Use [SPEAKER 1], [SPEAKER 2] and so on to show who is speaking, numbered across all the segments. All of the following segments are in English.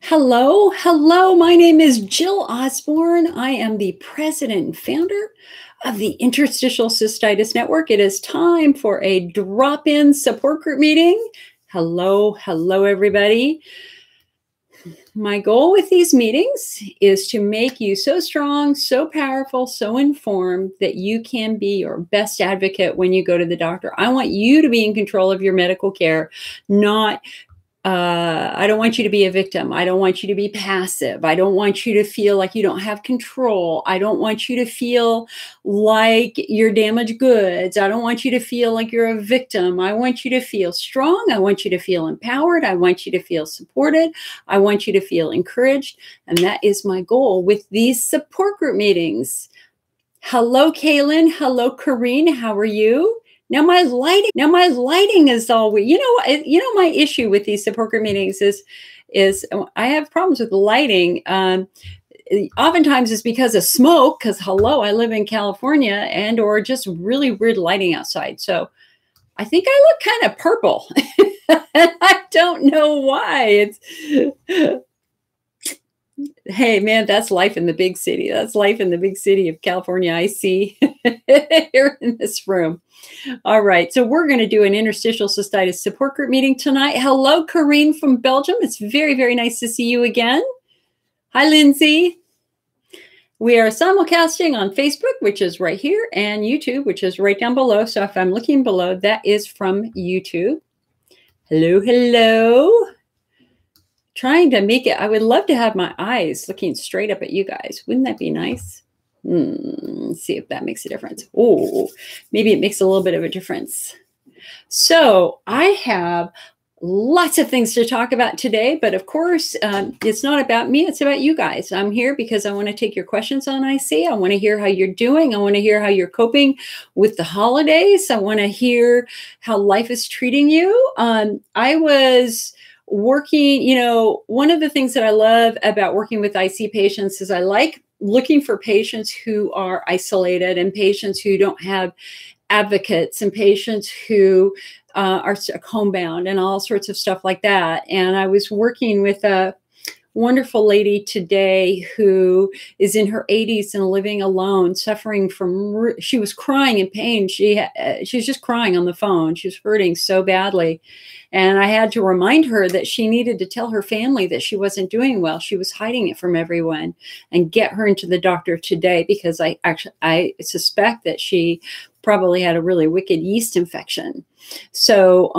[SPEAKER 1] Hello, hello. My name is Jill Osborne. I am the president and founder of the Interstitial Cystitis Network. It is time for a drop-in support group meeting. Hello, hello, everybody. My goal with these meetings is to make you so strong, so powerful, so informed that you can be your best advocate when you go to the doctor. I want you to be in control of your medical care, not I don't want you to be a victim. I don't want you to be passive. I don't want you to feel like you don't have control. I don't want you to feel like you're damaged goods. I don't want you to feel like you're a victim. I want you to feel strong. I want you to feel empowered. I want you to feel supported. I want you to feel encouraged. And that is my goal with these support group meetings. Hello, Kaylin. Hello, Corrine. How are you? Now my lighting is all weird. My issue with these support group meetings is I have problems with the lighting. Oftentimes it's because of smoke, because hello, I live in California, and or just really weird lighting outside. So I think I look kind of purple. And I don't know why. Hey, man, that's life in the big city. That's life in the big city of California, I see here in this room. All right, so we're going to do an interstitial cystitis support group meeting tonight. Hello, Corrine from Belgium. It's very, very nice to see you again. Hi, Lindsay. We are simulcasting on Facebook, which is right here, and YouTube, which is right down below. So if I'm looking below, that is from YouTube. Hello, hello. Trying to make it, I would love to have my eyes looking straight up at you guys. Wouldn't that be nice? Let's see if that makes a difference. Oh, maybe it makes a little bit of a difference. So I have lots of things to talk about today, but of course, it's not about me. It's about you guys. I'm here because I want to take your questions on IC. I want to hear how you're doing. I want to hear how you're coping with the holidays. I want to hear how life is treating you. I was working, one of the things that I love about working with IC patients is I like looking for patients who are isolated and patients who don't have advocates and patients who are homebound and all sorts of stuff like that. And I was working with a wonderful lady today who is in her 80s and living alone, suffering from, she was crying in pain. She was just crying on the phone. She was hurting so badly. And I had to remind her that she needed to tell her family that she wasn't doing well. She was hiding it from everyone, and get her into the doctor today, because I suspect that she probably had a really wicked yeast infection. So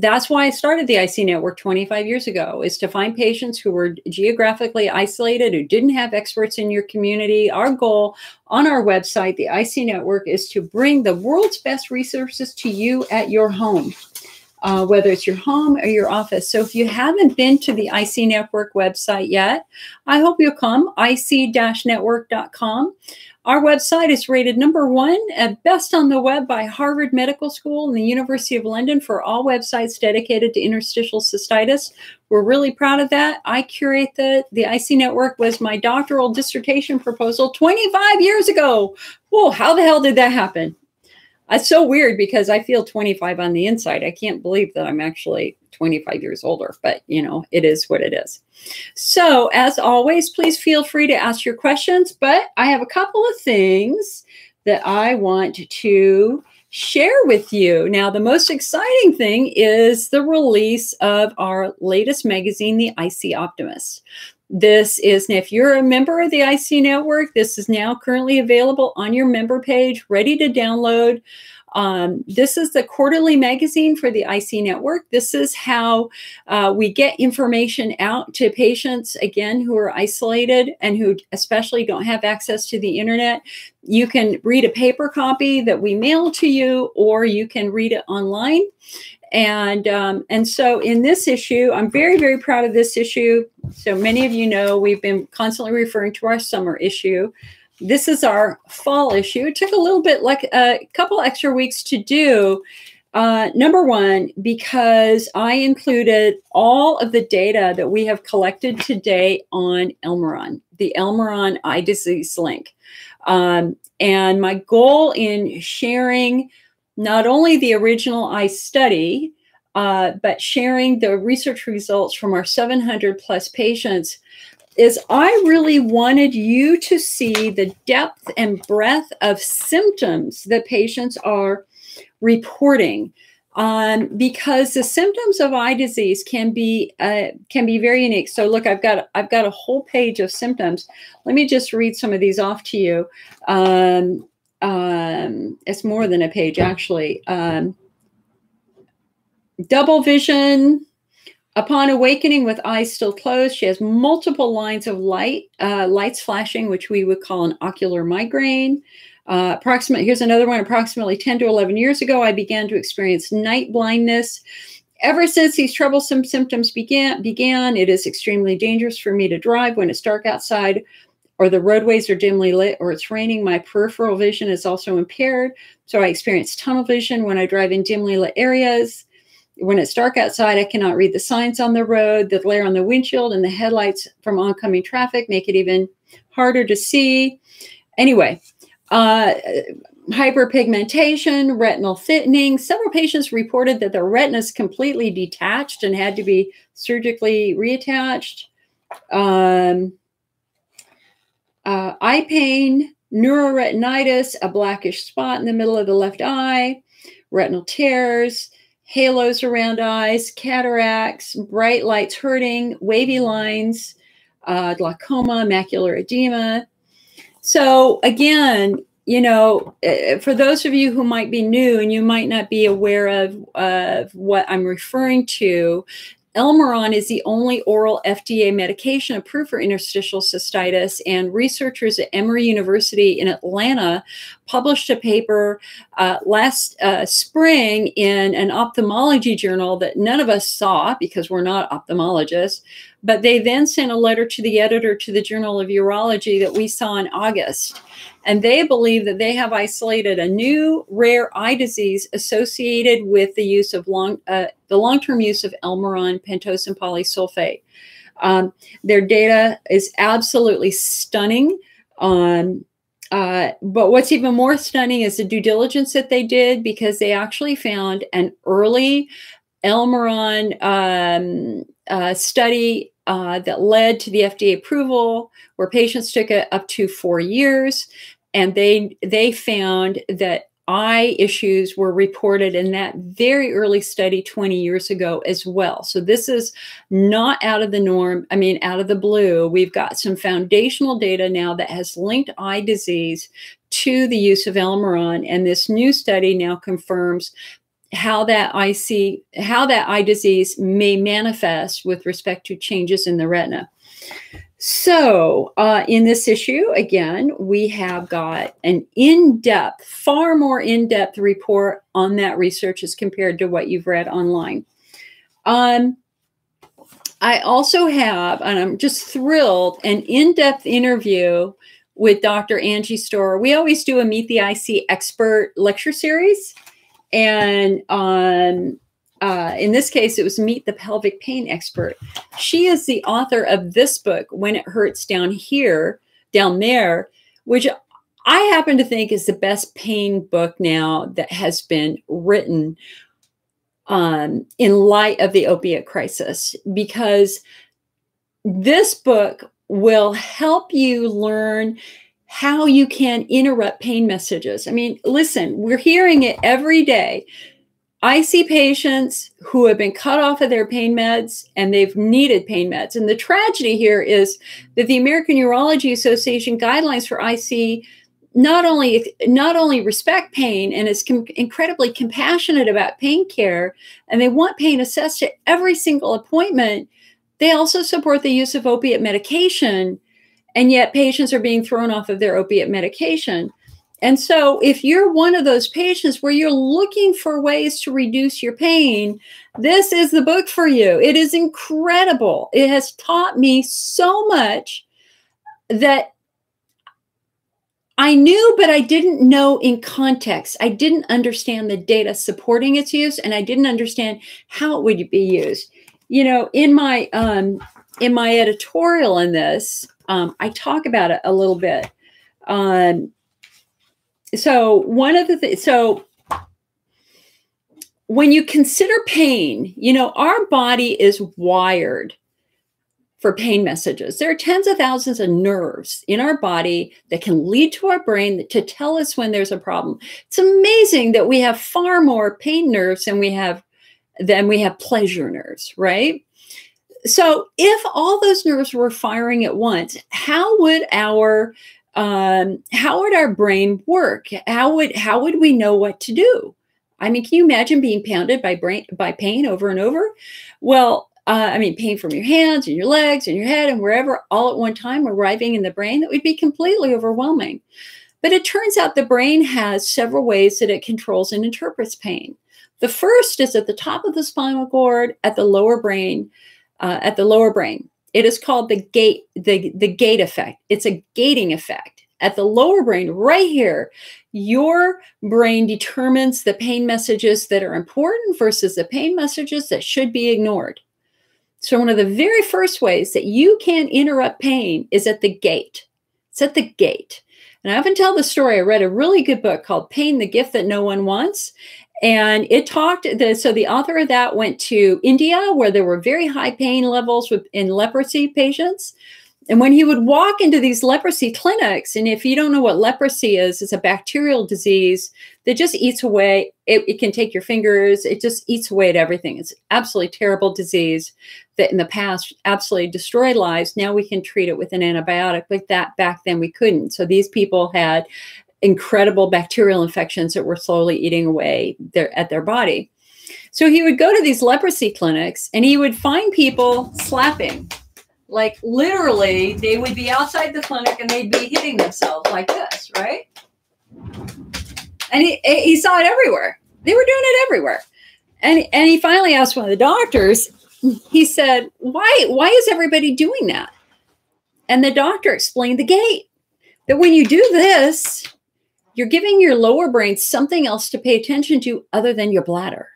[SPEAKER 1] that's why I started the IC Network 25 years ago, is to find patients who were geographically isolated, who didn't have experts in your community. Our goal on our website, the IC Network, is to bring the world's best resources to you at your home. Whether it's your home or your office. So if you haven't been to the IC Network website yet, I hope you'll come, ic-network.com. Our website is rated #1 at best on the web by Harvard Medical School and the University of London for all websites dedicated to interstitial cystitis. We're really proud of that. I curate the IC Network was my doctoral dissertation proposal 25 years ago. Whoa, how the hell did that happen? It's so weird because I feel 25 on the inside. I can't believe that I'm actually 25 years older, but it is what it is. So as always, please feel free to ask your questions, but I have a couple of things that I want to share with you. Now, the most exciting thing is the release of our latest magazine, the IC Optimist. This is, if you're a member of the IC Network, this is now currently available on your member page, ready to download. This is the quarterly magazine for the IC Network. This is how we get information out to patients, again, who are isolated and who especially don't have access to the internet. You can read a paper copy that we mail to you, or you can read it online. And so in this issue, I'm very, very proud of this issue. So many of you know we've been constantly referring to our summer issue. This is our fall issue. It took a little bit, like a couple extra weeks to do. #1, because I included all of the data that we have collected today on Elmeron, the Elmeron eye disease link. And my goal in sharing not only the original eye study, but sharing the research results from our 700 plus patients, is I really wanted you to see the depth and breadth of symptoms that patients are reporting. Because the symptoms of eye disease can be very unique. So look, I've got a whole page of symptoms. Let me just read some of these off to you. It's more than a page, actually. Double vision. Upon awakening with eyes still closed, she has multiple lines of lights flashing, which we would call an ocular migraine. Here's another one. Approximately 10 to 11 years ago, I began to experience night blindness. Ever since these troublesome symptoms began, it is extremely dangerous for me to drive when it's dark outside, or the roadways are dimly lit, or it's raining. My peripheral vision is also impaired, so I experience tunnel vision when I drive in dimly lit areas. When it's dark outside, I cannot read the signs on the road. The glare on the windshield and the headlights from oncoming traffic make it even harder to see. Anyway, hyperpigmentation, retinal thickening. Several patients reported that their retinas completely detached and had to be surgically reattached. Eye pain, neuroretinitis, a blackish spot in the middle of the left eye, retinal tears, halos around eyes, cataracts, bright lights hurting, wavy lines, glaucoma, macular edema. So again, you know, for those of you who might be new and you might not be aware of what I'm referring to, Elmiron is the only oral FDA medication approved for interstitial cystitis, and researchers at Emory University in Atlanta published a paper last spring in an ophthalmology journal that none of us saw because we're not ophthalmologists, but they then sent a letter to the editor to the Journal of Urology that we saw in August. And they believe that they have isolated a new rare eye disease associated with the use of the long-term use of Elmiron pentosan polysulfate. Their data is absolutely stunning. But what's even more stunning is the due diligence that they did, because they actually found an early Elmiron study that led to the FDA approval, where patients took it up to 4 years. And they found that eye issues were reported in that very early study 20 years ago as well. So this is not out of the norm. I mean, out of the blue. We've got some foundational data now that has linked eye disease to the use of Elmiron. And this new study now confirms how that eye disease may manifest with respect to changes in the retina. So in this issue, again, we have got an in-depth, far more in-depth report on that research as compared to what you've read online. I also have, and I'm just thrilled, an in-depth interview with Dr. Angie Storer. We always do a Meet the IC Expert lecture series. And in this case, it was Meet the Pelvic Pain Expert. She is the author of this book, When It Hurts Down There, which I happen to think is the best pain book now that has been written in light of the opiate crisis, because this book will help you learn how you can interrupt pain messages. I mean, listen, we're hearing it every day. I see patients who have been cut off of their pain meds and they've needed pain meds. And the tragedy here is that the American Urology Association guidelines for IC not only respect pain and is incredibly compassionate about pain care, and they want pain assessed at every single appointment, they also support the use of opiate medication, and yet patients are being thrown off of their opiate medication. And so if you're one of those patients where you're looking for ways to reduce your pain, this is the book for you. It is incredible. It has taught me so much that I knew, but I didn't know in context. I didn't understand the data supporting its use, and I didn't understand how it would be used. You know, in my editorial in this, I talk about it a little bit. So one of the things, so when you consider pain, you know, our body is wired for pain messages. There are tens of thousands of nerves in our body that can lead to our brain to tell us when there's a problem. It's amazing that we have far more pain nerves than we have pleasure nerves, right? So if all those nerves were firing at once, how would our brain work? How would we know what to do? I mean, can you imagine being pounded by pain over and over? Well, pain from your hands and your legs and your head and wherever all at one time arriving in the brain, that would be completely overwhelming. But it turns out the brain has several ways that it controls and interprets pain. The first is at the top of the spinal cord, at the lower brain. It is called the gate effect. It's a gating effect. At the lower brain, right here, your brain determines the pain messages that are important versus the pain messages that should be ignored. So one of the very first ways that you can interrupt pain is at the gate. It's at the gate. And I often tell the story. I read a really good book called Pain, the Gift That No One Wants. And so the author of that went to India, where there were very high pain levels in leprosy patients. And when he would walk into these leprosy clinics, and if you don't know what leprosy is, it's a bacterial disease that just eats away. It can take your fingers. It just eats away at everything. It's an absolutely terrible disease that in the past absolutely destroyed lives. Now we can treat it with an antibiotic, but back then we couldn't. So these people had incredible bacterial infections that were slowly eating away at their body. So he would go to these leprosy clinics and he would find people slapping. Like literally, they would be outside the clinic and they'd be hitting themselves like this, right? And he saw it everywhere. They were doing it everywhere. And he finally asked one of the doctors, he said, why is everybody doing that? And the doctor explained the gate. That when you do this, you're giving your lower brain something else to pay attention to other than your bladder.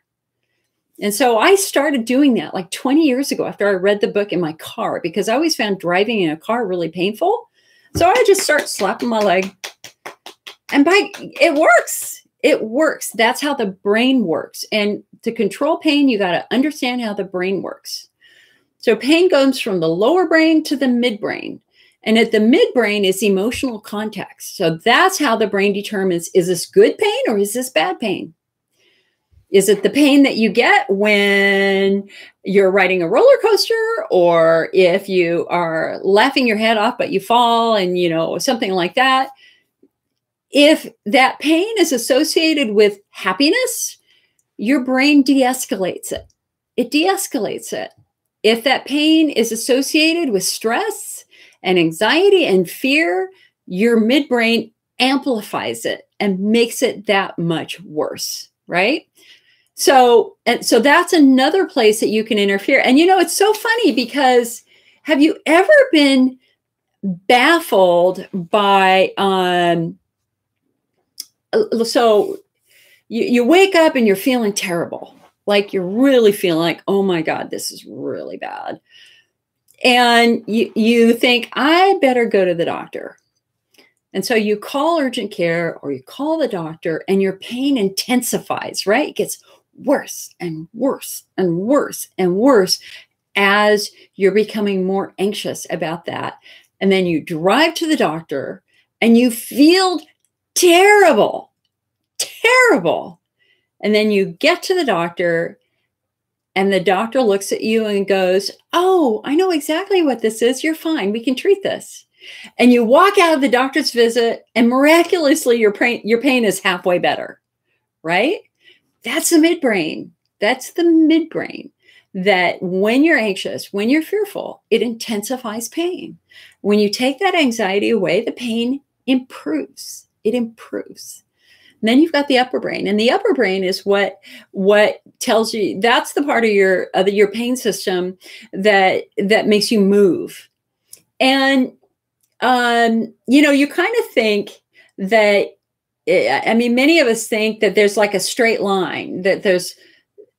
[SPEAKER 1] And so I started doing that like 20 years ago after I read the book in my car, because I always found driving in a car really painful. So I just start slapping my leg. And it works. It works. That's how the brain works. And to control pain, you got to understand how the brain works. So pain goes from the lower brain to the midbrain. And at the midbrain is emotional context. So that's how the brain determines, is this good pain or is this bad pain? Is it the pain that you get when you're riding a roller coaster, or if you are laughing your head off, but you fall and, something like that? If that pain is associated with happiness, your brain de-escalates it. It de-escalates it. If that pain is associated with stress and anxiety and fear, your midbrain amplifies it and makes it that much worse, right? So that's another place that you can interfere. And it's so funny, because have you ever been baffled by so you wake up and you're feeling terrible, like you're really feeling like, oh my God, this is really bad. And you think, I better go to the doctor. And so you call urgent care or you call the doctor, and your pain intensifies, right? It gets worse and worse and worse and worse as you're becoming more anxious about that. And then you drive to the doctor and you feel terrible, terrible. And then you get to the doctor and the doctor looks at you and goes, oh, I know exactly what this is. You're fine. We can treat this. And you walk out of the doctor's visit and miraculously your pain is halfway better, right? That's the midbrain. That's the midbrain. That when you're anxious, when you're fearful, it intensifies pain. When you take that anxiety away, the pain improves. It improves. And then you've got the upper brain, and the upper brain is what tells you, that's the part of your pain system that makes you move. And you kind of think that, many of us think that there's like a straight line, that there's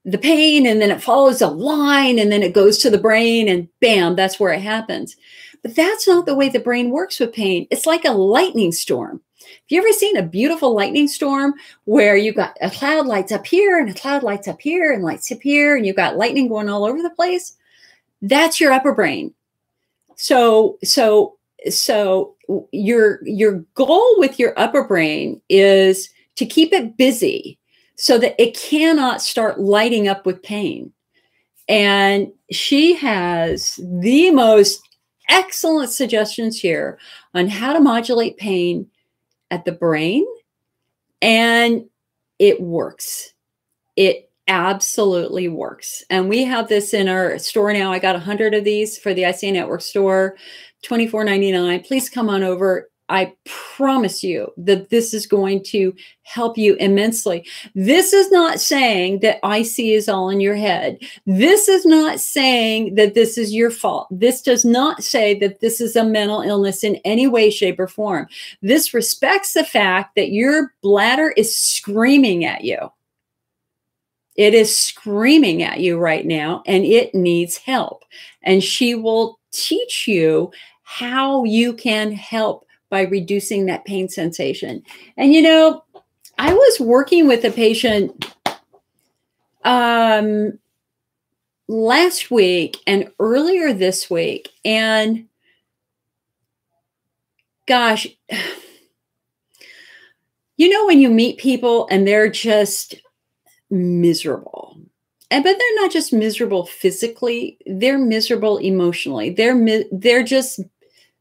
[SPEAKER 1] the pain and then it follows a line and then it goes to the brain and bam, that's where it happens. But that's not the way the brain works with pain. It's like a lightning storm. you ever seen a beautiful lightning storm where you got a cloud lights up here and a cloud lights up here and lights up here, and you've got lightning going all over the place? That's your upper brain. So your goal with your upper brain is to keep it busy so that it cannot start lighting up with pain. And she has the most excellent suggestions here on how to modulate pain at the brain. And it works. It absolutely works. And we have this in our store now. I got 100 of these for the IC Network store, $24.99. Please come on over. I promise you that this is going to help you immensely. This is not saying that IC is all in your head. This is not saying that this is your fault. This does not say that this is a mental illness in any way, shape, or form. This respects the fact that your bladder is screaming at you. It is screaming at you right now, and it needs help. And she will teach you how you can help by reducing that pain sensation. And, you know, I was working with a patient last week and earlier this week, and gosh, you know, when you meet people and they're just miserable, but they're not just miserable physically, they're miserable emotionally. They're just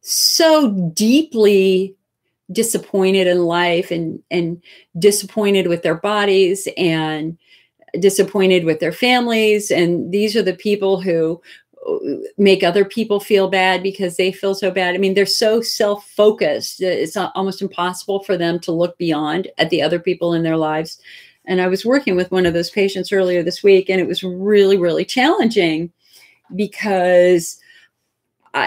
[SPEAKER 1] so deeply disappointed in life and disappointed with their bodies and disappointed with their families. And these are the people who make other people feel bad because they feel so bad. I mean, they're so self-focused. It's almost impossible for them to look beyond at the other people in their lives. And I was working with one of those patients earlier this week, and it was really, really challenging because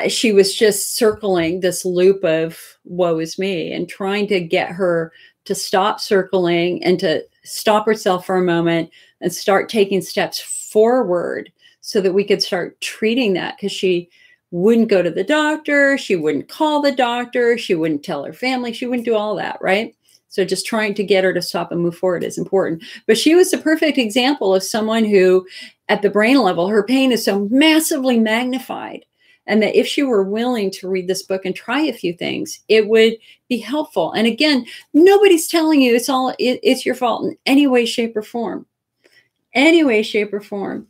[SPEAKER 1] she was just circling this loop of woe is me and trying to get her to stop circling and to stop herself for a moment and start taking steps forward so that we could start treating that, because she wouldn't go to the doctor. She wouldn't call the doctor. She wouldn't tell her family. She wouldn't do all that, right? So just trying to get her to stop and move forward is important. But she was the perfect example of someone who, at the brain level, her pain is so massively magnified. And that if she were willing to read this book and try a few things, it would be helpful. And again, nobody's telling you it's your fault in any way, shape, or form. Any way, shape, or form.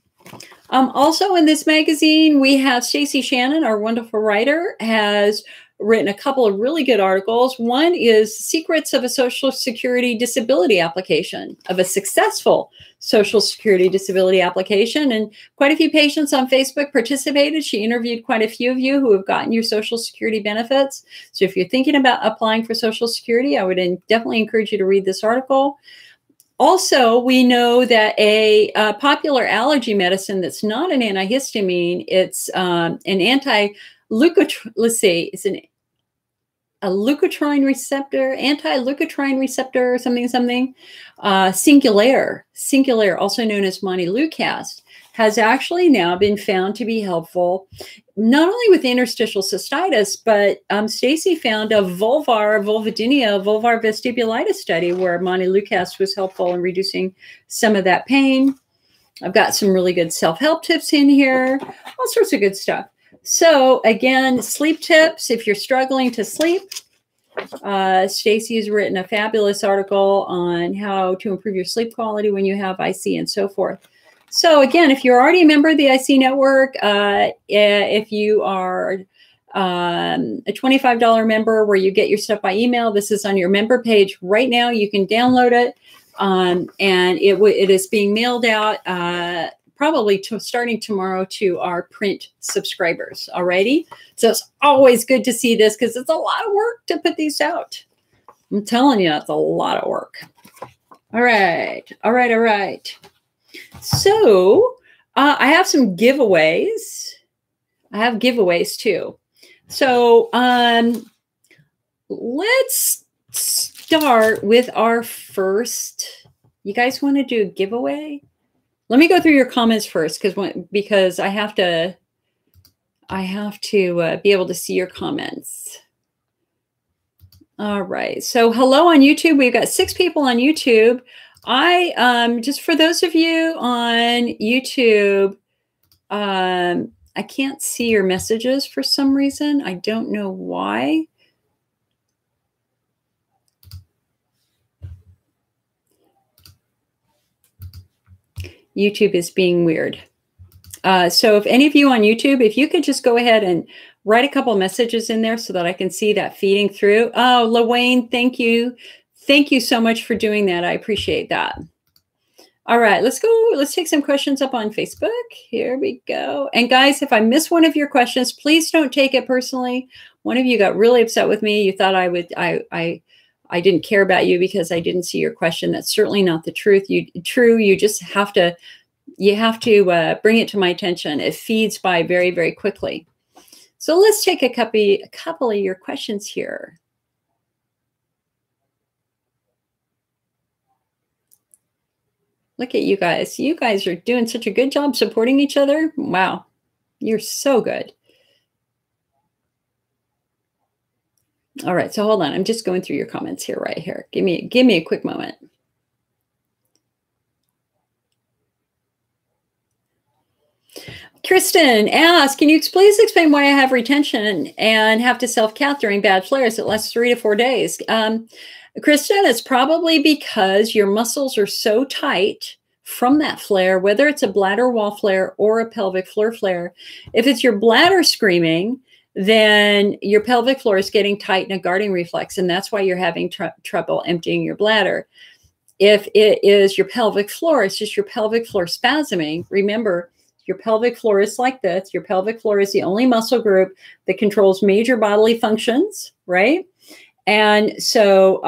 [SPEAKER 1] Also in this magazine, we have Stacy Shannon, our wonderful writer, has written a couple of really good articles. One is Secrets of a Social Security Disability Application, of a successful Social Security disability application. And quite a few patients on Facebook participated. She interviewed quite a few of you who have gotten your Social Security benefits. So if you're thinking about applying for Social Security, I would definitely encourage you to read this article. Also, we know that a popular allergy medicine that's not an antihistamine, it's an leukotriene receptor, anti-leukotriene receptor, something. Singulair, also known as montelukast, has actually now been found to be helpful, not only with interstitial cystitis, but Stacy found a vulvar vestibulitis study where montelukast was helpful in reducing some of that pain. I've got some really good self-help tips in here, all sorts of good stuff. So again, sleep tips, if you're struggling to sleep, Stacy has written a fabulous article on how to improve your sleep quality when you have IC and so forth. So again, if you're already a member of the IC Network, if you are a $25 member where you get your stuff by email, this is on your member page right now. You can download it, and it is being mailed out probably starting tomorrow to our print subscribers. Alrighty, so it's always good to see this because it's a lot of work to put these out. I'm telling you, it's a lot of work. All right. So I have some giveaways. I have giveaways too. So let's start with our first. You guys want to do a giveaway? Let me go through your comments first, because I have to be able to see your comments. All right. So hello on YouTube. We've got 6 people on YouTube. Just for those of you on YouTube, I can't see your messages for some reason. I don't know why. YouTube is being weird. So if any of you on YouTube, if you could just go ahead and write a couple messages in there so that I can see that feeding through. Oh, LaWayne, thank you. Thank you so much for doing that. I appreciate that. All right, let's go. Let's take some questions up on Facebook. Here we go. And guys, if I miss one of your questions, please don't take it personally. One of you got really upset with me. You thought I didn't care about you because I didn't see your question. That's certainly not the truth. You just have to bring it to my attention. It feeds by very, very quickly. So let's take a couple of your questions here. Look at you guys. You guys are doing such a good job supporting each other. Wow. You're so good. All right. So hold on. I'm just going through your comments here, right here. Give me a quick moment. Kristen asks, can you please explain why I have retention and have to self-cath during bad flares that lasts 3 to 4 days? Kristen, it's probably because your muscles are so tight from that flare, whether it's a bladder wall flare or a pelvic floor flare. If it's your bladder screaming, then your pelvic floor is getting tight in a guarding reflex, and that's why you're having trouble emptying your bladder. If it is your pelvic floor, it's just your pelvic floor spasming. Remember, your pelvic floor is like this. Your pelvic floor is the only muscle group that controls major bodily functions, right? And so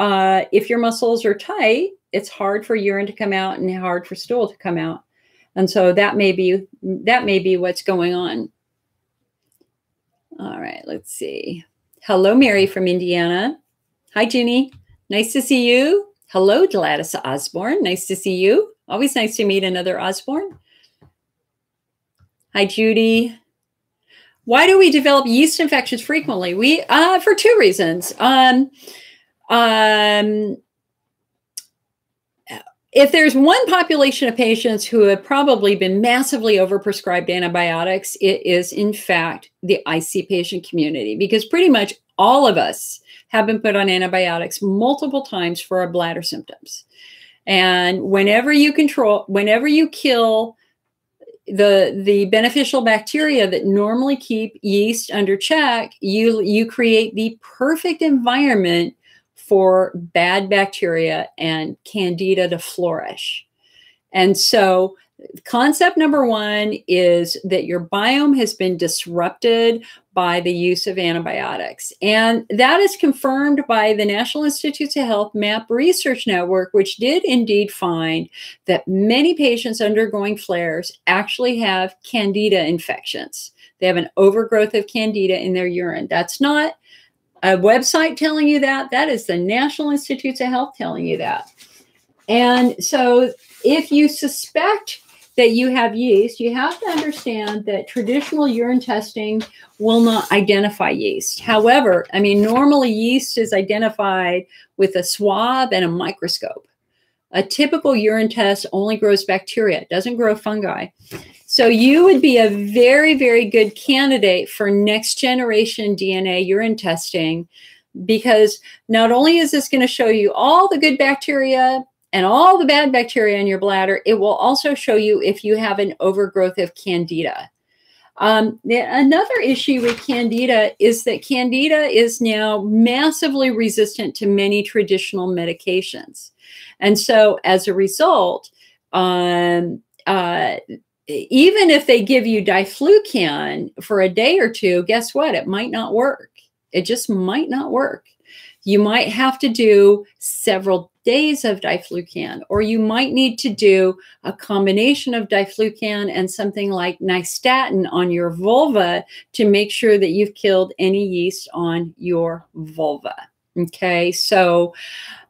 [SPEAKER 1] if your muscles are tight, it's hard for urine to come out and hard for stool to come out. And so that may be what's going on. All right, let's see. Hello, Mary from Indiana. Hi, Ginny. Nice to see you. Hello, Gladys Osborne. Nice to see you. Always nice to meet another Osborne. Hi, Judy. Why do we develop yeast infections frequently? For 2 reasons. If there's one population of patients who have probably been massively overprescribed antibiotics, it is, in fact, the IC patient community, because pretty much all of us have been put on antibiotics multiple times for our bladder symptoms. And whenever you kill the beneficial bacteria that normally keep yeast under check, you create the perfect environment for bad bacteria and candida to flourish. And so concept number 1 is that your biome has been disrupted by the use of antibiotics. And that is confirmed by the National Institutes of Health MAP Research Network, which did indeed find that many patients undergoing flares actually have candida infections. They have an overgrowth of candida in their urine. That's not a website telling you that. That is the National Institutes of Health telling you that. And so if you suspect that you have yeast, you have to understand that traditional urine testing will not identify yeast. However, I mean, normally yeast is identified with a swab and a microscope. A typical urine test only grows bacteria. It doesn't grow fungi. So you would be a very, very good candidate for next generation DNA urine testing, because not only is this going to show you all the good bacteria and all the bad bacteria in your bladder, it will also show you if you have an overgrowth of candida. Another issue with candida is that candida is now massively resistant to many traditional medications. And so as a result, even if they give you diflucan for a day or 2, guess what? It might not work. It just might not work. You might have to do several days of diflucan, or you might need to do a combination of diflucan and something like nystatin on your vulva to make sure that you've killed any yeast on your vulva. Okay, so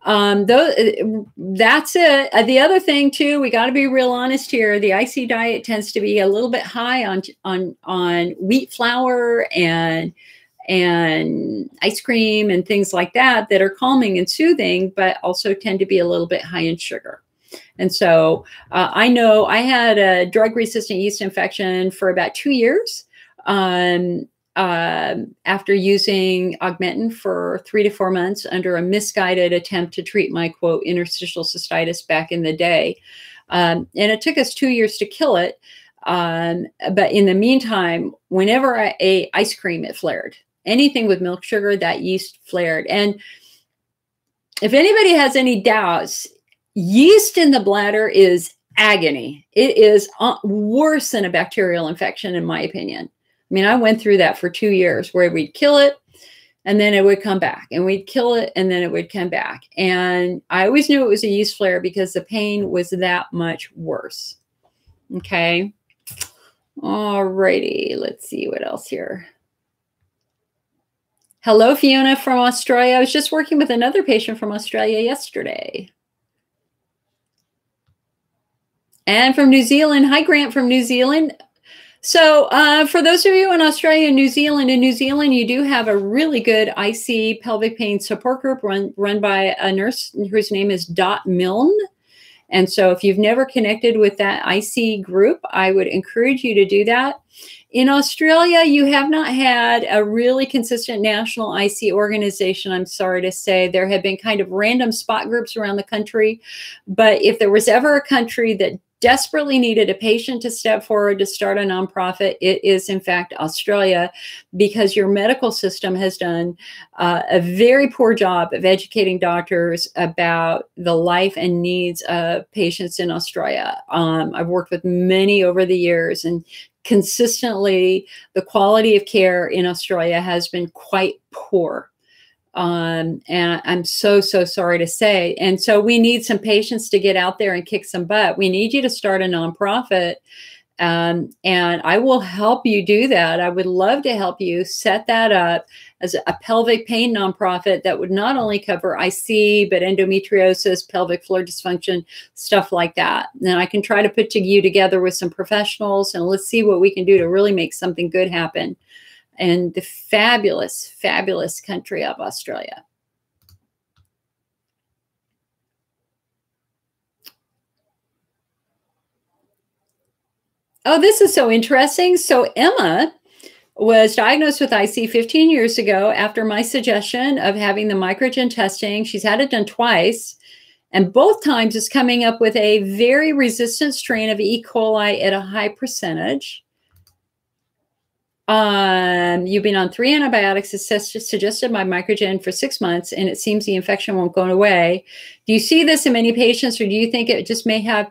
[SPEAKER 1] that's it. The other thing too, we got to be real honest here. The IC diet tends to be a little bit high on wheat flour and and ice cream and things like that that are calming and soothing, but also tend to be a little bit high in sugar. And so I know I had a drug-resistant yeast infection for about 2 years after using Augmentin for 3 to 4 months under a misguided attempt to treat my, quote, interstitial cystitis back in the day. And it took us 2 years to kill it. But in the meantime, whenever I ate ice cream, it flared. Anything with milk sugar, that yeast flared. And if anybody has any doubts, yeast in the bladder is agony. It is worse than a bacterial infection, in my opinion. I mean, I went through that for 2 years where we'd kill it and then it would come back, and we'd kill it and then it would come back. And I always knew it was a yeast flare because the pain was that much worse. Okay. All righty. Let's see what else here. Hello, Fiona from Australia. I was just working with another patient from Australia yesterday. And from New Zealand. Hi, Grant from New Zealand. So for those of you in Australia and New Zealand, you do have a really good IC pelvic pain support group run by a nurse whose name is Dot Milne. And so if you've never connected with that IC group, I would encourage you to do that. In Australia, you have not had a really consistent national IC organization, I'm sorry to say. There have been kind of random spot groups around the country. But if there was ever a country that desperately needed a patient to step forward to start a nonprofit, it is in fact Australia, because your medical system has done a very poor job of educating doctors about the life and needs of patients in Australia. I've worked with many over the years, and consistently the quality of care in Australia has been quite poor. And I'm so sorry to say. And so we need some patients to get out there and kick some butt. We need you to start a nonprofit. And I will help you do that. I would love to help you set that up as a pelvic pain nonprofit that would not only cover IC, but endometriosis, pelvic floor dysfunction, stuff like that. And I can try to put you together with some professionals, and let's see what we can do to really make something good happen in the fabulous, fabulous country of Australia. Oh, this is so interesting. So Emma was diagnosed with IC 15 years ago after my suggestion of having the microgen testing. She's had it done twice, and both times it's coming up with a very resistant strain of E. coli at a high percentage. You've been on 3 antibiotics as suggested by microgen for 6 months, and it seems the infection won't go away. Do you see this in many patients, or do you think it just may have,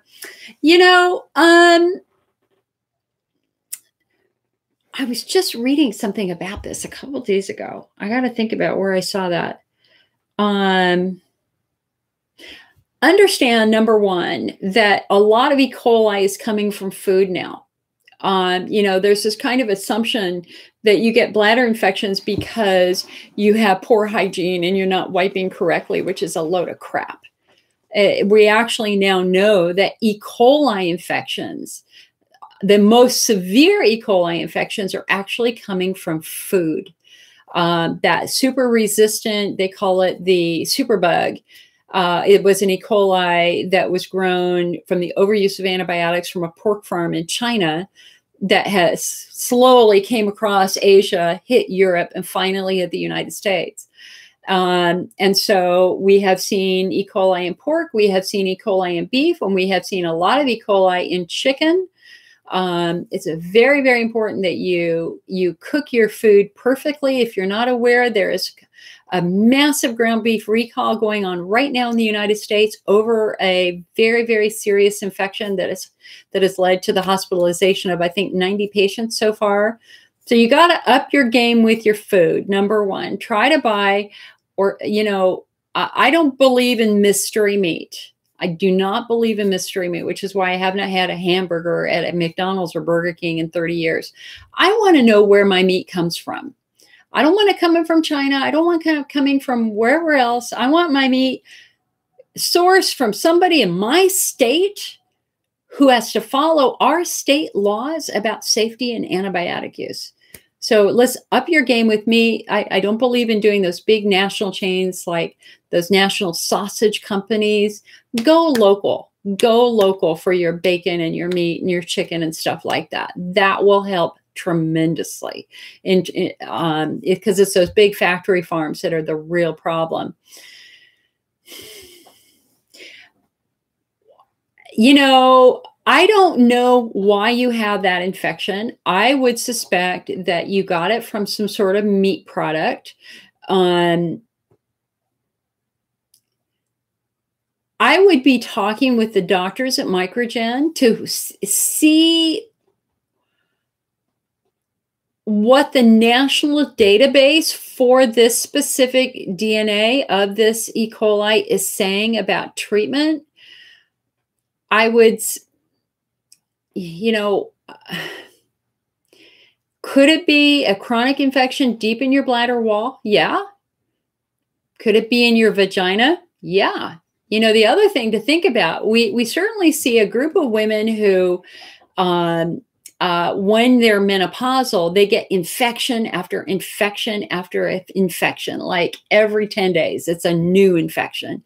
[SPEAKER 1] I was just reading something about this a couple of days ago. I got to think about where I saw that. Understand, number one, that a lot of E. coli is coming from food now. There's this kind of assumption that you get bladder infections because you have poor hygiene and you're not wiping correctly, which is a load of crap. We actually now know that E. coli infections, the most severe E. coli infections, are actually coming from food. That super resistant, they call it the superbug. It was an E. coli that was grown from the overuse of antibiotics from a pork farm in China that has slowly came across Asia, hit Europe, and finally hit the United States. And so we have seen E. coli in pork, we have seen E. coli in beef, and we have seen a lot of E. coli in chicken. It's very, very important that you cook your food perfectly. If you're not aware, there is a massive ground beef recall going on right now in the United States over a very, very serious infection that has led to the hospitalization of, I think, 90 patients so far. So you got to up your game with your food. Number one, try to buy, I don't believe in mystery meat. I do not believe in mystery meat, which is why I have not had a hamburger at a McDonald's or Burger King in 30 years. I want to know where my meat comes from. I don't want it coming from China. I don't want it coming from wherever else. I want my meat sourced from somebody in my state who has to follow our state laws about safety and antibiotic use. So let's up your game with me. I don't believe in doing those big national chains like those national sausage companies. Go local. Go local for your bacon and your meat and your chicken and stuff like that. That will help tremendously, because it's those big factory farms that are the real problem. You know, I don't know why you have that infection. I would suspect that you got it from some sort of meat product. I would be talking with the doctors at Microgen to see what the national database for this specific DNA of this E. coli is saying about treatment. I would, you know, could it be a chronic infection deep in your bladder wall? Yeah. Could it be in your vagina? Yeah. You know, the other thing to think about, we certainly see a group of women who, when they're menopausal, they get infection after infection after infection, like every 10 days, it's a new infection.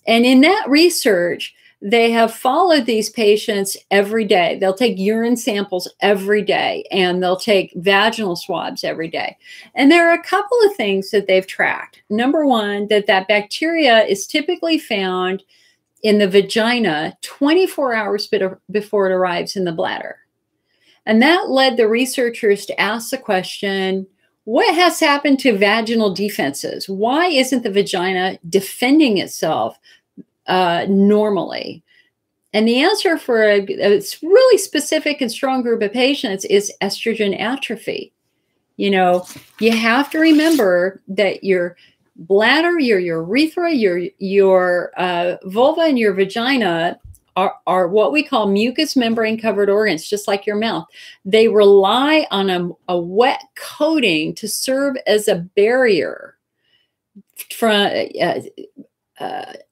[SPEAKER 1] And in that research, they have followed these patients every day. They'll take urine samples every day, and they'll take vaginal swabs every day. And there are a couple of things that they've tracked. Number one, that bacteria is typically found in the vagina 24 hours before it arrives in the bladder. And that led the researchers to ask the question, what has happened to vaginal defenses? Why isn't the vagina defending itself normally? And the answer for a really specific and strong group of patients is estrogen atrophy. You know, you have to remember that your bladder, your urethra, your vulva, and your vagina are what we call mucous membrane covered organs, just like your mouth. They rely on a wet coating to serve as a barrier from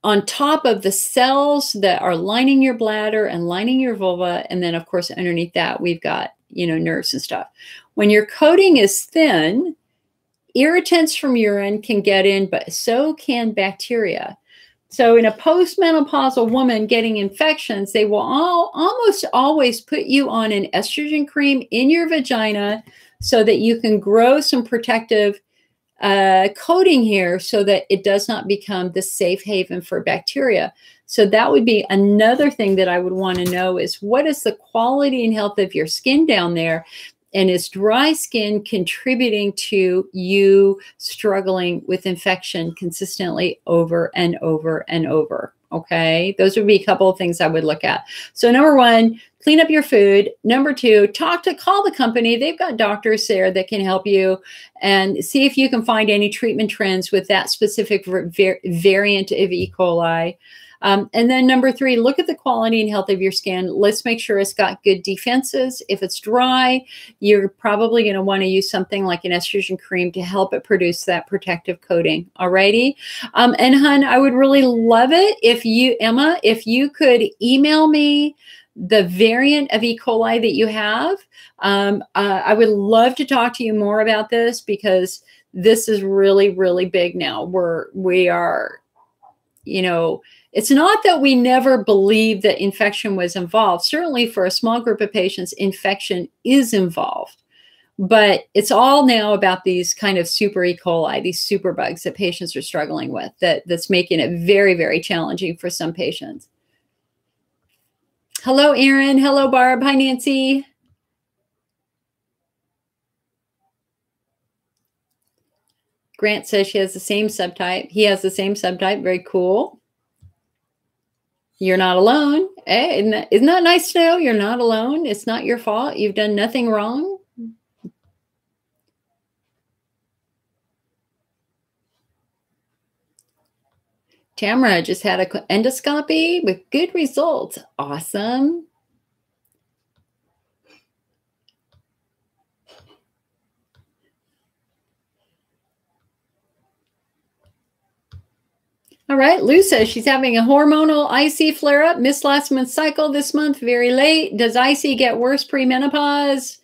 [SPEAKER 1] on top of the cells that are lining your bladder and lining your vulva. And then, of course, underneath that, we've got, you know, nerves and stuff. When your coating is thin, irritants from urine can get in, but so can bacteria. So in a postmenopausal woman getting infections, they will almost always put you on an estrogen cream in your vagina so that you can grow some protective coating here so that it does not become the safe haven for bacteria. So that would be another thing that I would want to know is what is the quality and health of your skin down there? And is dry skin contributing to you struggling with infection consistently over and over and over? Okay, those would be a couple of things I would look at. So number one, clean up your food. Number two, call the company. They've got doctors there that can help you and see if you can find any treatment trends with that specific variant of E. coli. And then number three, look at the quality and health of your skin. Let's make sure it's got good defenses. If it's dry, you're probably going to want to use something like an estrogen cream to help it produce that protective coating. Alrighty. And hun, I would really love it if you, Emma, if you could email me the variant of E. coli that you have. I would love to talk to you more about this because this is really, really big now. We are, you know, it's not that we never believed that infection was involved. Certainly for a small group of patients, infection is involved. But it's all now about these kind of super E. coli, these super bugs that patients are struggling with, that's making it very, very challenging for some patients. Hello, Erin. Hello, Barb. Hi, Nancy. Grant says she has the same subtype. He has the same subtype. Very cool. You're not alone. Hey, isn't that nice to know? You're not alone. It's not your fault. You've done nothing wrong. Tamara just had an endoscopy with good results. Awesome. All right, Lou says she's having a hormonal IC flare-up, missed last month's cycle this month, very late. Does IC get worse pre-menopause?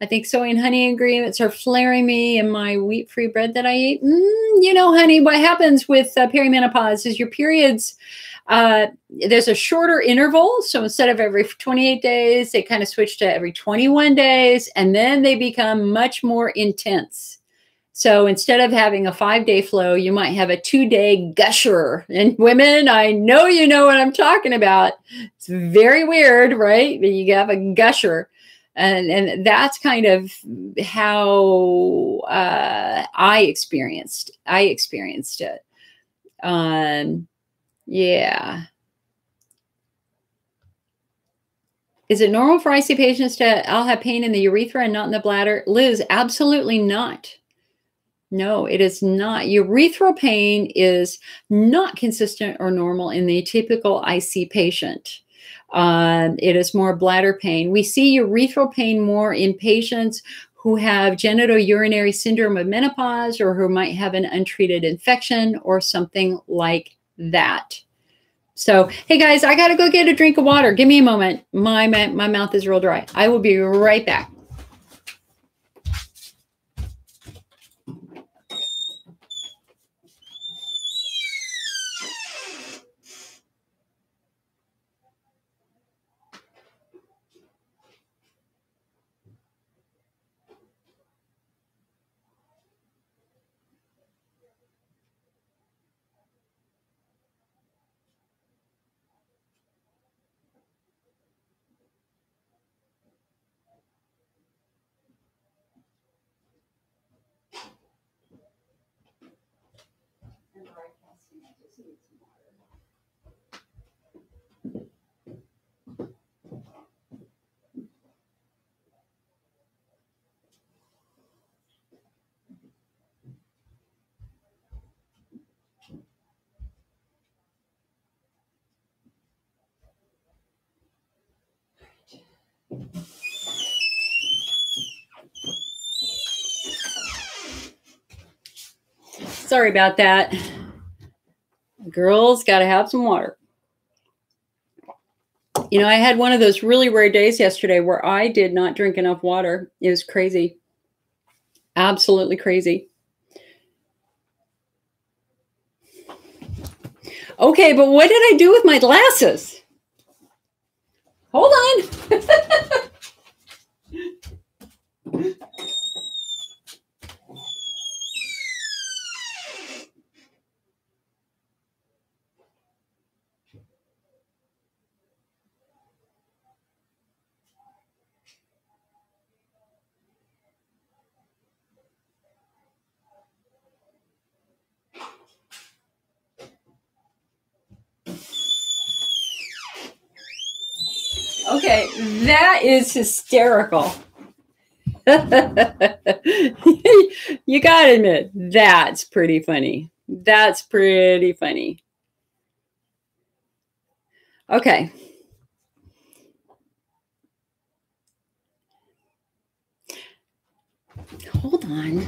[SPEAKER 1] I think soy and honey ingredients are flaring me in my wheat-free bread that I eat. You know, honey, what happens with perimenopause is your periods, there's a shorter interval. So instead of every 28 days, they kind of switch to every 21 days, and then they become much more intense. So instead of having a 5-day flow, you might have a 2-day gusher. And women, I know you know what I'm talking about. It's very weird, right? But you have a gusher. And that's kind of how I experienced it. Yeah. Is it normal for IC patients to all have pain in the urethra and not in the bladder? Liz, absolutely not. No, it is not. Urethral pain is not consistent or normal in the typical IC patient. It is more bladder pain. We see urethral pain more in patients who have genitourinary syndrome of menopause or who might have an untreated infection or something like that. So, hey guys, I got to go get a drink of water. Give me a moment. My mouth is real dry. I will be right back. Sorry about that. Girls got to have some water. You know, I had one of those really rare days yesterday where I did not drink enough water. It was crazy. Absolutely crazy. Okay, but what did I do with my glasses? Hold on. Okay, that is hysterical. You gotta admit, that's pretty funny. That's pretty funny. Okay. Hold on.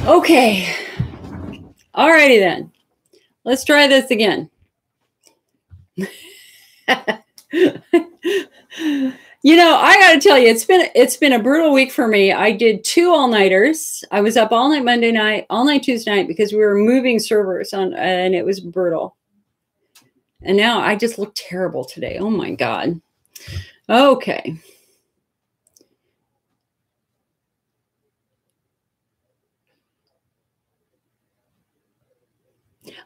[SPEAKER 1] Okay. Alrighty then. Let's try this again. You know, I got to tell you, it's been a brutal week for me. I did 2 all-nighters. I was up all night Monday night, all night Tuesday night because we were moving servers and it was brutal. And now I just look terrible today. Oh my God. Okay.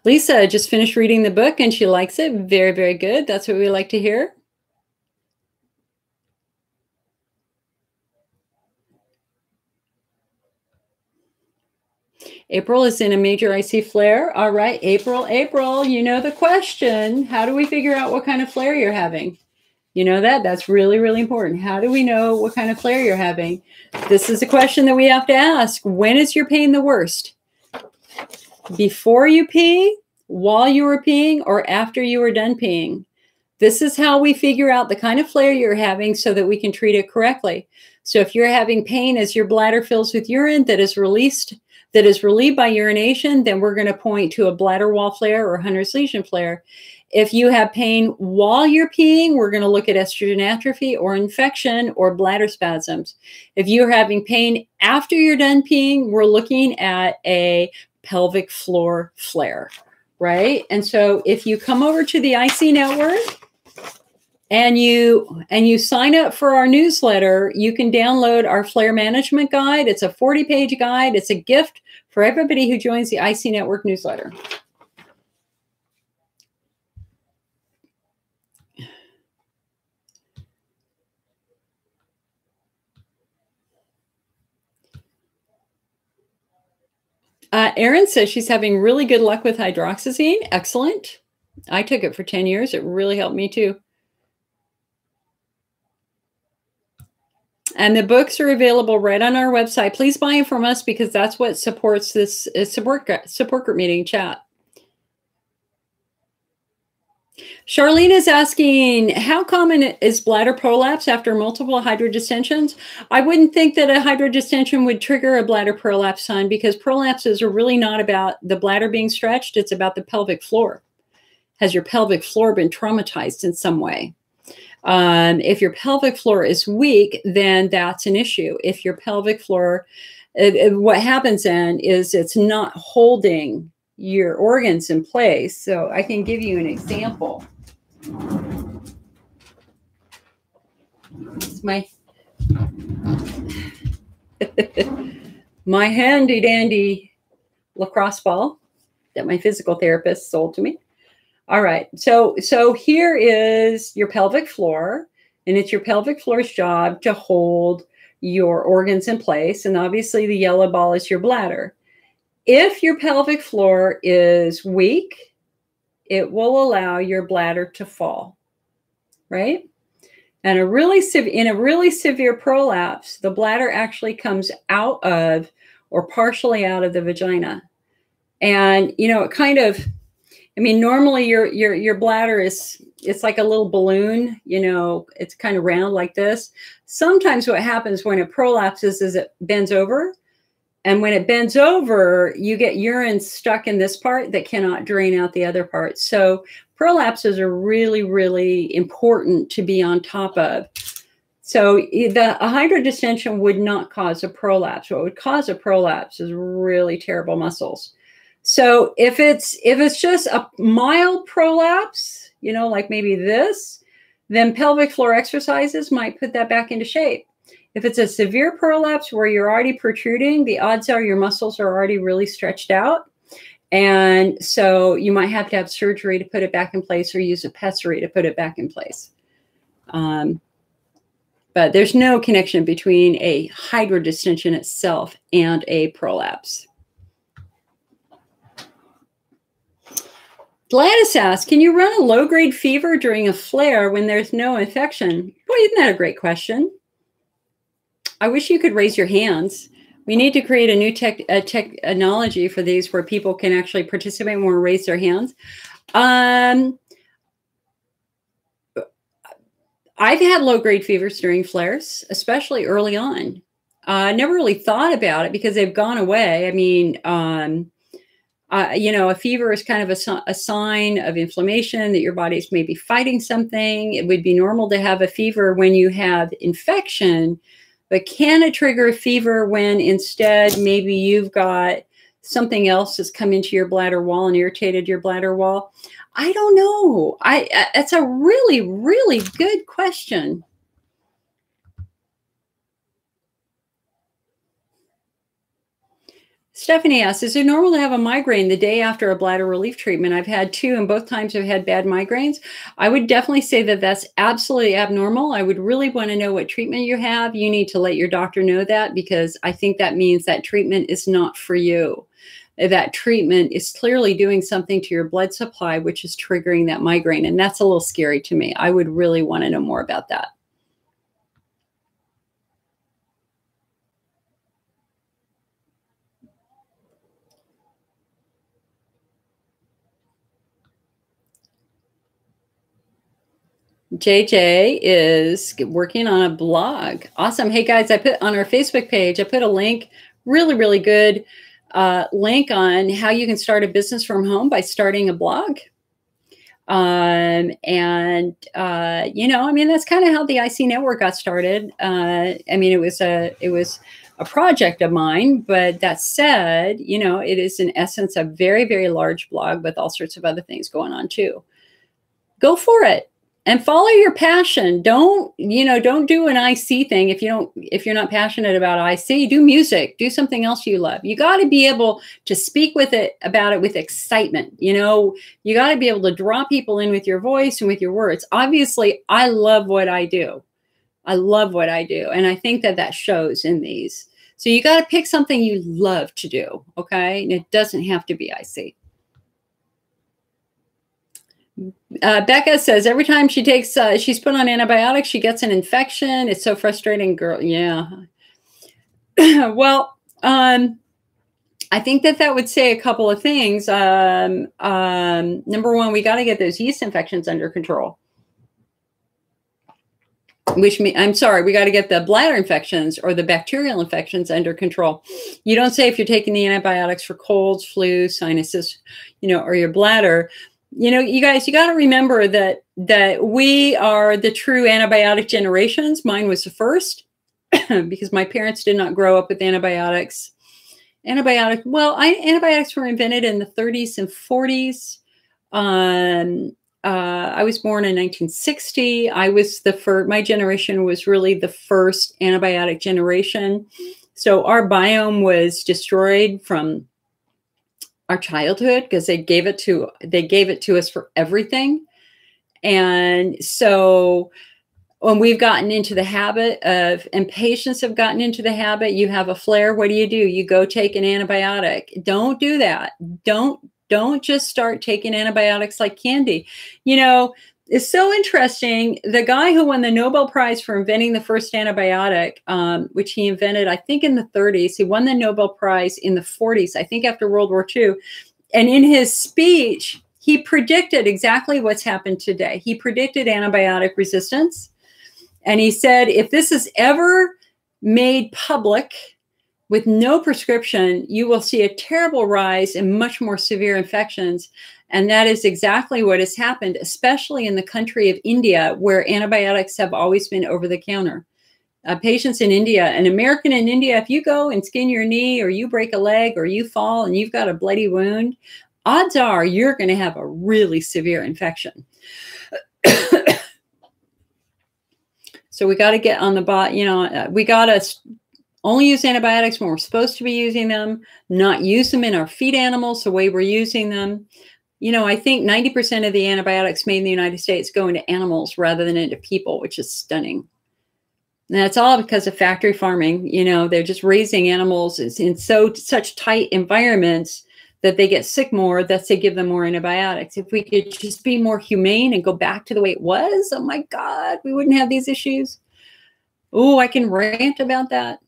[SPEAKER 1] Lisa just finished reading the book and she likes it. Very, very good. That's what we like to hear. April is in a major IC flare. All right, April, you know the question. How do we figure out what kind of flare you're having? You know that? That's really, really important. How do we know what kind of flare you're having? This is a question that we have to ask. When is your pain the worst? Before you pee, while you were peeing, or after you were done peeing? This is how we figure out the kind of flare you're having so that we can treat it correctly. So if you're having pain as your bladder fills with urine that is relieved by urination, then we're going to point to a bladder wall flare or Hunter's lesion flare. If you have pain while you're peeing, we're going to look at estrogen atrophy or infection or bladder spasms. If you're having pain after you're done peeing, we're looking at a pelvic floor flare, right? And so if you come over to the IC network and you sign up for our newsletter, you can download our flare management guide. It's a 40-page guide. It's a gift for everybody who joins the IC network newsletter. Erin says she's having really good luck with hydroxyzine. Excellent. I took it for 10 years. It really helped me too. And the books are available right on our website. Please buy them from us because that's what supports this support group meeting chat. Charlene is asking, how common is bladder prolapse after multiple hydrodistensions? I wouldn't think that a hydrodistension would trigger a bladder prolapse, son, because prolapses are really not about the bladder being stretched. It's about the pelvic floor. Has your pelvic floor been traumatized in some way? If your pelvic floor is weak, then that's an issue. If your pelvic floor, what happens then is it's not holding your organs in place. So I can give you an example. It's my handy dandy lacrosse ball that my physical therapist sold to me. All right, so here is your pelvic floor, and it's your pelvic floor's job to hold your organs in place. And obviously the yellow ball is your bladder. If your pelvic floor is weak, it will allow your bladder to fall, right? And in a really severe prolapse, the bladder actually comes out of or partially out of the vagina. And, you know, it kind of, I mean, normally your bladder it's like a little balloon, you know, it's kind of round like this. Sometimes what happens when it prolapses is it bends over. And when it bends over, you get urine stuck in this part that cannot drain out the other part. So prolapses are really, really important to be on top of. So a hydrodistension would not cause a prolapse. What would cause a prolapse is really terrible muscles. So if it's just a mild prolapse, you know, like maybe this, then pelvic floor exercises might put that back into shape. If it's a severe prolapse where you're already protruding, the odds are your muscles are already really stretched out. And so you might have to have surgery to put it back in place or use a pessary to put it back in place. But there's no connection between a hydrodistension itself and a prolapse. Gladys asks, can you run a low-grade fever during a flare when there's no infection? Boy, isn't that a great question? I wish you could raise your hands. We need to create a new technology for these where people can actually participate more and raise their hands. I've had low-grade fevers during flares, especially early on. I never really thought about it because they've gone away. I mean, you know, a fever is kind of a sign of inflammation that your body's maybe fighting something. It would be normal to have a fever when you have infection. But can it trigger a fever when instead maybe you've got something else that's come into your bladder wall and irritated your bladder wall? I don't know. It's a really, really good question. Stephanie asks, is it normal to have a migraine the day after a bladder relief treatment? I've had 2, and both times I've had bad migraines. I would definitely say that that's absolutely abnormal. I would really want to know what treatment you have. You need to let your doctor know that because I think that means that treatment is not for you. that treatment is clearly doing something to your blood supply, which is triggering that migraine. And that's a little scary to me. I would really want to know more about that. JJ is working on a blog. Awesome. Hey guys, I put on our Facebook page, I put a link, really, really good link on how you can start a business from home by starting a blog. You know, I mean, that's kind of how the IC network got started. I mean, it was a project of mine, but that said, you know, it is in essence a very, very large blog with all sorts of other things going on too. Go for it and follow your passion. Don't do an IC thing if you're not passionate about IC. Do music, do something else you love. You got to be able to speak about it with excitement. You know, you got to be able to draw people in with your voice and with your words. Obviously, I love what I do. I love what I do, and I think that shows in these. So you got to pick something you love to do. Okay, and it doesn't have to be IC. Becca says every time she takes, she's put on antibiotics, she gets an infection. It's so frustrating, girl. Yeah. Well, I think that would say a couple of things. Number one, we got to get those yeast infections under control. We got to get the bladder infections or the bacterial infections under control. You don't say if you're taking the antibiotics for colds, flu, sinuses, you know, or your bladder. You know, you guys, you got to remember that we are the true antibiotic generations. Mine was the first because my parents did not grow up with antibiotics. Antibiotics were invented in the 30s and 40s. I was born in 1960. I was my generation was really the first antibiotic generation. So our biome was destroyed from our childhood because they gave it to us for everything. And so when we've gotten into the habit of, and patients have gotten into the habit, you have a flare, what do? You go take an antibiotic. Don't do that. Don't just start taking antibiotics like candy. You know, it's so interesting. The guy who won the Nobel Prize for inventing the first antibiotic, which he invented, I think in the 30s, he won the Nobel Prize in the 40s, I think after World War II. And in his speech, he predicted exactly what's happened today. He predicted antibiotic resistance. And he said, if this is ever made public with no prescription, you will see a terrible rise in much more severe infections. And that is exactly what has happened, especially in the country of India, where antibiotics have always been over the counter. Patients in India, an American in India, if you go and skin your knee or you break a leg or you fall and you've got a bloody wound, odds are you're going to have a really severe infection. So we got to get on the bot, you know, we got to only use antibiotics when we're supposed to be using them, not use them in our feed animals the way we're using them. You know, I think 90% of the antibiotics made in the United States go into animals rather than into people, which is stunning. And that's all because of factory farming. You know, they're just raising animals in such tight environments that they get sick more, thus they give them more antibiotics. If we could just be more humane and go back to the way it was, oh my God, we wouldn't have these issues. Oh, I can rant about that.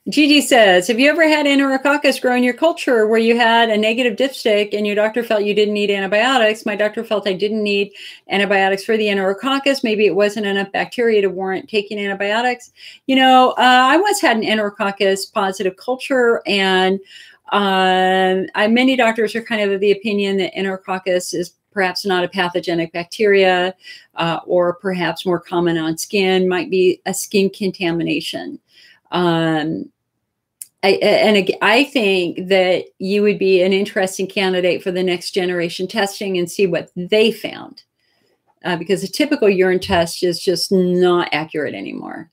[SPEAKER 1] Gigi says, have you ever had enterococcus grow in your culture where you had a negative dipstick and your doctor felt you didn't need antibiotics? My doctor felt I didn't need antibiotics for the enterococcus. Maybe it wasn't enough bacteria to warrant taking antibiotics. You know, I once had an enterococcus positive culture, and many doctors are kind of the opinion that enterococcus is perhaps not a pathogenic bacteria, or perhaps more common on skin, might be a skin contamination. I think that you would be an interesting candidate for the next generation testing and see what they found, because a typical urine test is just not accurate anymore.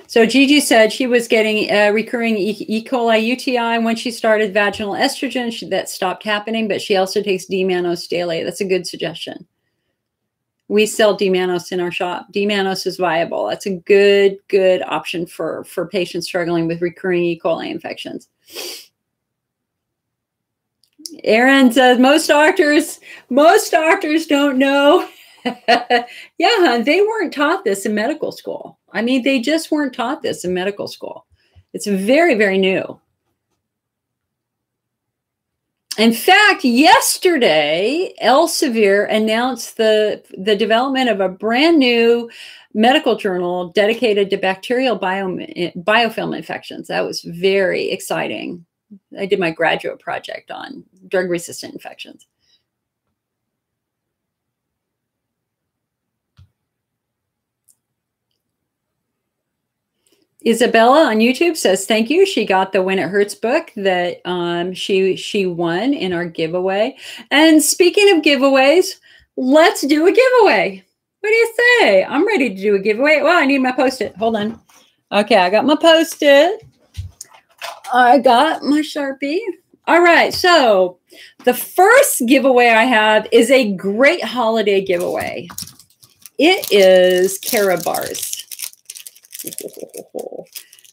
[SPEAKER 1] So Gigi said she was getting recurring E. coli UTI when she started vaginal estrogen. That stopped happening, but she also takes D-mannose daily. That's a good suggestion. We sell D-mannose in our shop. D-mannose is viable. That's a good option for patients struggling with recurring E. coli infections. Aaron says most doctors don't know. Yeah, they weren't taught this in medical school. I mean, they just weren't taught this in medical school. It's very, very new. In fact, yesterday, Elsevier announced the development of a brand new medical journal dedicated to bacterial biofilm infections. That was very exciting. I did my graduate project on drug-resistant infections. Isabella on YouTube says, thank you. She got the When It Hurts book that she won in our giveaway. And speaking of giveaways, let's do a giveaway. What do you say? I'm ready to do a giveaway. Well, I need my Post-it. Hold on. Okay, I got my Post-it. I got my Sharpie. All right, so the first giveaway I have is a great holiday giveaway. It is carob bars.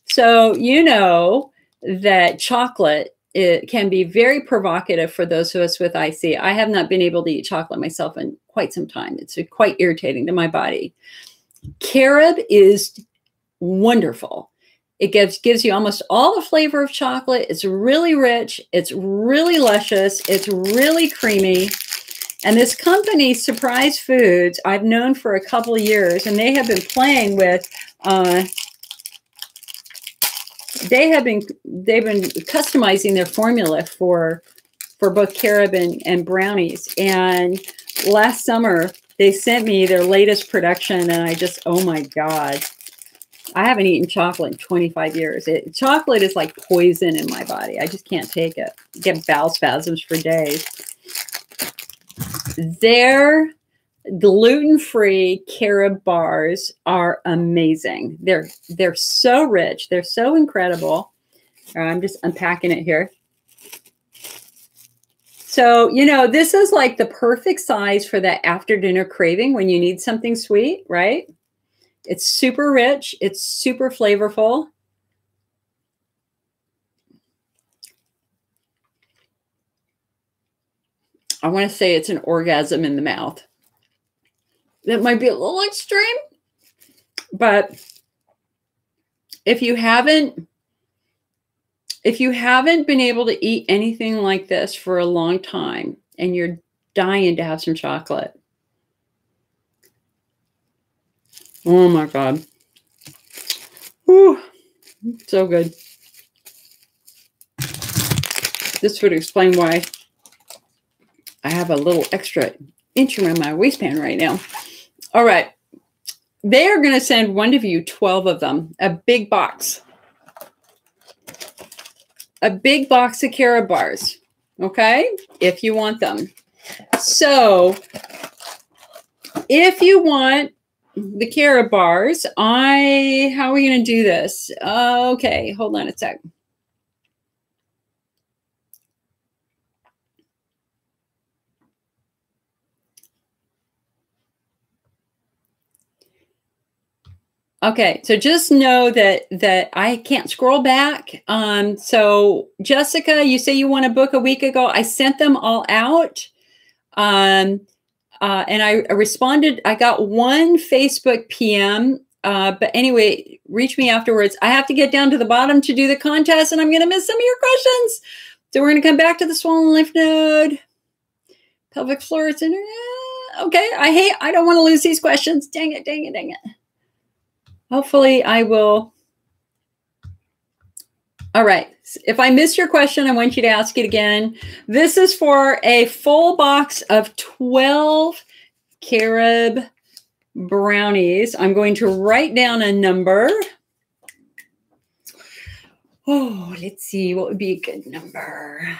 [SPEAKER 1] So you know that chocolate, it can be very provocative for those of us with IC. I have not been able to eat chocolate myself in quite some time. It's quite irritating to my body. Carob is wonderful. It gives you almost all the flavor of chocolate. It's really rich. It's really luscious. It's really creamy. And this company, Surprise Foods, I've known for a couple of years, and they have been playing with, they've been customizing their formula for both carob and brownies. And last summer, they sent me their latest production, and I just, oh my God. I haven't eaten chocolate in 25 years. Chocolate is like poison in my body. I just can't take it. I get bowel spasms for days. Their gluten-free carob bars are amazing. They're so rich. They're so incredible. I'm just unpacking it here. So, you know, this is like the perfect size for that after-dinner craving when you need something sweet, right? It's super rich. It's super flavorful. I want to say it's an orgasm in the mouth. That might be a little extreme, but if you haven't been able to eat anything like this for a long time and you're dying to have some chocolate, oh my God. Whew, so good. This would explain why I have a little extra inch around my waistband right now. All right. They are going to send one of you 12 of them, a big box. A big box of carob bars, okay? If you want them. So if you want the carob bars, how are we going to do this? Okay, hold on a sec. Okay, so just know that I can't scroll back. So Jessica, you say you want to book a week ago. I sent them all out. And I responded. I got one Facebook PM. But anyway, reach me afterwards. I have to get down to the bottom to do the contest, and I'm going to miss some of your questions. So we're going to come back to the swollen lymph node, pelvic floor. Okay, I don't want to lose these questions. Dang it, dang it, dang it. Hopefully I will. All right. If I miss your question, I want you to ask it again. This is for a full box of 12 carob brownies. I'm going to write down a number. Oh, let's see. What would be a good number?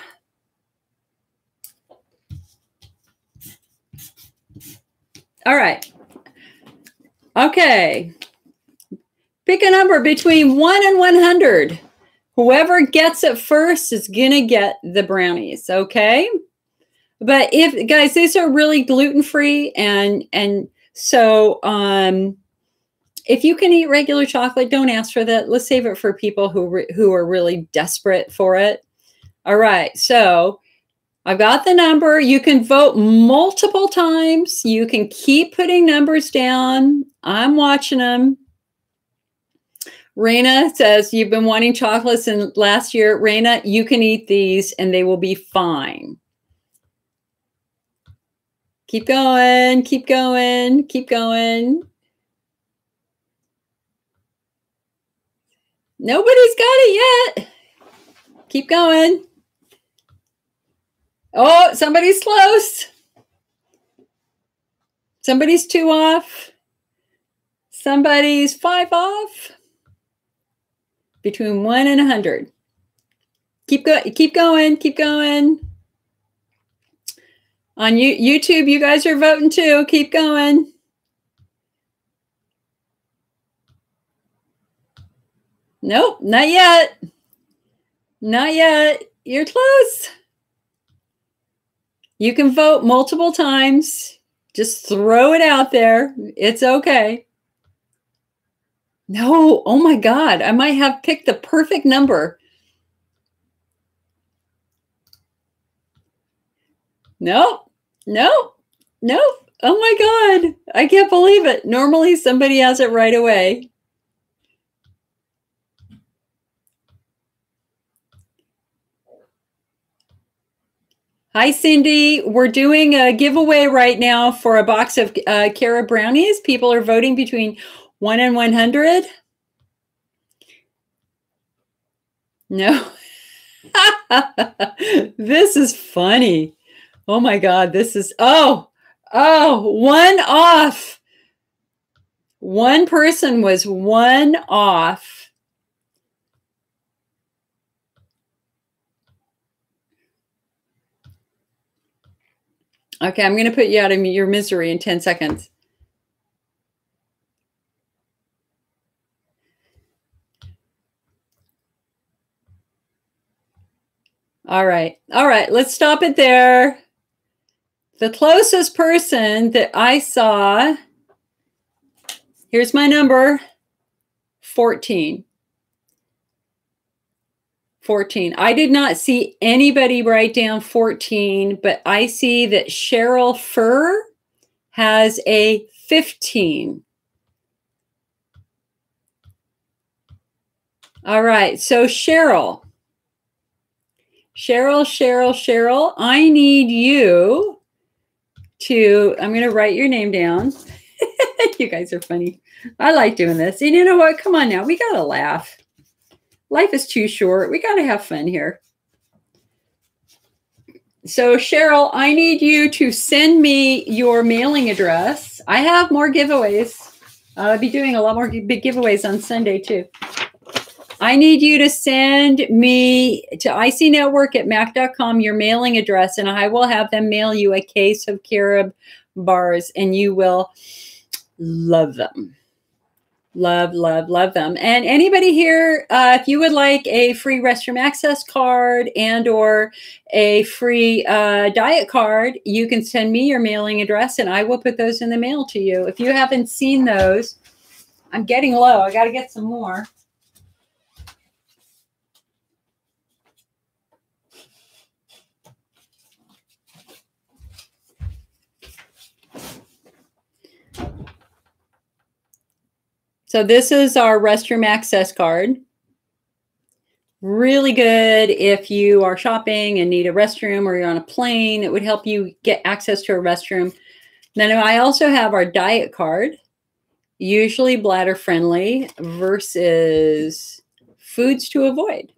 [SPEAKER 1] All right. Okay. Pick a number between 1 and 100. Whoever gets it first is going to get the brownies, okay? But if, guys, these are really gluten-free, and so if you can eat regular chocolate, don't ask for that. Let's save it for people who are really desperate for it. All right, so I've got the number. You can vote multiple times. You can keep putting numbers down. I'm watching them. Raina says, you've been wanting chocolates since last year. Raina, you can eat these and they will be fine. Keep going, keep going, keep going. Nobody's got it yet. Keep going. Oh, somebody's close. Somebody's 2 off. Somebody's 5 off. Between 1 and 100. Keep going, keep going, keep going. On YouTube, you guys are voting too. Keep going. Nope, not yet. Not yet. You're close. You can vote multiple times. Just throw it out there. It's okay. No, oh my God, I might have picked the perfect number. Nope, nope, nope. Oh my God, I can't believe it. Normally somebody has it right away. Hi, Cindy. We're doing a giveaway right now for a box of Cara brownies. People are voting between 1 and 100. No. This is funny. Oh my God, this is, oh, 1 off. One person was 1 off. Okay, I'm going to put you out of your misery in 10 seconds. All right, let's stop it there. The closest person that I saw, here's my number, 14. 14. I did not see anybody write down 14, but I see that Cheryl Furr has a 15. All right, so Cheryl, I need you to, I'm going to write your name down. You guys are funny. I like doing this. And you know what? Come on now. We got to laugh. Life is too short. We got to have fun here. So Cheryl, I need you to send me your mailing address. I have more giveaways. I'll be doing a lot more big giveaways on Sunday too. I need you to send me to icnetwork@mac.com your mailing address, and I will have them mail you a case of Cara bars, and you will love them. Love, love, love them. And anybody here, if you would like a free restroom access card and or a free diet card, you can send me your mailing address, and I will put those in the mail to you. If you haven't seen those, I'm getting low. I got to get some more. So this is our restroom access card. Really good if you are shopping and need a restroom or you're on a plane. It would help you get access to a restroom. Then I also have our diet card, usually bladder friendly versus foods to avoid.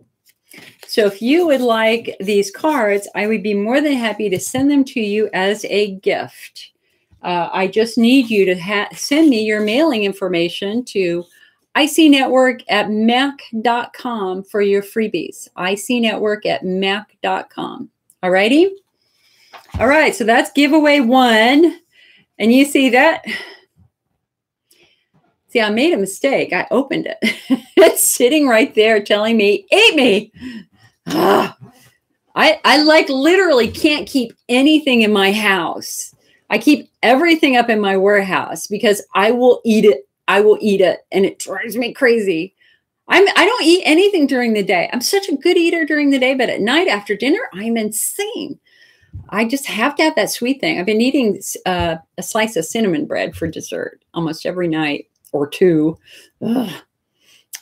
[SPEAKER 1] So if you would like these cards, I would be more than happy to send them to you as a gift. I just need you to send me your mailing information to icnetwork@mac.com for your freebies. icnetwork@mac.com. All righty? All right, so that's giveaway 1. And you see that? See, I made a mistake. I opened it. It's sitting right there telling me, eat me. I like literally can't keep anything in my house. I keep everything up in my warehouse because I will eat it. I will eat it. And it drives me crazy. I don't eat anything during the day. I'm such a good eater during the day, but at night after dinner, I'm insane. I just have to have that sweet thing. I've been eating a slice of cinnamon bread for dessert almost every night or two. Ugh.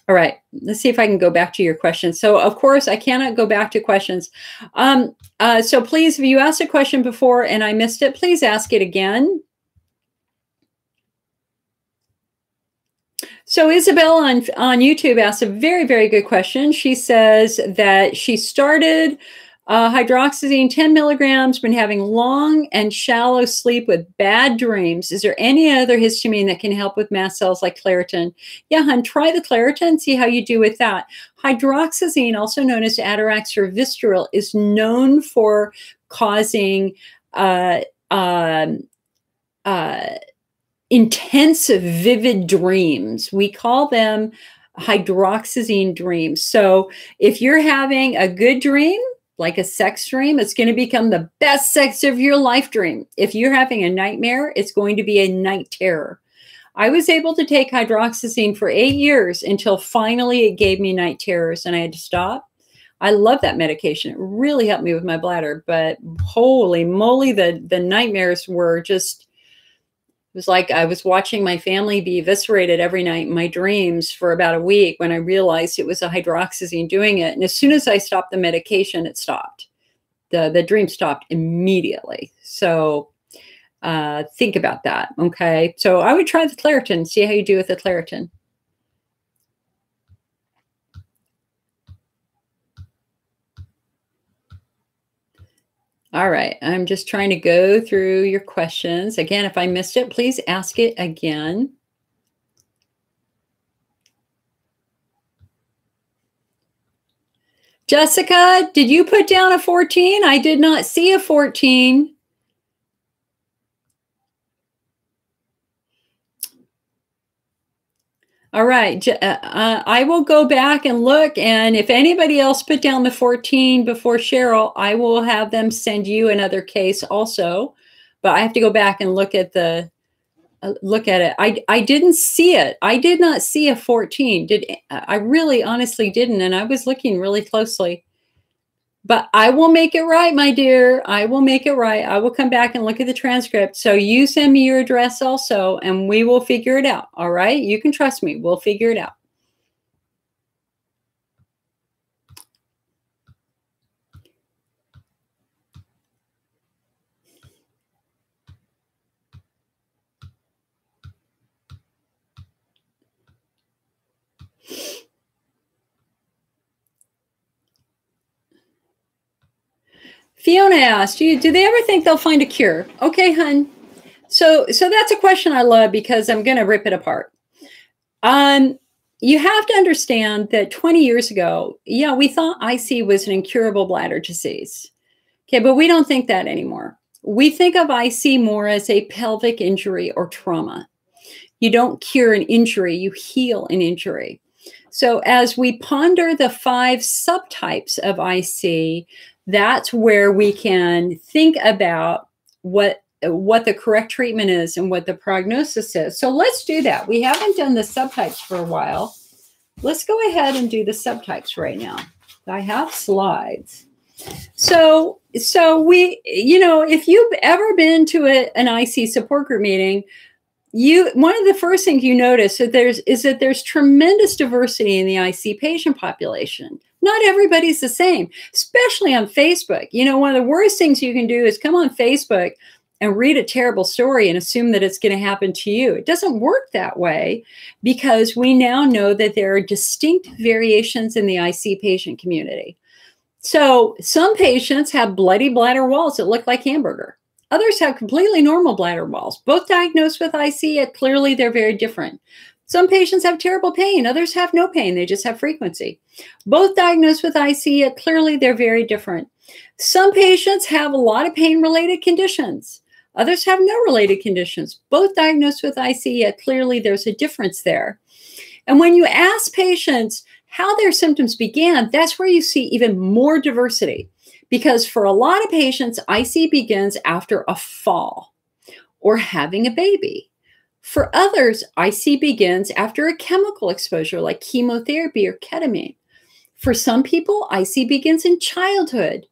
[SPEAKER 1] All right, let's see if I can go back to your questions. So, of course, I cannot go back to questions. So please, if you asked a question before and I missed it, please ask it again. So Isabel on YouTube asked a very, very good question. She says that she started hydroxyzine 10 milligrams, been having long and shallow sleep with bad dreams. Is there any other histamine that can help with mast cells like Claritin? Yeah, hun, try the Claritin, see how you do with that. Hydroxyzine, also known as Atarax or Visceral, is known for causing intensive, vivid dreams. We call them hydroxyzine dreams. So if you're having a good dream, like a sex dream, it's going to become the best sex of your life dream. If you're having a nightmare, it's going to be a night terror. I was able to take hydroxyzine for 8 years until finally it gave me night terrors and I had to stop. I love that medication. It really helped me with my bladder, but holy moly, the nightmares were just, it was like I was watching my family be eviscerated every night in my dreams for about a week when I realized it was a hydroxyzine doing it. And as soon as I stopped the medication, it stopped. The dream stopped immediately. So think about that, okay? So I would try the Claritin, see how you do with the Claritin. All right, I'm just trying to go through your questions. Again, if I missed it, please ask it again. Jessica, did you put down a 14? I did not see a 14. All right, I will go back and look, and if anybody else put down the 14 before Cheryl, I will have them send you another case also. But I have to go back and look at the it. I didn't see it. I did not see a 14. I really honestly didn't, and I was looking really closely. But I will make it right, my dear. I will make it right. I will come back and look at the transcript. So you send me your address also, and we will figure it out. All right? You can trust me. We'll figure it out. Fiona asked, do they ever think they'll find a cure? Okay, hun. So that's a question I love because I'm going to rip it apart. You have to understand that 20 years ago, yeah, we thought IC was an incurable bladder disease. Okay, but we don't think that anymore. We think of IC more as a pelvic injury or trauma. You don't cure an injury, you heal an injury. So as we ponder the 5 subtypes of IC, that's where we can think about what the correct treatment is and what the prognosis is. So let's do that. We haven't done the subtypes for a while. Let's go ahead and do the subtypes right now. I have slides. So we, if you've ever been to an IC support group meeting, one of the first things you notice is that there's tremendous diversity in the IC patient population. Not everybody's the same, especially on Facebook. One of the worst things you can do is come on Facebook and read a terrible story and assume that it's going to happen to you. It doesn't work that way because we now know that there are distinct variations in the IC patient community. So some patients have bloody bladder walls that look like hamburger. Others have completely normal bladder walls. Both diagnosed with IC, yet clearly they're very different. Some patients have terrible pain. Others have no pain. They just have frequency. Both diagnosed with IC, yet clearly they're very different. Some patients have a lot of pain-related conditions. Others have no related conditions, both diagnosed with IC, yet clearly there's a difference there. And when you ask patients how their symptoms began, that's where you see even more diversity. Because for a lot of patients, IC begins after a fall or having a baby. For others, IC begins after a chemical exposure like chemotherapy or ketamine. For some people, IC begins in childhood.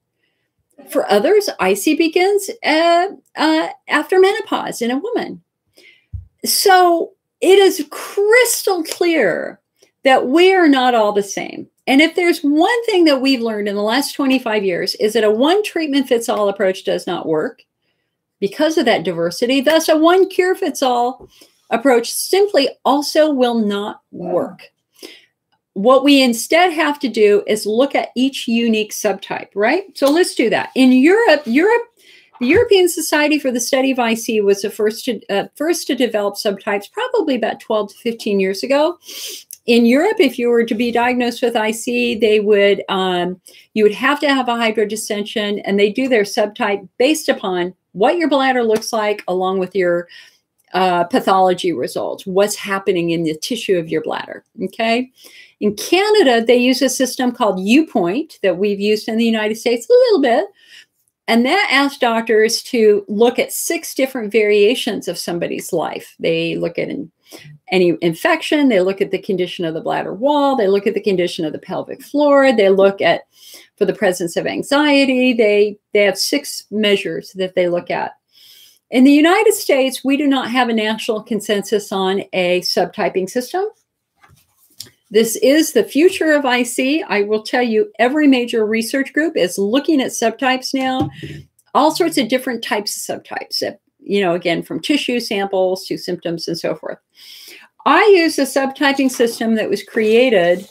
[SPEAKER 1] For others, IC begins after menopause in a woman. So it is crystal clear that we are not all the same. And if there's one thing that we've learned in the last 25 years is that a one treatment fits all approach does not work because of that diversity. Thus, a one cure fits all approach simply also will not work. What we instead have to do is look at each unique subtype, right? So let's do that. In Europe, the European Society for the Study of IC was the first to develop subtypes probably about 12 to 15 years ago. In Europe, if you were to be diagnosed with IC, they would you would have to have a hydrodistension, and they do their subtype based upon what your bladder looks like, along with your pathology results, what's happening in the tissue of your bladder. Okay. In Canada, they use a system called U-Point that we've used in the United States a little bit. And that asks doctors to look at 6 different variations of somebody's life. They look at any infection. They look at the condition of the bladder wall. They look at the condition of the pelvic floor. They look at for the presence of anxiety. They have 6 measures that they look at. In the United States, we do not have a national consensus on a subtyping system. This is the future of IC. I will tell you, every major research group is looking at subtypes now, all sorts of different types of subtypes, again, from tissue samples to symptoms and so forth. I use a subtyping system that was created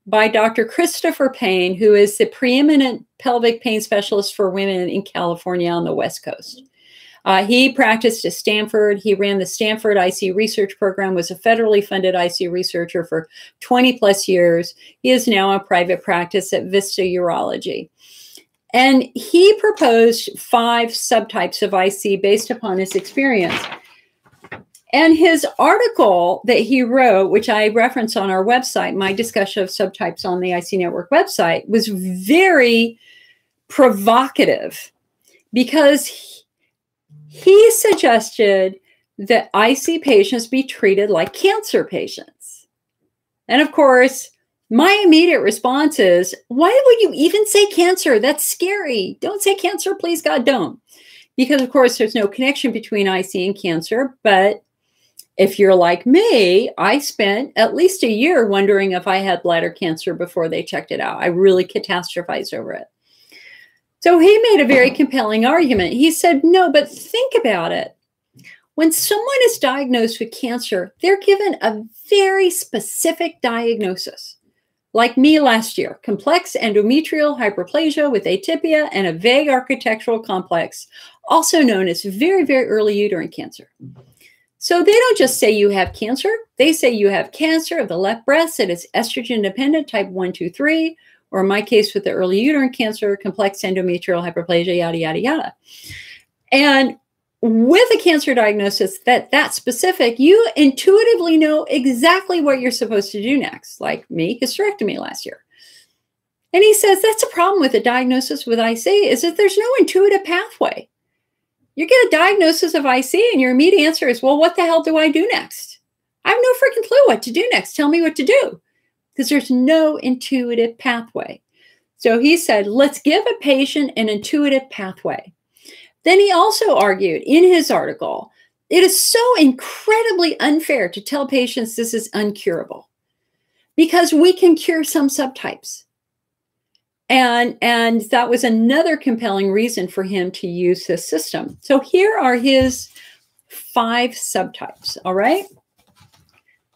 [SPEAKER 1] by Dr. Christopher Payne, who is the preeminent pelvic pain specialist for women in California on the West Coast. He practiced at Stanford. He ran the Stanford IC research program, was a federally funded IC researcher for 20 plus years. He is now a private practice at Vista Urology. And he proposed 5 subtypes of IC based upon his experience. And his article that he wrote, which I reference on our website, my discussion of subtypes on the IC Network website, was very provocative because he suggested that IC patients be treated like cancer patients. And of course, my immediate response is, why would you even say cancer? That's scary. Don't say cancer, please, God, don't. Because of course, there's no connection between IC and cancer. But if you're like me, I spent at least a year wondering if I had bladder cancer before they checked it out. I really catastrophized over it. So he made a very compelling argument. He said, no, but think about it. When someone is diagnosed with cancer, they're given a very specific diagnosis. Like me last year, complex endometrial hyperplasia with atypia and a vague architectural complex, also known as very, very early uterine cancer. So they don't just say you have cancer. They say you have cancer of the left breast that is estrogen dependent, type 1, 2, 3, or in my case with the early uterine cancer, complex endometrial hyperplasia, yada, yada, yada. And with a cancer diagnosis that's specific, you intuitively know exactly what you're supposed to do next, like me, hysterectomy last year. And he says that's a problem with a diagnosis with IC is that there's no intuitive pathway. You get a diagnosis of IC and your immediate answer is, well, what the hell do I do next? I have no freaking clue what to do next. Tell me what to do. Because there's no intuitive pathway. So he said, let's give a patient an intuitive pathway. Then he also argued in his article, it is so incredibly unfair to tell patients this is uncurable because we can cure some subtypes. And that was another compelling reason for him to use this system. So here are his 5 subtypes, all right?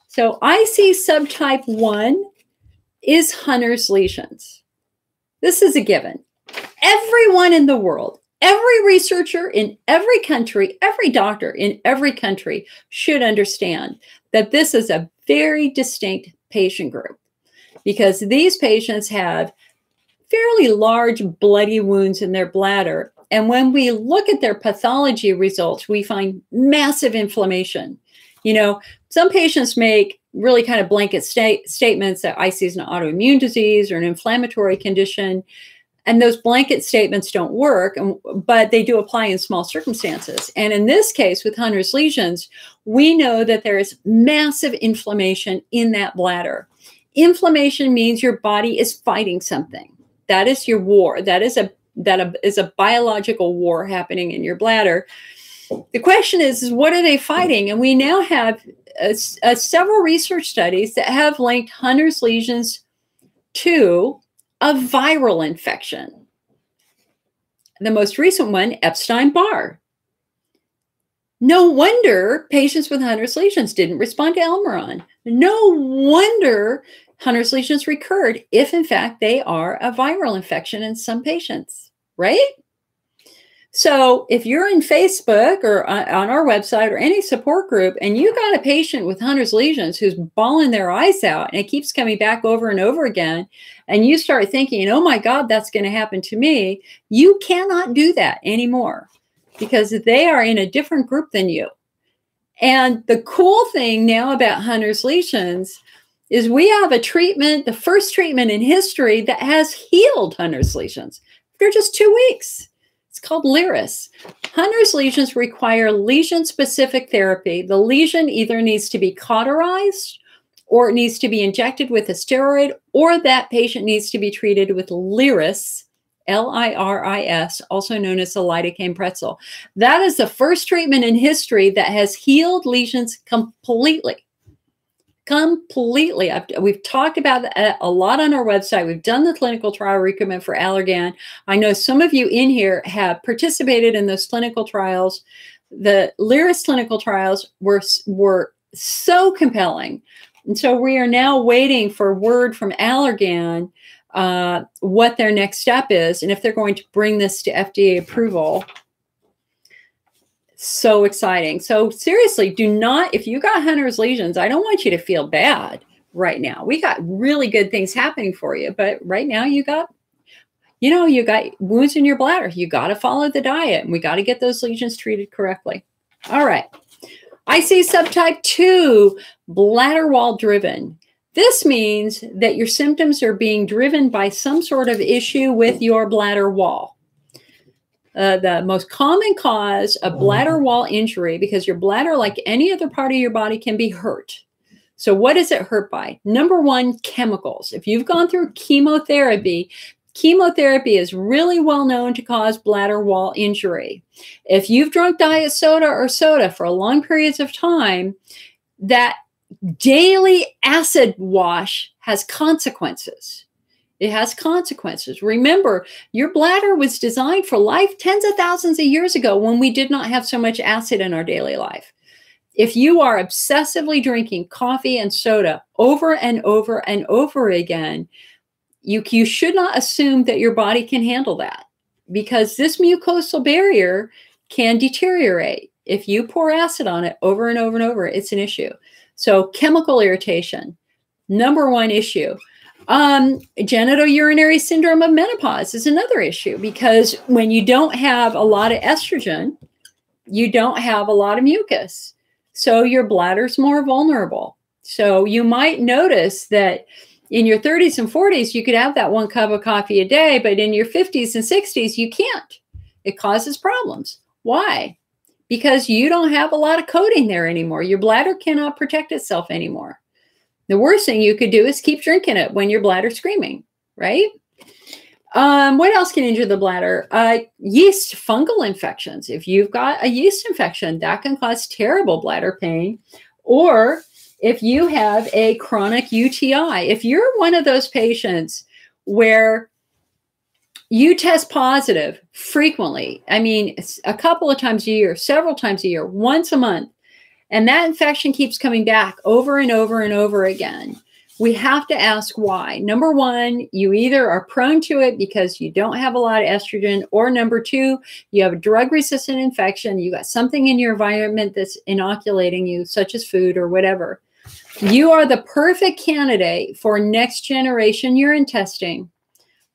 [SPEAKER 1] So IC subtype 1 is Hunner's lesions. This is a given. Everyone in the world, every researcher in every country, every doctor in every country should understand that this is a very distinct patient group because these patients have fairly large bloody wounds in their bladder And when we look at their pathology results, we find massive inflammation. You know, some patients make really kind of blanket statements that IC is an autoimmune disease or an inflammatory condition. And those blanket statements don't work, but they do apply in small circumstances. And in this case, with Hunner's lesions, we know that there is massive inflammation in that bladder. Inflammation means your body is fighting something. That is your war. That is a biological war happening in your bladder. The question is what are they fighting? And we now have several research studies that have linked Hunner's lesions to a viral infection. The most recent one, Epstein-Barr. No wonder patients with Hunner's lesions didn't respond to Elmeron. No wonder Hunner's lesions recurred if, in fact, they are a viral infection in some patients, right? So if you're in Facebook or on our website or any support group and you got a patient with Hunner's lesions who's bawling their eyes out and it keeps coming back over and over again, and you start thinking, oh my God, that's going to happen to me, you cannot do that anymore because they are in a different group than you. And the cool thing now about Hunner's lesions is we have a treatment, the first treatment in history that has healed Hunner's lesions after just 2 weeks. It's called Liris. Hunner's lesions require lesion-specific therapy. The lesion either needs to be cauterized or it needs to be injected with a steroid, or that patient needs to be treated with Liris, L-I-R-I-S, also known as the lidocaine pretzel. That is the first treatment in history that has healed lesions completely. Completely. We've talked about that a lot on our website. We've done the clinical trial recruitment for Allergan. I know some of you in here have participated in those clinical trials. The Liris clinical trials were so compelling. And so we are now waiting for word from Allergan what their next step is and if they're going to bring this to FDA approval. So exciting. So seriously, do not, if you got Hunner's lesions, I don't want you to feel bad right now. We got really good things happening for you, but right now you got wounds in your bladder. You got to follow the diet and we got to get those lesions treated correctly. All right. IC subtype 2, bladder wall driven. This means that your symptoms are being driven by some sort of issue with your bladder wall. The most common cause of bladder wall injury, because your bladder, like any other part of your body, can be hurt. So what is it hurt by? Number one, chemicals. If you've gone through chemotherapy, chemotherapy is really well known to cause bladder wall injury. If you've drunk diet soda or soda for long periods of time, that daily acid wash has consequences. It has consequences. Remember, your bladder was designed for life tens of thousands of years ago when we did not have so much acid in our daily life. If you are obsessively drinking coffee and soda over and over and over again, you should not assume that your body can handle that because this mucosal barrier can deteriorate. If you pour acid on it over and over and over, it's an issue. So chemical irritation, number one issue. Genitourinary syndrome of menopause is another issue because when you don't have a lot of estrogen, you don't have a lot of mucus. So your bladder's more vulnerable. So you might notice that in your 30s and 40s, you could have that 1 cup of coffee a day, but in your 50s and 60s, you can't. It causes problems. Why? Because you don't have a lot of coating there anymore. Your bladder cannot protect itself anymore. The worst thing you could do is keep drinking it when your bladder's screaming, right? What else can injure the bladder? Yeast, fungal infections. If you've got a yeast infection, that can cause terrible bladder pain. Or if you have a chronic UTI, if you're one of those patients where you test positive frequently, I mean, a couple of times a year, several times a year, once a month, and that infection keeps coming back over and over and over again, we have to ask why. Number one, you either are prone to it because you don't have a lot of estrogen, or number two, you have a drug-resistant infection. You got something in your environment that's inoculating you, such as food or whatever. You are the perfect candidate for next generation urine testing.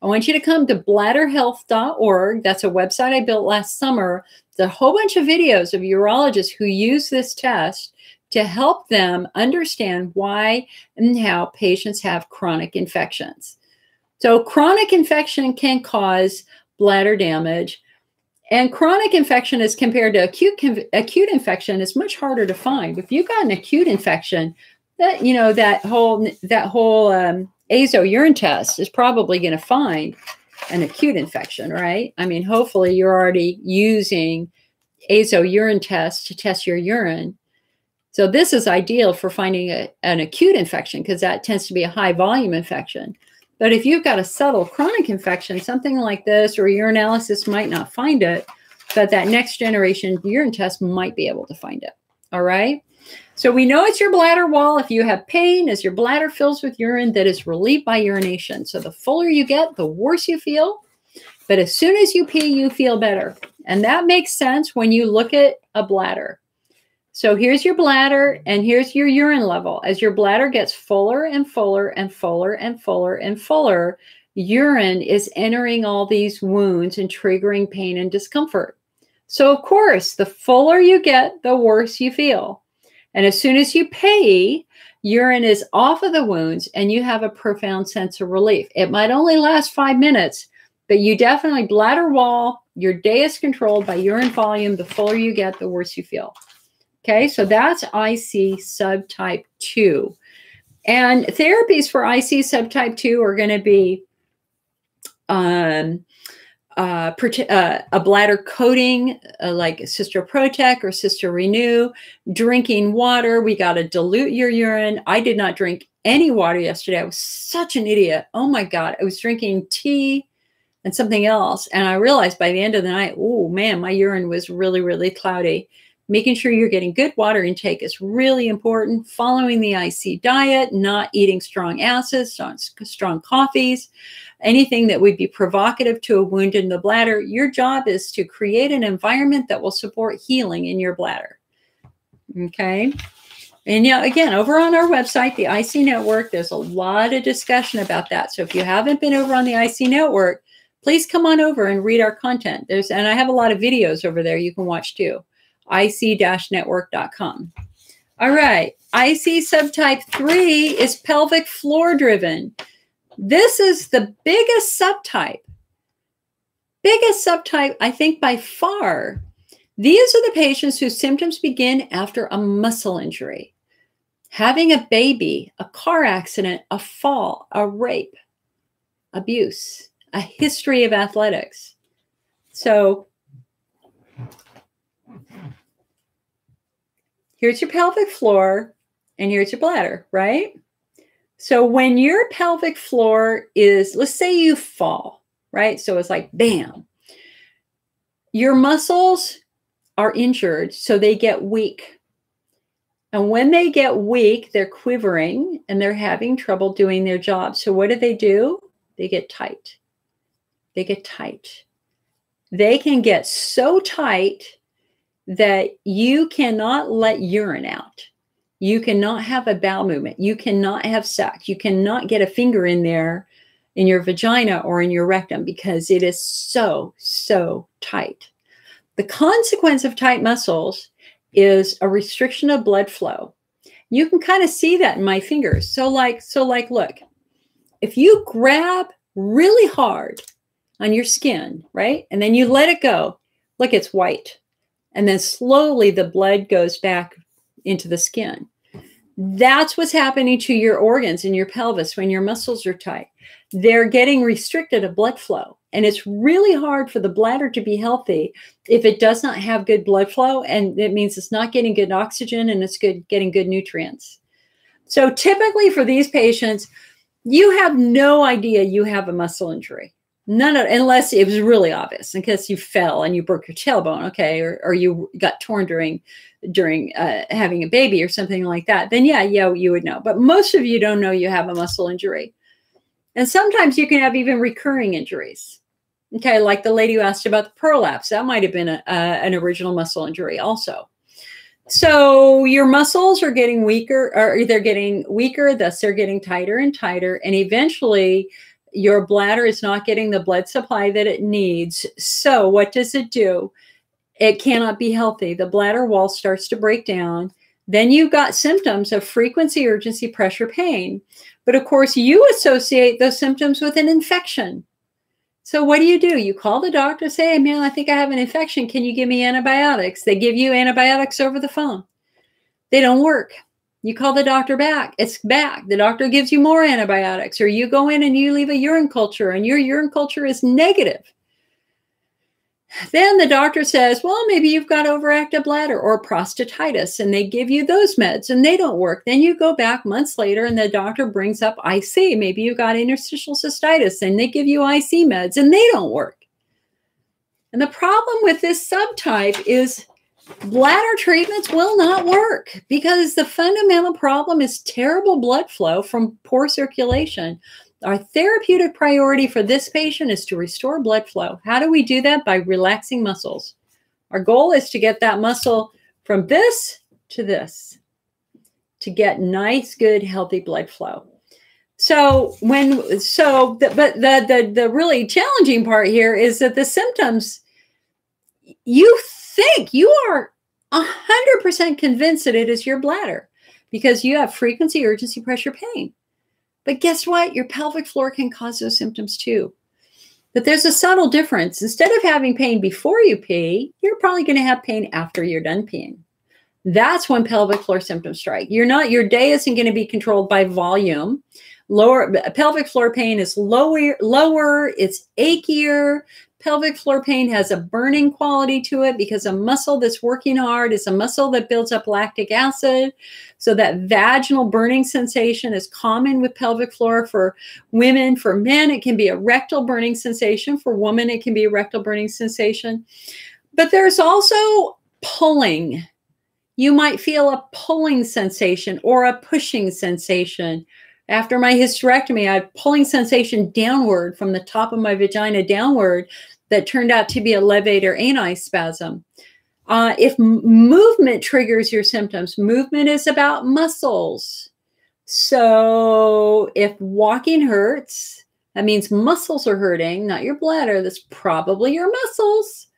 [SPEAKER 1] I want you to come to bladderhealth.org. That's a website I built last summer. There's a whole bunch of videos of urologists who use this test to help them understand why and how patients have chronic infections. So chronic infection can cause bladder damage, and chronic infection as compared to acute infection is much harder to find. If you've got an acute infection, that that whole azo urine test is probably going to find an acute infection, right? I mean, hopefully you're already using azo urine test to test your urine. So this is ideal for finding an acute infection because that tends to be a high volume infection. But if you've got a subtle chronic infection, something like this, or urinalysis might not find it, but that next generation urine test might be able to find it. All right. So we know it's your bladder wall. If you have pain as your bladder fills with urine that is relieved by urination. So the fuller you get, the worse you feel. But as soon as you pee, you feel better. And that makes sense when you look at a bladder. So here's your bladder and here's your urine level. As your bladder gets fuller and fuller and fuller and fuller and fuller, urine is entering all these wounds and triggering pain and discomfort. So of course, the fuller you get, the worse you feel. And as soon as you pee, urine is off of the wounds and you have a profound sense of relief. It might only last 5 minutes, but you definitely bladder wall, your day is controlled by urine volume. The fuller you get, the worse you feel. Okay, so that's IC subtype 2. And therapies for IC subtype 2 are going to be a bladder coating like Cystitis Protect or Cystitis Renew, drinking water. We got to dilute your urine. I did not drink any water yesterday. I was such an idiot. Oh my God. I was drinking tea and something else. And I realized by the end of the night, oh man, my urine was really, really cloudy. Making sure you're getting good water intake is really important. Following the IC diet, not eating strong acids, strong coffees, anything that would be provocative to a wound in the bladder. Your job is to create an environment that will support healing in your bladder. Okay. And yeah, again, over on our website, the IC Network, there's a lot of discussion about that. So if you haven't been over on the IC Network, please come on over and read our content. And I have a lot of videos over there you can watch too. IC-network.com. All right. IC subtype 3 is pelvic floor driven. This is the biggest subtype. Biggest subtype, I think, by far. These are the patients whose symptoms begin after a muscle injury, having a baby, a car accident, a fall, a rape, abuse, a history of athletics. So here's your pelvic floor and here's your bladder, right? So when your pelvic floor is, let's say you fall, right? So it's like, bam. Your muscles are injured, so they get weak. And when they get weak, they're quivering and they're having trouble doing their job. So what do? They get tight. They get tight. They can get so tight that you cannot let urine out. You cannot have a bowel movement. You cannot have sex. You cannot get a finger in there in your vagina or in your rectum because it is so, so tight. The consequence of tight muscles is a restriction of blood flow. You can kind of see that in my fingers. So like, look, if you grab really hard on your skin, right? And then you let it go, look, it's white. And then slowly the blood goes back into the skin. That's what's happening to your organs in your pelvis when your muscles are tight. They're getting restricted of blood flow. And it's really hard for the bladder to be healthy if it does not have good blood flow. And it means it's not getting good oxygen and it's getting good nutrients. So typically for these patients, you have no idea you have a muscle injury. Unless it was really obvious, in case you fell and you broke your tailbone, okay, or you got torn during having a baby or something like that, then yeah, you would know. But most of you don't know you have a muscle injury. And sometimes you can have even recurring injuries. Okay, like the lady who asked about the prolapse, that might have been an original muscle injury also. So your muscles are getting weaker, or they're getting weaker, thus they're getting tighter and tighter, and eventually Your bladder is not getting the blood supply that it needs. So what does it do? It cannot be healthy. The bladder wall starts to break down. Then you've got symptoms of frequency, urgency, pressure, pain. But of course, you associate those symptoms with an infection. So what do? You call the doctor, say, hey, man, I think I have an infection. Can you give me antibiotics? They give you antibiotics over the phone. They don't work. You call the doctor back. It's back. The doctor gives you more antibiotics. Or you go in and you leave a urine culture, and your urine culture is negative. Then the doctor says, well, maybe you've got overactive bladder or prostatitis, and they give you those meds and they don't work. Then you go back months later and the doctor brings up IC. Maybe you've got interstitial cystitis and they give you IC meds and they don't work. And the problem with this subtype is bladder treatments will not work because the fundamental problem is terrible blood flow from poor circulation. Our therapeutic priority for this patient is to restore blood flow. How do we do that? By relaxing muscles. Our goal is to get that muscle from this to this, to get nice, good, healthy blood flow. The really challenging part here is that the symptoms, you think you are 100% convinced that it is your bladder because you have frequency, urgency, pressure, pain. But guess what? Your pelvic floor can cause those symptoms too. But there's a subtle difference. Instead of having pain before you pee, you're probably going to have pain after you're done peeing. That's when pelvic floor symptoms strike. Your day isn't going to be controlled by volume. Pelvic floor pain is lower, it's achier. Pelvic floor pain has a burning quality to it because a muscle that's working hard is a muscle that builds up lactic acid. So that vaginal burning sensation is common with pelvic floor for women. For men, it can be a rectal burning sensation. For women, it can be a rectal burning sensation. But there's also pulling. You might feel a pulling sensation or a pushing sensation. After my hysterectomy, I had pulling sensation downward from the top of my vagina downward that turned out to be a levator ani spasm. If movement triggers your symptoms, movement is about muscles. So if walking hurts, that means muscles are hurting, not your bladder. That's probably your muscles.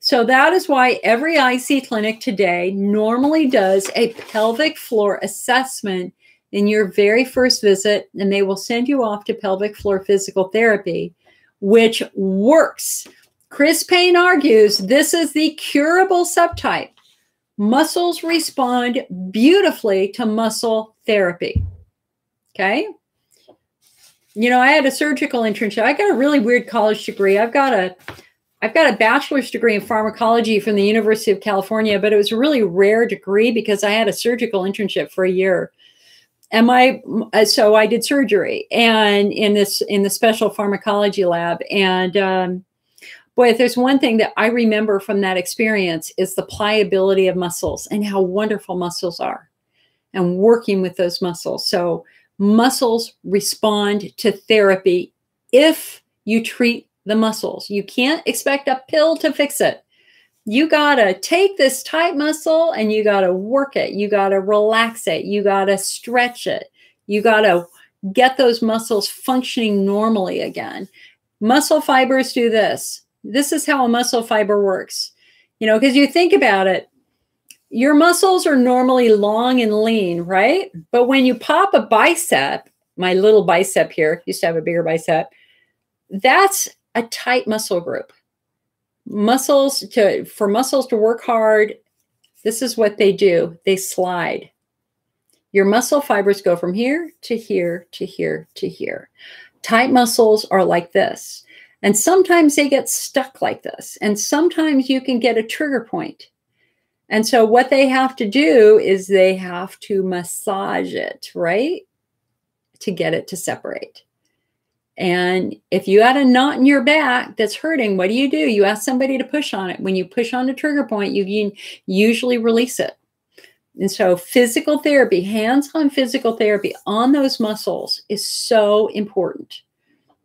[SPEAKER 1] So that is why every IC clinic today normally does a pelvic floor assessment in your very first visit, and they will send you off to pelvic floor physical therapy, which works. Chris Payne argues this is the curable subtype. Muscles respond beautifully to muscle therapy. Okay? You know, I had a surgical internship. I got a really weird college degree. I've got a bachelor's degree in pharmacology from the University of California, but it was a really rare degree because I had a surgical internship for a year. And so I did surgery and in the special pharmacology lab. And boy, if there's one thing that I remember from that experience is the pliability of muscles and how wonderful muscles are and working with those muscles. So muscles respond to therapy if you treat the muscles. You can't expect a pill to fix it. You got to take this tight muscle and you got to work it. You got to relax it. You got to stretch it. You got to get those muscles functioning normally again. Muscle fibers do this. This is how a muscle fiber works. You know, because you think about it, your muscles are normally long and lean, right? But when you pop a bicep, my little bicep here, used to have a bigger bicep, that's a tight muscle group. For muscles to work hard, this is what they do. They slide. Your muscle fibers go from here to here to here to here. Tight muscles are like this. And sometimes they get stuck like this. And sometimes you can get a trigger point. And so what they have to do is they have to massage it, right? To get it to separate. And if you had a knot in your back that's hurting, what do? You ask somebody to push on it. When you push on the trigger point, you can usually release it. And so physical therapy, hands-on physical therapy on those muscles is so important.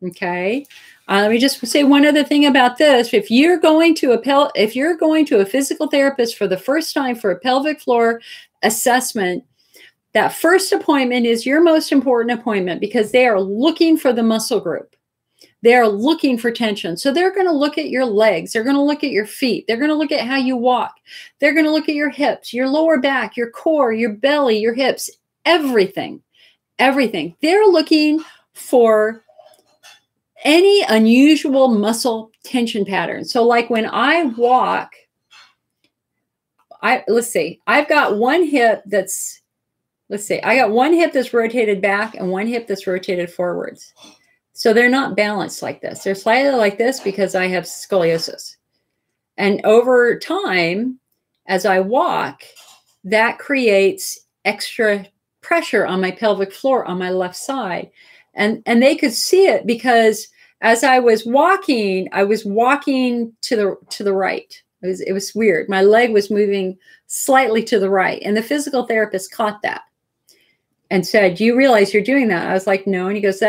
[SPEAKER 1] Okay. Let me just say one other thing about this. If you're going to a physical therapist for the first time for a pelvic floor assessment, That first appointment is your most important appointment because they are looking for the muscle group. They're looking for tension. So they're going to look at your legs. They're going to look at your feet. They're going to look at how you walk. They're going to look at your hips, your lower back, your core, your belly, your hips, everything, everything. They're looking for any unusual muscle tension pattern. So like when I walk, let's see, I've got one hip that's, I got one hip that's rotated back and one hip that's rotated forwards. So they're not balanced like this. They're slightly like this because I have scoliosis. And over time, as I walk, that creates extra pressure on my pelvic floor on my left side. And they could see it because as I was walking to the right. It was weird. My leg was moving slightly to the right. And the physical therapist caught that and said, "Do you realize you're doing that?" I was like, "No." And he goes,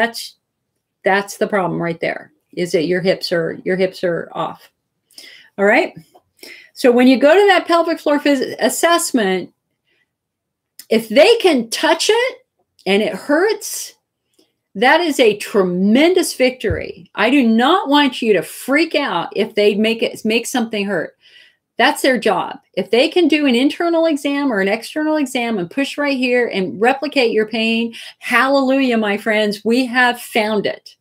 [SPEAKER 1] That's the problem right there, is that your hips are off. All right. So when you go to that pelvic floor assessment, if they can touch it and it hurts, that is a tremendous victory. I do not want you to freak out if they make something hurt. That's their job. If they can do an internal exam or an external exam and push right here and replicate your pain, hallelujah, my friends, we have found it.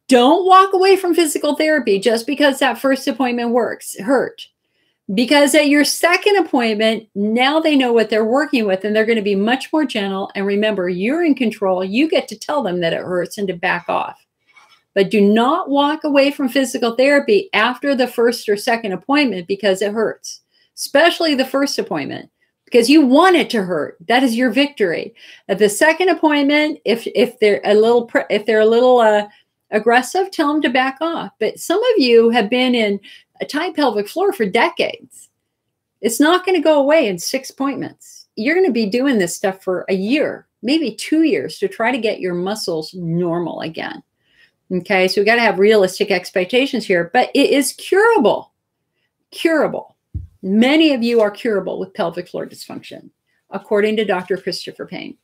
[SPEAKER 1] Don't walk away from physical therapy just because that first appointment hurt. Because at your second appointment, now they know what they're working with and they're going to be much more gentle. And remember, you're in control. You get to tell them that it hurts and to back off. But do not walk away from physical therapy after the first or second appointment because it hurts, especially the first appointment, because you want it to hurt. That is your victory. At the second appointment, if they're a little aggressive, tell them to back off. But some of you have been in a tight pelvic floor for decades. It's not going to go away in 6 appointments. You're going to be doing this stuff for a year, maybe 2 years to try to get your muscles normal again. Okay, so we got to have realistic expectations here, but it is curable. Curable. Many of you are curable with pelvic floor dysfunction, according to Dr. Christopher Payne.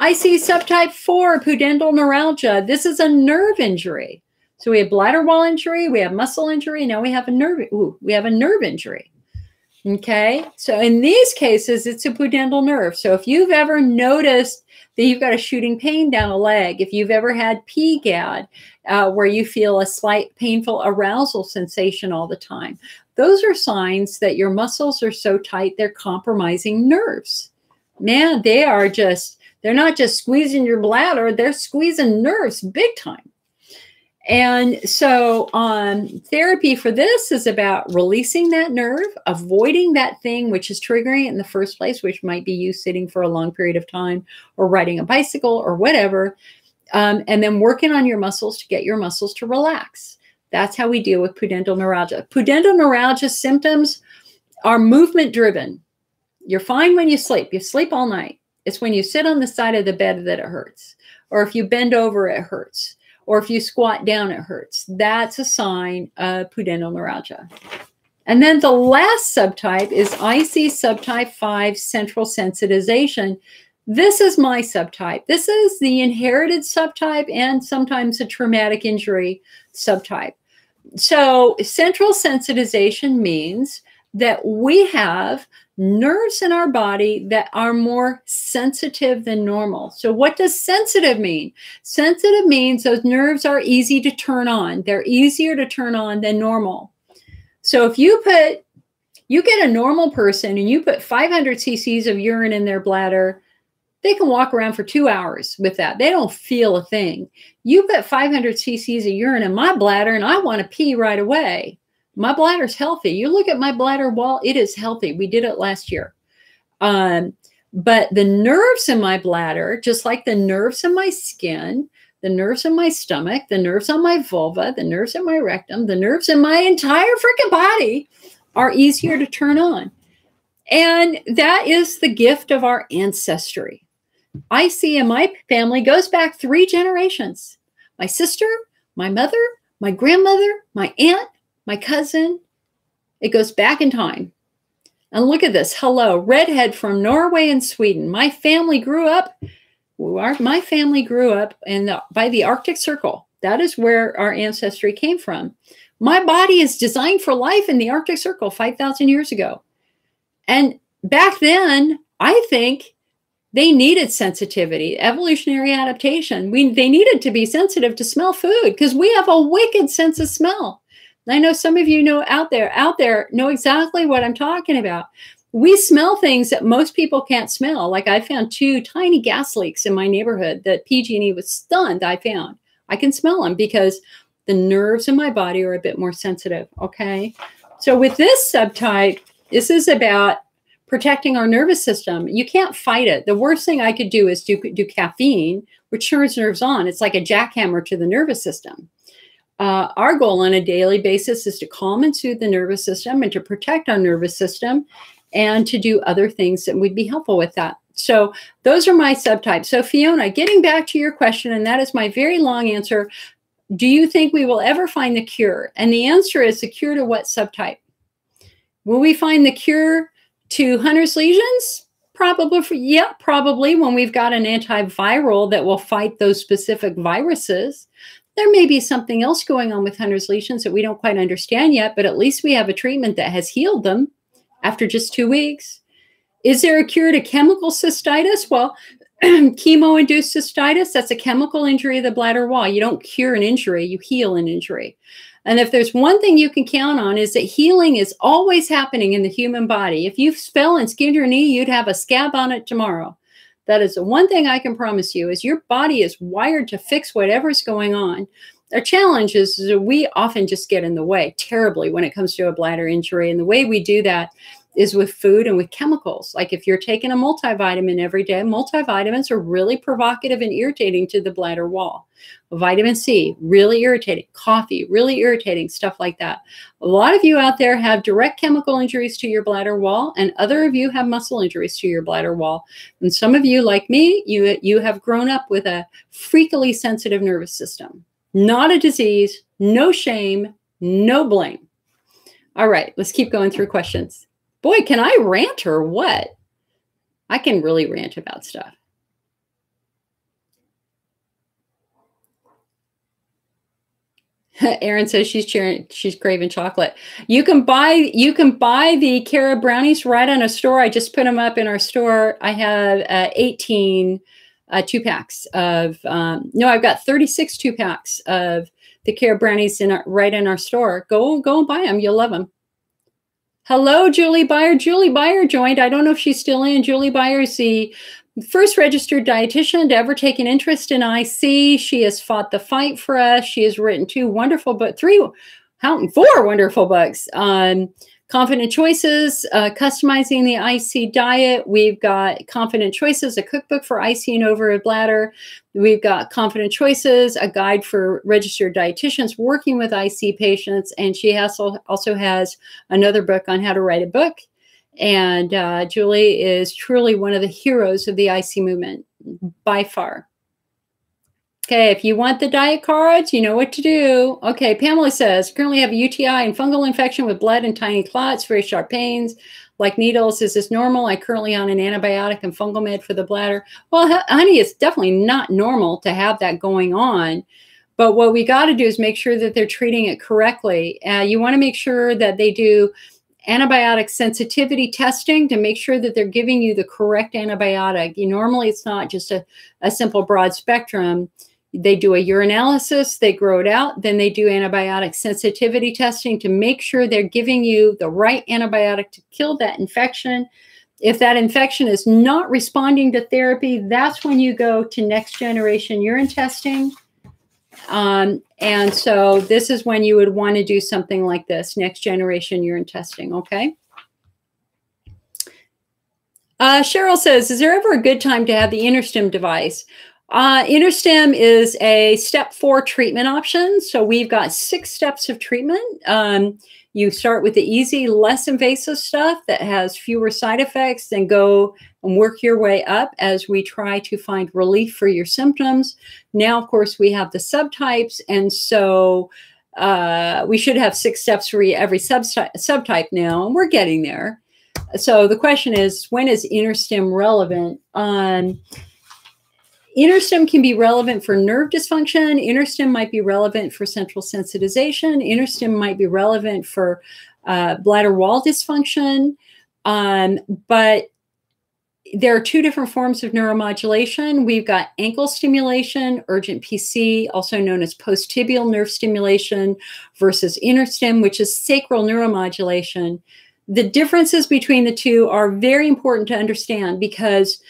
[SPEAKER 1] IC subtype 4, pudendal neuralgia. This is a nerve injury. So we have bladder wall injury, we have muscle injury, now we have a nerve injury. Okay, so in these cases, it's a pudendal nerve. So if you've ever noticed that you've got a shooting pain down a leg, if you've ever had PGAD, where you feel a slight painful arousal sensation all the time, those are signs that your muscles are so tight, they're compromising nerves. Man, they're not just squeezing your bladder, they're squeezing nerves big time. And so therapy for this is about releasing that nerve, avoiding that thing which is triggering it in the first place, which might be you sitting for a long period of time or riding a bicycle or whatever, and then working on your muscles to get your muscles to relax. That's how we deal with pudendal neuralgia. Pudendal neuralgia symptoms are movement driven. You're fine when you sleep. You sleep all night. It's when you sit on the side of the bed that it hurts. Or if you bend over, it hurts. Or if you squat down, it hurts. That's a sign of pudendal neuralgia. And then the last subtype is IC subtype 5, central sensitization. This is my subtype. This is the inherited subtype and sometimes a traumatic injury subtype. So central sensitization means that we have nerves in our body that are more sensitive than normal. So what does sensitive mean? Sensitive means those nerves are easy to turn on. They're easier to turn on than normal. So if you get a normal person and you put 500 cc's of urine in their bladder, they can walk around for 2 hours with that. They don't feel a thing. You put 500 cc's of urine in my bladder and I want to pee right away. My bladder's healthy. You look at my bladder wall, it is healthy. We did it last year. But the nerves in my bladder, just like the nerves in my skin, the nerves in my stomach, the nerves on my vulva, the nerves in my rectum, the nerves in my entire freaking body are easier to turn on. And that is the gift of our ancestry. I see in my family goes back 3 generations. My sister, my mother, my grandmother, my aunt, my cousin. It goes back in time. And look at this. Hello, redhead from Norway and Sweden. My family grew up by the Arctic Circle. That is where our ancestry came from. My body is designed for life in the Arctic Circle 5,000 years ago. And back then, I think they needed sensitivity, evolutionary adaptation. They needed to be sensitive to smell food because we have a wicked sense of smell. And I know some of you know out there know exactly what I'm talking about. We smell things that most people can't smell. Like I found 2 tiny gas leaks in my neighborhood that PG&E was stunned I found. I can smell them because the nerves in my body are a bit more sensitive, okay? So with this subtype, this is about protecting our nervous system. You can't fight it. The worst thing I could do is do caffeine, which turns nerves on. It's like a jackhammer to the nervous system. Our goal on a daily basis is to calm and soothe the nervous system and to protect our nervous system and to do other things that would be helpful with that. So those are my subtypes. So Fiona, getting back to your question, and that is my very long answer, do you think we will ever find the cure? And the answer is the cure to what subtype? Will we find the cure to Hunter's lesions? Probably when we've got an antiviral that will fight those specific viruses. There may be something else going on with Hunter's lesions that we don't quite understand yet, but at least we have a treatment that has healed them after just 2 weeks. Is there a cure to chemical cystitis? Well, chemo-induced cystitis, that's a chemical injury of the bladder wall. You don't cure an injury, you heal an injury. And if there's one thing you can count on is that healing is always happening in the human body. If you fell and skinned your knee, you'd have a scab on it tomorrow. That is the one thing I can promise you is your body is wired to fix whatever's going on. Our challenge is that we often just get in the way terribly when it comes to a bladder injury. And the way we do that is with food and with chemicals. Like if you're taking a multivitamin every day, multivitamins are really provocative and irritating to the bladder wall. Vitamin C, really irritating. Coffee, really irritating, stuff like that. A lot of you out there have direct chemical injuries to your bladder wall, and other of you have muscle injuries to your bladder wall. And some of you, like me, you have grown up with a freakily sensitive nervous system. Not a disease, no shame, no blame. All right, let's keep going through questions. Boy, can I rant or what? I can really rant about stuff. Erin says she's craving chocolate. You can buy the Cara brownies right on a store. I just put them up in our store. I have 18 2-packs of I've got 36 2-packs of the Cara brownies right in our store. Go and buy them. You'll love them. Hello, Julie Beyer. Julie Beyer joined. I don't know if she's still in. Julie Beyer is the first registered dietitian to ever take an interest in IC. She has fought the fight for us. She has written 4 wonderful books. Confident Choices, Customizing the IC Diet. We've got Confident Choices, a cookbook for IC and overactive bladder. We've got Confident Choices, a guide for registered dietitians working with IC patients. And she also has another book on how to write a book. And Julie is truly one of the heroes of the IC movement by far. Okay, if you want the diet cards, you know what to do. Okay, Pamela says, currently have a UTI and fungal infection with blood and tiny clots, very sharp pains, like needles. Is this normal? I'm currently on an antibiotic and fungal med for the bladder. Well, honey, it's definitely not normal to have that going on. But what we got to do is make sure that they're treating it correctly. You want to make sure that they do antibiotic sensitivity testing to make sure that they're giving you the correct antibiotic. Normally, it's not just a simple broad spectrum. They do a urinalysis, they grow it out, then they do antibiotic sensitivity testing to make sure they're giving you the right antibiotic to kill that infection. If that infection is not responding to therapy, that's when you go to next generation urine testing. And so this is when you would want to do something like this, next generation urine testing, okay? Cheryl says, is there ever a good time to have the Interstim device? Interstim is a step 4 treatment option. So we've got 6 steps of treatment. You start with the easy, less invasive stuff that has fewer side effects, then go and work your way up as we try to find relief for your symptoms. Now, of course, we have the subtypes. And so we should have 6 steps for every subtype now, and we're getting there. So the question is, when is interstim relevant? Interstim can be relevant for nerve dysfunction. Interstim might be relevant for central sensitization. Interstim might be relevant for bladder wall dysfunction. But there are two different forms of neuromodulation. We've got ankle stimulation, urgent PC, also known as post-tibial nerve stimulation, versus interstim, which is sacral neuromodulation. The differences between the two are very important to understand because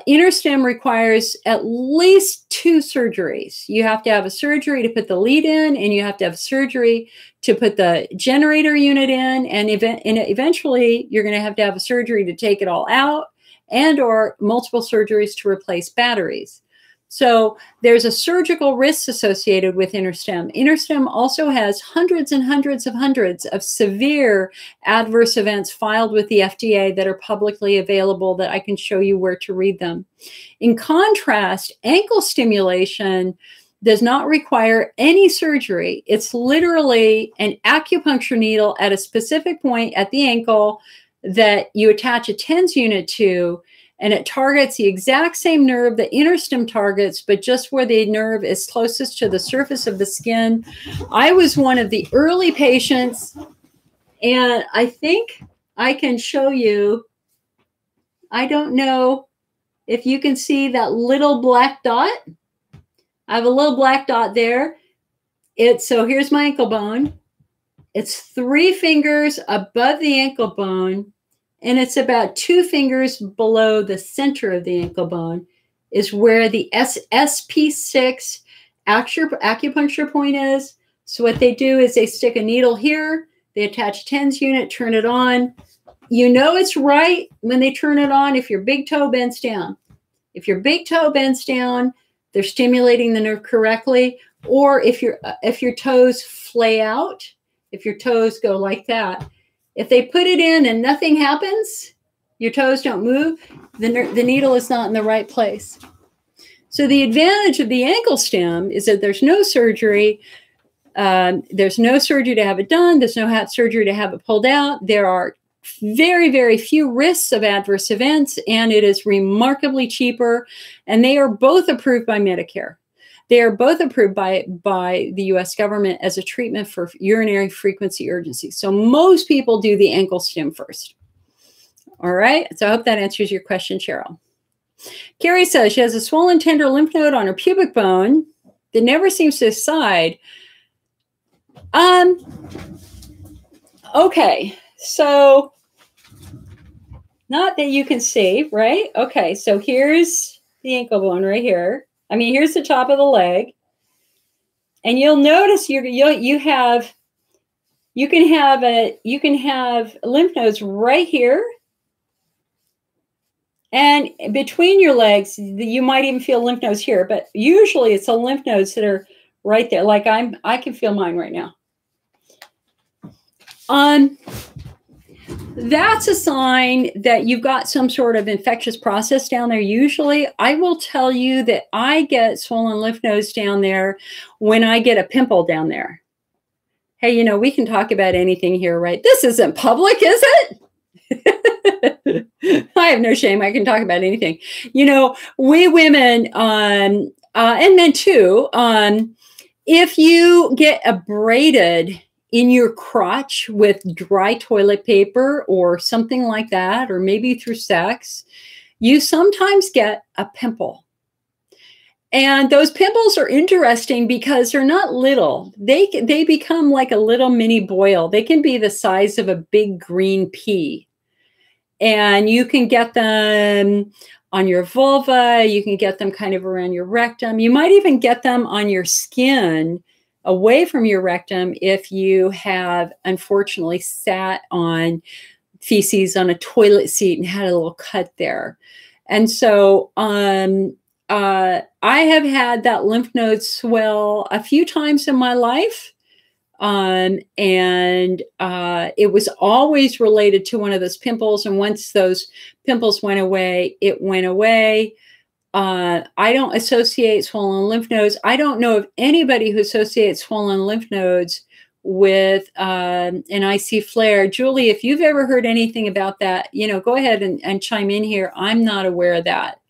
[SPEAKER 1] interstim requires at least 2 surgeries. You have to have a surgery to put the lead in, and you have to have surgery to put the generator unit in, and eventually you're going to have a surgery to take it all out, and or multiple surgeries to replace batteries. So there's a surgical risk associated with interstim. Interstim also has hundreds and hundreds of severe adverse events filed with the FDA that are publicly available that I can show you where to read them. In contrast, ankle stimulation does not require any surgery. It's literally an acupuncture needle at a specific point at the ankle that you attach a TENS unit to, and it targets the exact same nerve that interstim targets, but just where the nerve is closest to the surface of the skin. I was one of the early patients, and I think I can show you. I don't know if you can see that little black dot. I have a little black dot there. So here's my ankle bone. It's 3 fingers above the ankle bone, and it's about 2 fingers below the center of the ankle bone is where the SP6 acupuncture point is. So what they do is they stick a needle here, they attach a TENS unit, turn it on. You know it's right when they turn it on if your big toe bends down. If your big toe bends down, they're stimulating the nerve correctly. Or if your toes flay out, if your toes go like that, if they put it in and nothing happens, your toes don't move, the needle is not in the right place. So the advantage of the ankle stim is that there's no surgery. There's no surgery to have it done. There's no surgery to have it pulled out. There are very, very few risks of adverse events, and it is remarkably cheaper. And they are both approved by Medicare. They are both approved by the U.S. government as a treatment for urinary frequency urgency. So most people do the ankle stim first. All right. So I hope that answers your question, Cheryl. Carrie says she has a swollen tender lymph node on her pubic bone that never seems to subside. Okay. So not that you can see, right? Okay. So here's the ankle bone right here. I mean, here's the top of the leg, and you'll notice you can have lymph nodes right here, and between your legs, you might even feel lymph nodes here. But usually, it's the lymph nodes that are right there. Like I can feel mine right now. That's a sign that you've got some sort of infectious process down there. Usually, I will tell you that I get swollen lymph nodes down there when I get a pimple down there. Hey, you know, we can talk about anything here, right? This isn't public, is it? I have no shame. I can talk about anything. You know, we women and men too, if you get abraded in your crotch with dry toilet paper or something like that, or maybe through sex, you sometimes get a pimple. And those pimples are interesting because they're not little. They become like a little mini boil. They can be the size of a big green pea. And you can get them on your vulva. You can get them kind of around your rectum. You might even get them on your skin away from your rectum if you have unfortunately sat on feces on a toilet seat and had a little cut there. And so I have had that lymph node swell a few times in my life. And it was always related to one of those pimples. And once those pimples went away, it went away. I don't associate swollen lymph nodes. I don't know of anybody who associates swollen lymph nodes with an IC flare. Julie, if you've ever heard anything about that, go ahead and chime in here. I'm not aware of that.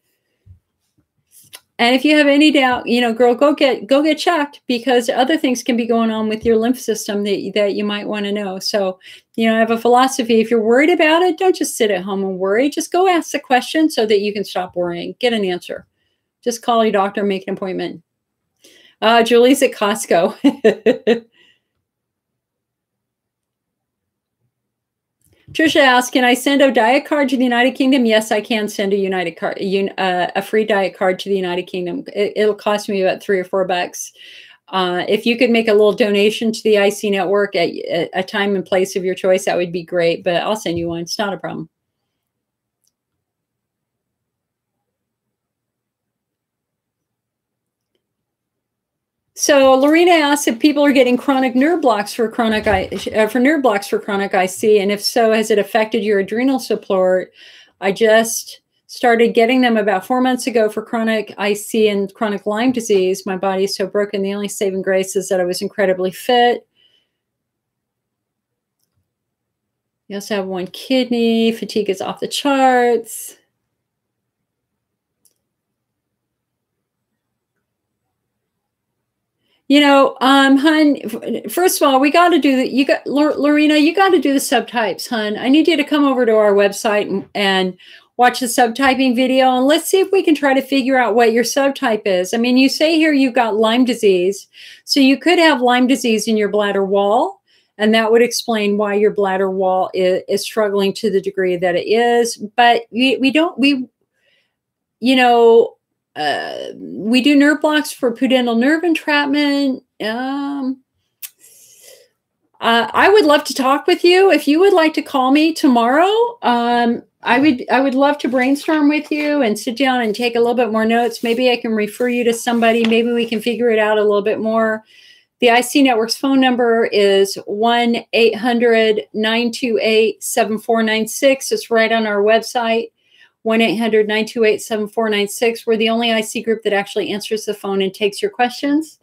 [SPEAKER 1] And if you have any doubt, girl, go get checked, because other things can be going on with your lymph system that you might want to know. So, I have a philosophy. If you're worried about it, don't just sit at home and worry. Just go ask the question so that you can stop worrying. Get an answer. Just call your doctor, make an appointment. Julie's at Costco. Trisha asks, can I send a diet card to the United Kingdom? Yes, I can send a United card, a free diet card to the United Kingdom. It'll cost me about $3 or $4. If you could make a little donation to the IC network at a time and place of your choice, that would be great. But I'll send you one. It's not a problem. So Lorena asked if people are getting chronic nerve blocks for chronic IC, and if so, has it affected your adrenal support? I just started getting them about 4 months ago for chronic IC and chronic Lyme disease. My body is so broken. The only saving grace is that I was incredibly fit. You also have one kidney. Fatigue is off the charts. Hun, first of all, we got to do that. Lorena, you got to do the subtypes, hun. I need you to come over to our website and watch the subtyping video, and let's see if we can try to figure out what your subtype is. I mean, you say here you've got Lyme disease, so you could have Lyme disease in your bladder wall, and that would explain why your bladder wall is struggling to the degree that it is. But we do nerve blocks for pudendal nerve entrapment. I would love to talk with you. If you would like to call me tomorrow, I would love to brainstorm with you and sit down and take a little bit more notes. Maybe I can refer you to somebody. Maybe we can figure it out a little bit more. The IC Network's phone number is 1-800-928-7496. It's right on our website. 1-800-928-7496. We're the only IC group that actually answers the phone and takes your questions,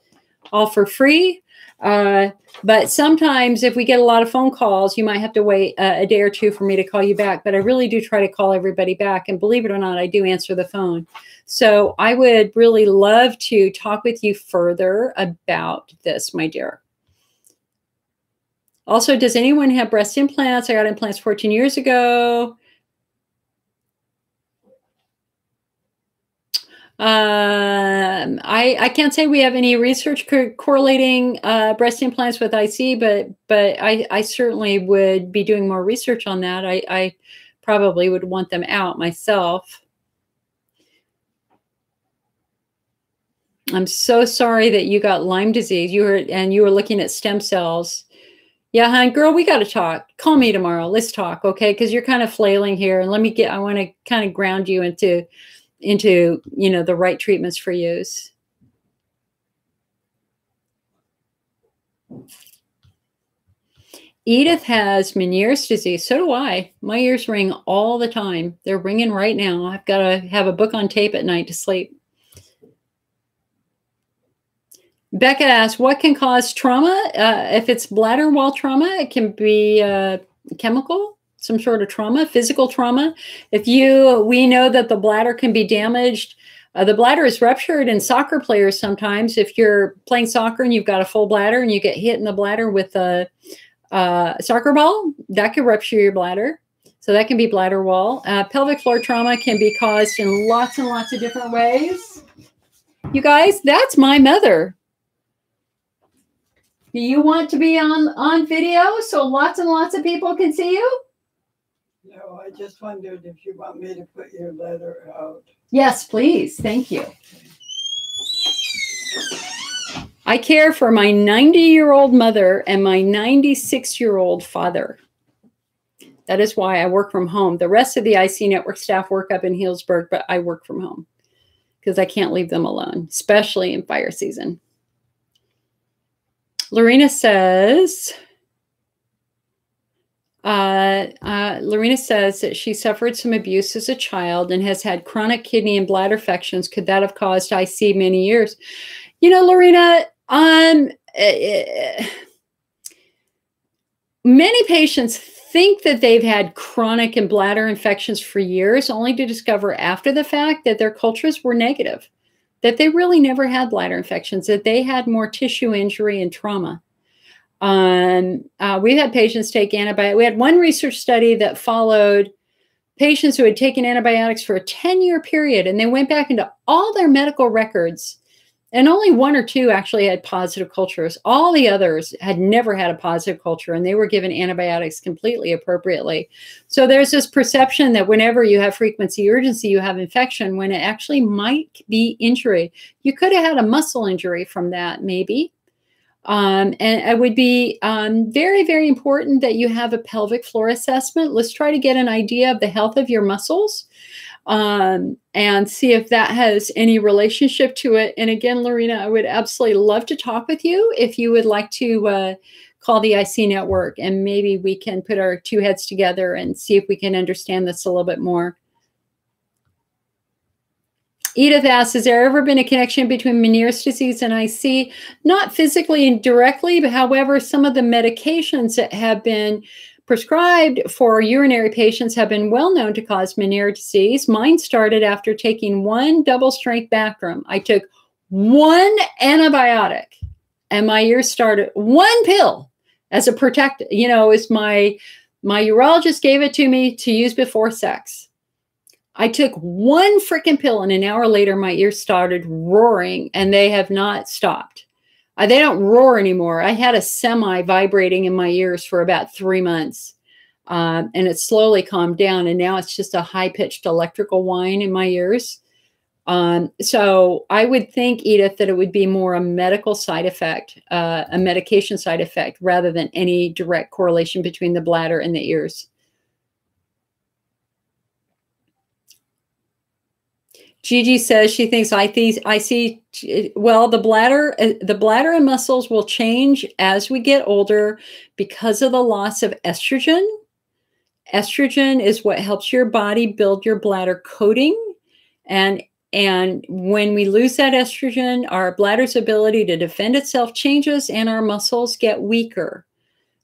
[SPEAKER 1] all for free. But sometimes if we get a lot of phone calls, you might have to wait a day or two for me to call you back. But I really do try to call everybody back. And believe it or not, I do answer the phone. So I would really love to talk with you further about this, my dear. Also, does anyone have breast implants? I got implants 14 years ago. I can't say we have any research correlating breast implants with IC, but I certainly would be doing more research on that. I probably would want them out myself. I'm so sorry that you got Lyme disease. You were looking at stem cells. Yeah, hon, girl, we got to talk. Call me tomorrow. Let's talk, okay? Because you're kind of flailing here, and I want to kind of ground you into the right treatments for use. Edith has Meniere's disease. So do I. My ears ring all the time. They're ringing right now. I've got to have a book on tape at night to sleep. Becca asks, what can cause trauma? If it's bladder wall trauma, it can be chemical, some sort of trauma, physical trauma. We know that the bladder can be damaged. The bladder is ruptured in soccer players sometimes. If you're playing soccer and you've got a full bladder and you get hit in the bladder with a soccer ball, that could rupture your bladder. So that can be bladder wall. Pelvic floor trauma can be caused in lots and lots of different ways. You guys, that's my mother. Do you want to be on video so lots and lots of people can see you?
[SPEAKER 2] No, I just wondered if you want me to put your letter out.
[SPEAKER 1] Yes, please. Thank you. I care for my 90-year-old mother and my 96-year-old father. That is why I work from home. The rest of the IC Network staff work up in Healdsburg, but I work from home because I can't leave them alone, especially in fire season. Lorena says that she suffered some abuse as a child and has had chronic kidney and bladder infections. Could that have caused IC many years? You know, Lorena, Many patients think that they've had chronic and bladder infections for years, only to discover after the fact that their cultures were negative, that they really never had bladder infections, that they had more tissue injury and trauma. We've had patients take antibiotics. We had one research study that followed patients who had taken antibiotics for a 10-year period, and they went back into all their medical records, and only one or two actually had positive cultures. All the others had never had a positive culture, and they were given antibiotics completely appropriately. So there's this perception that whenever you have frequency urgency, you have infection, when it actually might be injury. You could have had a muscle injury from that, maybe. And it would be very, very important that you have a pelvic floor assessment. Let's try to get an idea of the health of your muscles and see if that has any relationship to it. And again, Lorena, I would absolutely love to talk with you if you would like to call the IC network, and maybe we can put our two heads together and see if we can understand this a little bit more. Edith asks, has there ever been a connection between Meniere's disease and IC? Not physically and directly, but however, some of the medications that have been prescribed for urinary patients have been well known to cause Meniere disease. Mine started after taking one double-strength Bacterial. I took one antibiotic, and my ears started, one pill as a protective, you know, as my urologist gave it to me to use before sex. I took one freaking pill, and an hour later, my ears started roaring, and they have not stopped. They don't roar anymore. I had a semi vibrating in my ears for about 3 months, and it slowly calmed down, and now it's just a high-pitched electrical whine in my ears. So I would think, Edith, that it would be more a medical side effect, a medication side effect, rather than any direct correlation between the bladder and the ears. Gigi says she thinks well, the bladder and muscles will change as we get older because of the loss of estrogen. Estrogen is what helps your body build your bladder coating. And when we lose that estrogen, our bladder's ability to defend itself changes and our muscles get weaker.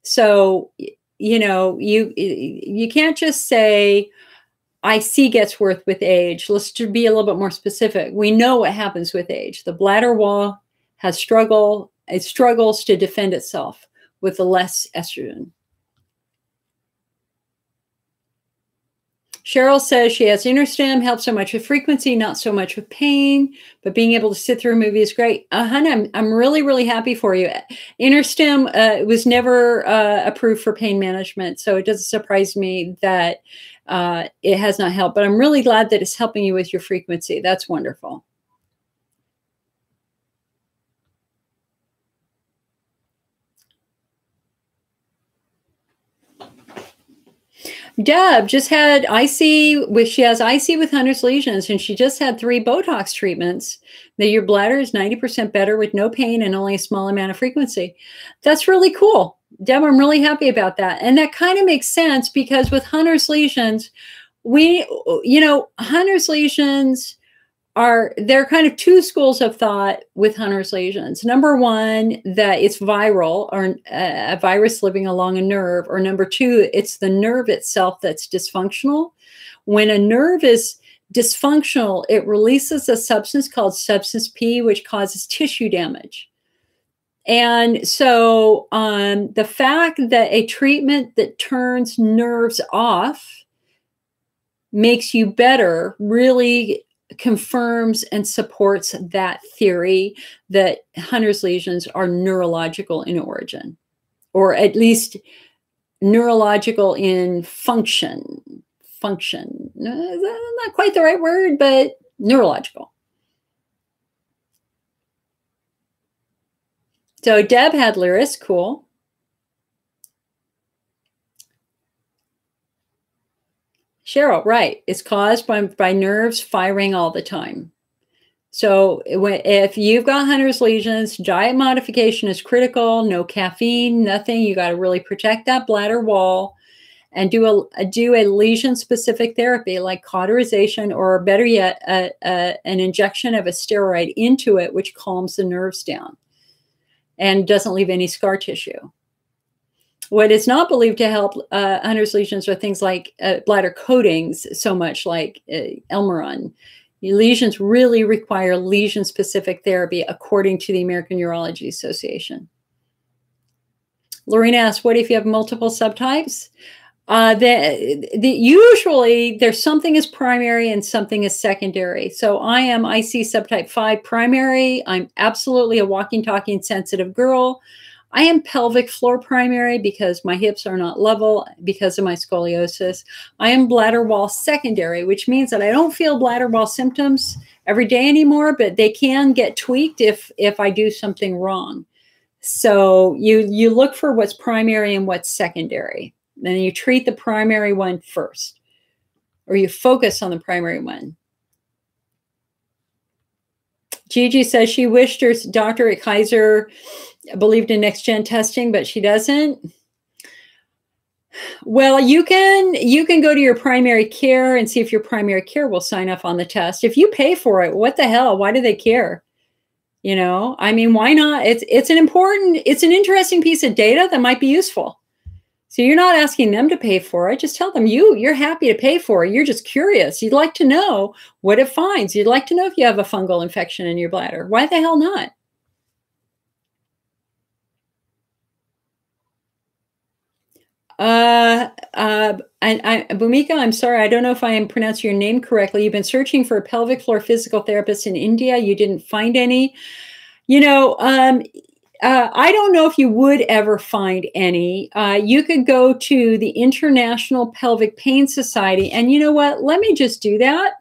[SPEAKER 1] So, you know, you can't just say, IC gets worse with age. Let's be a little bit more specific. We know what happens with age. The bladder wall has it struggles to defend itself with the less estrogen. Cheryl says she has interstim, helps so much with frequency, not so much with pain, but being able to sit through a movie is great. Honey, I'm really, really happy for you. Interstim was never approved for pain management, so it doesn't surprise me that it has not helped, but I'm really glad that it's helping you with your frequency. That's wonderful. Deb just had IC she has IC with Hunter's lesions, and she just had 3 Botox treatments. That your bladder is 90% better with no pain and only a small amount of frequency. That's really cool. Deb, I'm really happy about that. And that kind of makes sense because with Hunter's lesions, Hunter's lesions there are kind of 2 schools of thought with Hunter's lesions. Number one, that it's viral, or a virus living along a nerve, or number 2, it's the nerve itself that's dysfunctional. When a nerve is dysfunctional, it releases a substance called substance P, which causes tissue damage. And so the fact that a treatment that turns nerves off makes you better really confirms and supports that theory that Hunter's lesions are neurological in origin, or at least neurological in function. Function, not quite the right word, but neurological. So Deb had Lyris, cool. Cheryl, right. It's caused by nerves firing all the time. So if you've got Hunter's lesions, diet modification is critical. No caffeine, nothing. You got to really protect that bladder wall and do a lesion-specific therapy like cauterization, or better yet, an injection of a steroid into it, which calms the nerves down and doesn't leave any scar tissue. What is not believed to help Hunner's lesions are things like bladder coatings, so much like Elmeron. Lesions really require lesion-specific therapy, according to the American Urology Association. Lorena asks, what if you have multiple subtypes? Usually there's something as primary and something as secondary. So I am IC subtype 5 primary. I'm absolutely a walking, talking, sensitive girl. I am pelvic floor primary because my hips are not level because of my scoliosis. I am bladder wall secondary, which means that I don't feel bladder wall symptoms every day anymore, but they can get tweaked if I do something wrong. So you look for what's primary and what's secondary. Then you treat the primary one first, or you focus on the primary one. Gigi says she wished her doctor at Kaiser believed in next-gen testing, but she doesn't. Well, you can go to your primary care and see if your primary care will sign off on the test. If you pay for it, what the hell? Why do they care? You know, I mean, why not? It's an interesting piece of data that might be useful. So you're not asking them to pay for it. Just tell them you're happy to pay for it. You're just curious. You'd like to know what it finds. You'd like to know if you have a fungal infection in your bladder. Why the hell not? Bhumika, I'm sorry, I don't know if I am pronouncing your name correctly. You've been searching for a pelvic floor physical therapist in India. You didn't find any. You know, I don't know if you would ever find any. You could go to the International Pelvic Pain Society, and you know what? Let me just do that.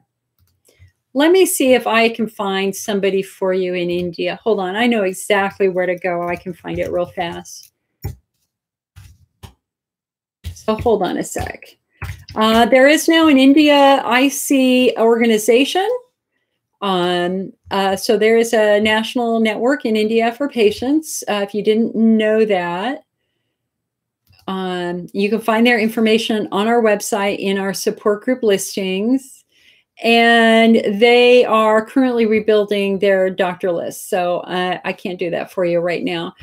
[SPEAKER 1] Let me see if I can find somebody for you in India. Hold on, I know exactly where to go. I can find it real fast. So hold on a sec. There is now an India IC organization. So there is a national network in India for patients. If you didn't know that, you can find their information on our website in our support group listings. And they are currently rebuilding their doctor list. So I can't do that for you right now.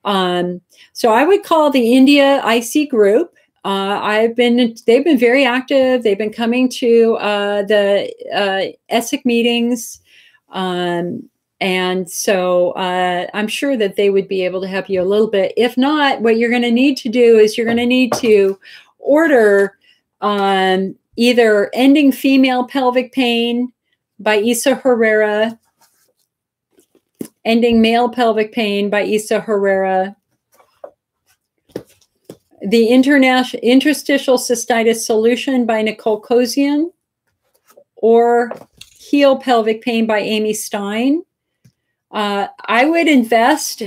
[SPEAKER 1] So I would call the India IC group. They've been very active. They've been coming to the ESSIC meetings. And so I'm sure that they would be able to help you a little bit. If not, what you're going to need to do is you're going to need to order either Ending Female Pelvic Pain by Isa Herrera, Ending Male Pelvic Pain by Isa Herrera, the Interstitial Cystitis Solution by Nicole Kosian, or Heal Pelvic Pain by Amy Stein. I would invest,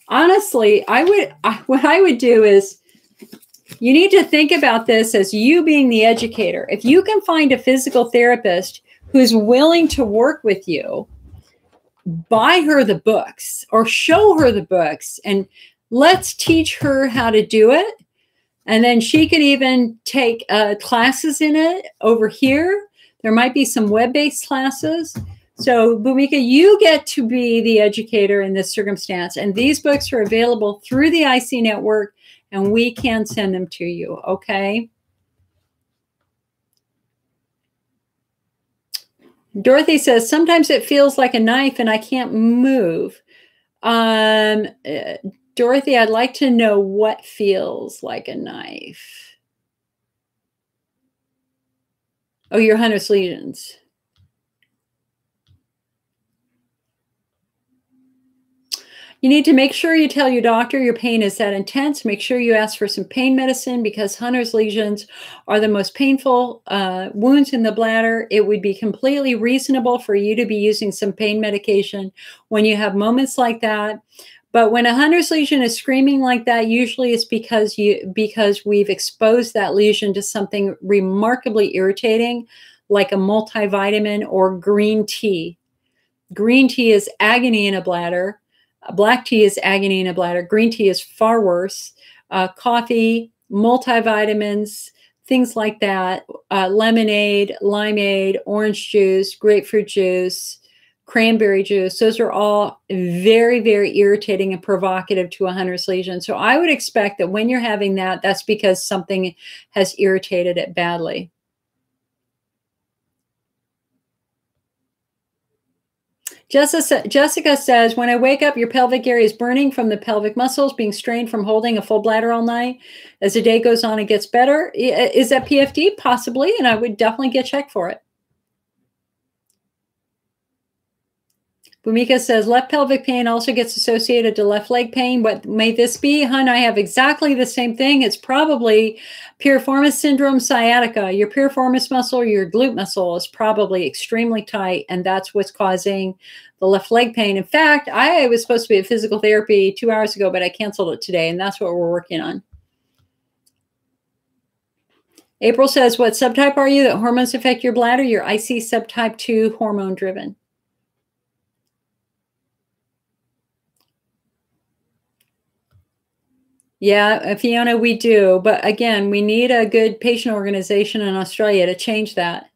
[SPEAKER 1] honestly, what I would do is, you need to think about this as you being the educator. If you can find a physical therapist who's willing to work with you, buy her the books or show her the books and let's teach her how to do it. And then she could even take classes in it over here. There might be some web-based classes. So, Bhumika, you get to be the educator in this circumstance. And these books are available through the IC network, and we can send them to you, okay? Dorothy says, sometimes it feels like a knife and I can't move. Dorothy, I'd like to know what feels like a knife. Oh, your Hunner's lesions. You need to make sure you tell your doctor your pain is that intense. Make sure you ask for some pain medicine because Hunner's lesions are the most painful wounds in the bladder. It would be completely reasonable for you to be using some pain medication when you have moments like that. But when a Hunner's lesion is screaming like that, usually it's because we've exposed that lesion to something remarkably irritating, like a multivitamin or green tea. Green tea is agony in a bladder. Black tea is agony in a bladder. Green tea is far worse. Coffee, multivitamins, things like that. Lemonade, limeade, orange juice, grapefruit juice, cranberry juice. Those are all very, very irritating and provocative to a Hunner's lesion. So I would expect that when you're having that, that's because something has irritated it badly. Jessica says, when I wake up, your pelvic area is burning from the pelvic muscles being strained from holding a full bladder all night. As the day goes on, it gets better. Is that PFD? Possibly, and I would definitely get checked for it. Bhumika says, left pelvic pain also gets associated to left leg pain. What may this be? Hun, I have exactly the same thing. It's probably piriformis syndrome sciatica. Your piriformis muscle, your glute muscle is probably extremely tight, and that's what's causing the left leg pain. In fact, I was supposed to be at physical therapy 2 hours ago, but I canceled it today, and that's what we're working on. April says, what subtype are you that hormones affect your bladder? Your IC subtype 2 hormone driven. Yeah, Fiona, we do. But again, we need a good patient organization in Australia to change that.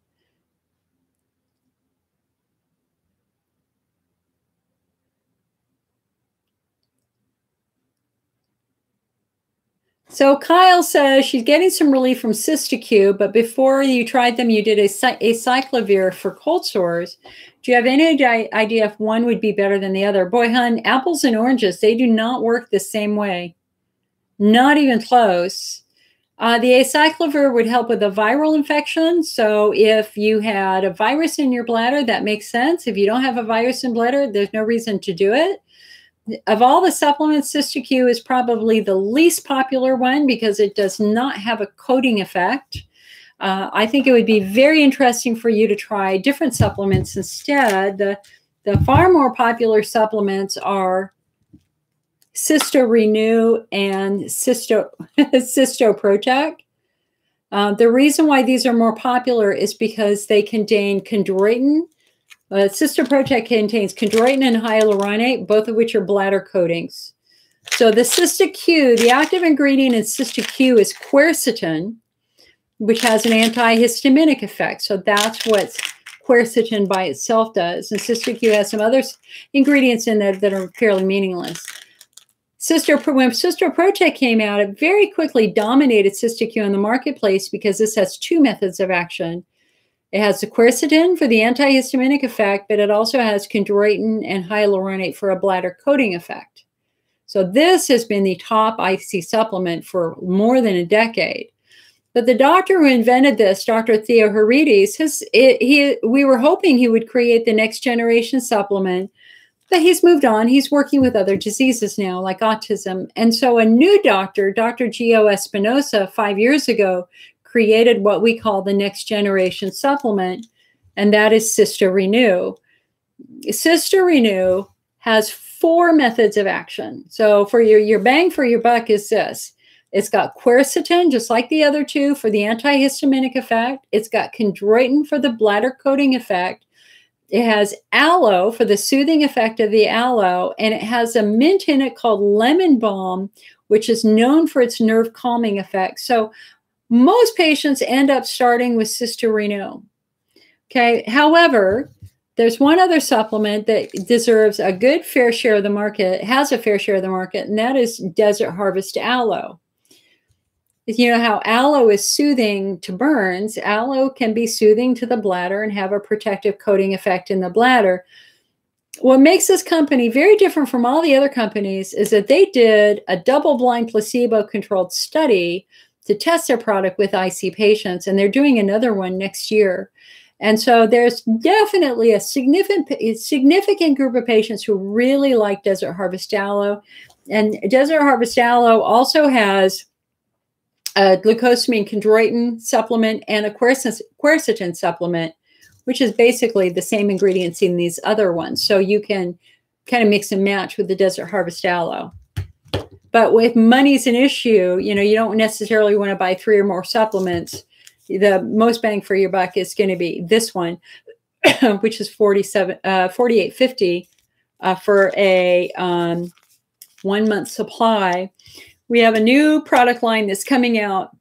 [SPEAKER 1] So Kyle says she's getting some relief from Cystitis, but before you tried them, you did a acyclovir for cold sores. Do you have any idea if one would be better than the other? Boy, hun, apples and oranges, they do not work the same way. Not even close. The acyclovir would help with a viral infection. So if you had a virus in your bladder, that makes sense. If you don't have a virus in bladder, there's no reason to do it. Of all the supplements, Cystitis is probably the least popular one because it does not have a coating effect. I think it would be very interesting for you to try different supplements instead. The far more popular supplements are Cysto Renew and Cysto Protect. The reason why these are more popular is because they contain chondroitin. Cysto Protect contains chondroitin and hyaluronate, both of which are bladder coatings. So the Cystitis, the active ingredient in Cystitis is quercetin, which has an antihistaminic effect. So that's what quercetin by itself does. And Cystitis has some other ingredients in there that are fairly meaningless. When Cysto Protect came out, it very quickly dominated Cystitis in the marketplace because this has two methods of action. It has the quercetin for the antihistaminic effect, but it also has chondroitin and hyaluronate for a bladder coating effect. So this has been the top IC supplement for more than a decade. But the doctor who invented this, Dr. Theoharides, we were hoping he would create the next generation supplement. But he's moved on. He's working with other diseases now, like autism. And so a new doctor, Dr. Gio Espinosa, 5 years ago, created what we call the next generation supplement, and that is Cysto Renew. Cysto Renew has 4 methods of action. So for your bang for your buck is this. It's got quercetin, just like the other two, for the antihistaminic effect. It's got chondroitin for the bladder coating effect. It has aloe for the soothing effect of the aloe, and it has a mint in it called lemon balm, which is known for its nerve calming effect. So most patients end up starting with Cysto Renew. Okay. However, there's one other supplement that deserves a good fair share of the market, has a fair share of the market, and that is Desert Harvest Aloe. You know how aloe is soothing to burns. Aloe can be soothing to the bladder and have a protective coating effect in the bladder. What makes this company very different from all the other companies is that they did a double-blind placebo-controlled study to test their product with IC patients, and they're doing another one next year. And so there's definitely a significant group of patients who really like Desert Harvest Aloe. And Desert Harvest Aloe also has a glucosamine chondroitin supplement and a quercetin supplement, which is basically the same ingredients in these other ones. So you can kind of mix and match with the Desert Harvest Aloe. But with money's an issue, you know, you don't necessarily want to buy 3 or more supplements. The most bang for your buck is going to be this one, which is $48.50 for a 1-month supply. We have a new product line that's coming out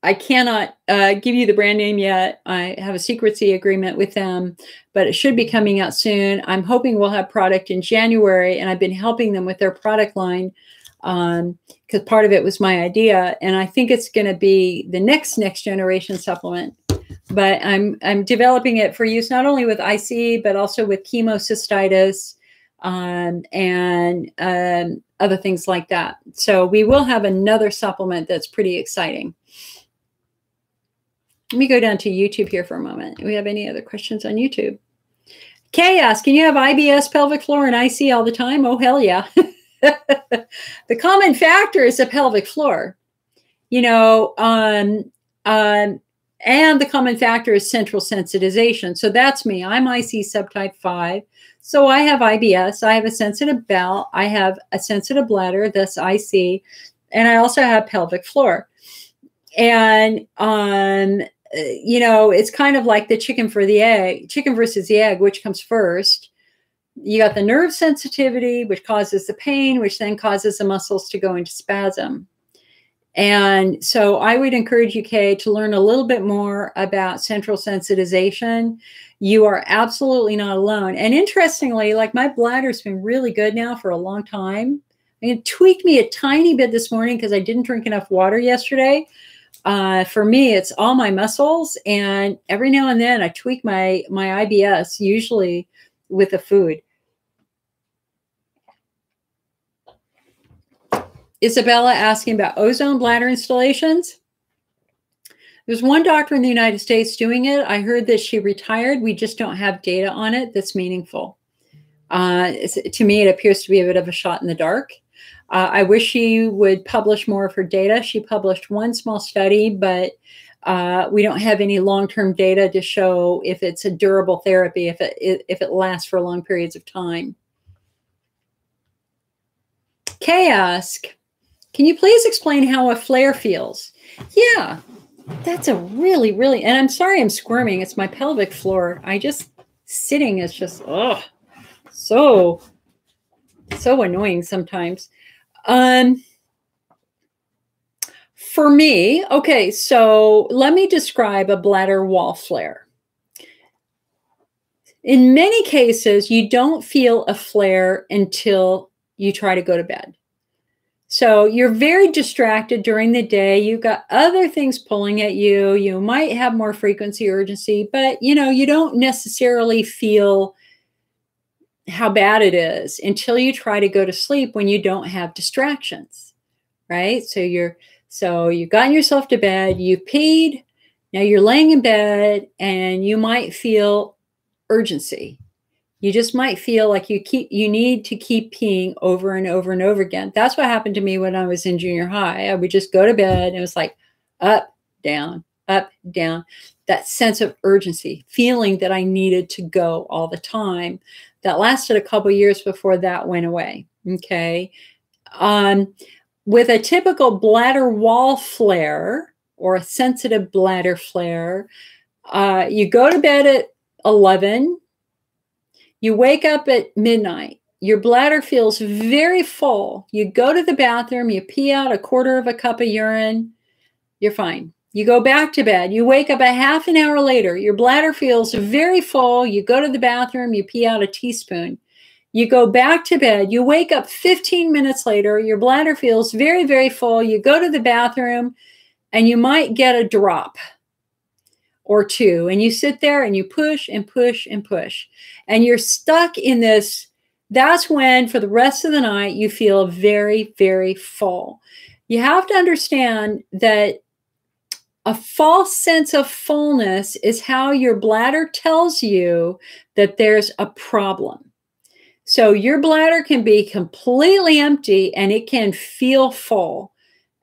[SPEAKER 1] I cannot give you the brand name yet. I have a secrecy agreement with them, but it should be coming out soon. I'm hoping we'll have product in January, and I've been helping them with their product line because part of it was my idea, and I think it's going to be the next generation supplement. But I'm developing it for use not only with IC but also with chemocystitis and other things like that. So we will have another supplement that's pretty exciting. Let me go down to YouTube here for a moment. Do we have any other questions on YouTube? Kay asks, can you have IBS, pelvic floor, and IC all the time? Oh, hell yeah. The common factor is the pelvic floor, you know, and the common factor is central sensitization. So that's me. I'm IC subtype 5. So I have IBS. I have a sensitive bowel. I have a sensitive bladder. That's IC. And I also have pelvic floor. And, you know, it's kind of like the chicken versus the egg, which comes first. You got the nerve sensitivity, which causes the pain, which then causes the muscles to go into spasm. And so I would encourage you, Kay, to learn a little bit more about central sensitization. You are absolutely not alone. And interestingly, like my bladder's been really good now for a long time. I mean, it tweaked me a tiny bit this morning because I didn't drink enough water yesterday. For me, it's all my muscles. And every now and then I tweak my IBS, usually with the food. Isabella asking about ozone bladder installations. There's one doctor in the United States doing it. I heard that she retired. We just don't have data on it that's meaningful. To me, it appears to be a bit of a shot in the dark. I wish she would publish more of her data. She published one small study, but we don't have any long-term data to show if it's a durable therapy, if it lasts for long periods of time. Kay asks, can you please explain how a flare feels? Yeah, that's a really, and I'm sorry I'm squirming. It's my pelvic floor. Sitting is just, so annoying sometimes. For me, okay, so let me describe a bladder wall flare. In many cases, you don't feel a flare until you try to go to bed. So you're very distracted during the day. You've got other things pulling at you. You might have more frequency, urgency, but you know, you don't necessarily feel how bad it is until you try to go to sleep when you don't have distractions, right? So you've gotten yourself to bed, you peed, now you're laying in bed and you might feel urgency. You just might feel like you need to keep peeing over and over and over again. That's what happened to me when I was in junior high. I would just go to bed and it was like up, down, that sense of urgency, feeling that I needed to go all the time. That lasted a couple of years before that went away. Okay. With a typical bladder wall flare or a sensitive bladder flare, you go to bed at 11. You wake up at midnight. Your bladder feels very full. You go to the bathroom, you pee out a quarter of a cup of urine. You're fine. You go back to bed. You wake up a half an hour later. Your bladder feels very full. You go to the bathroom, you pee out a teaspoon. You go back to bed. You wake up 15 minutes later. Your bladder feels very, very full. You go to the bathroom and you might get a drop or two. And you sit there and you push and push and push. And you're stuck in this. That's when for the rest of the night, you feel very, very full. You have to understand that a false sense of fullness is how your bladder tells you that there's a problem. So your bladder can be completely empty and it can feel full.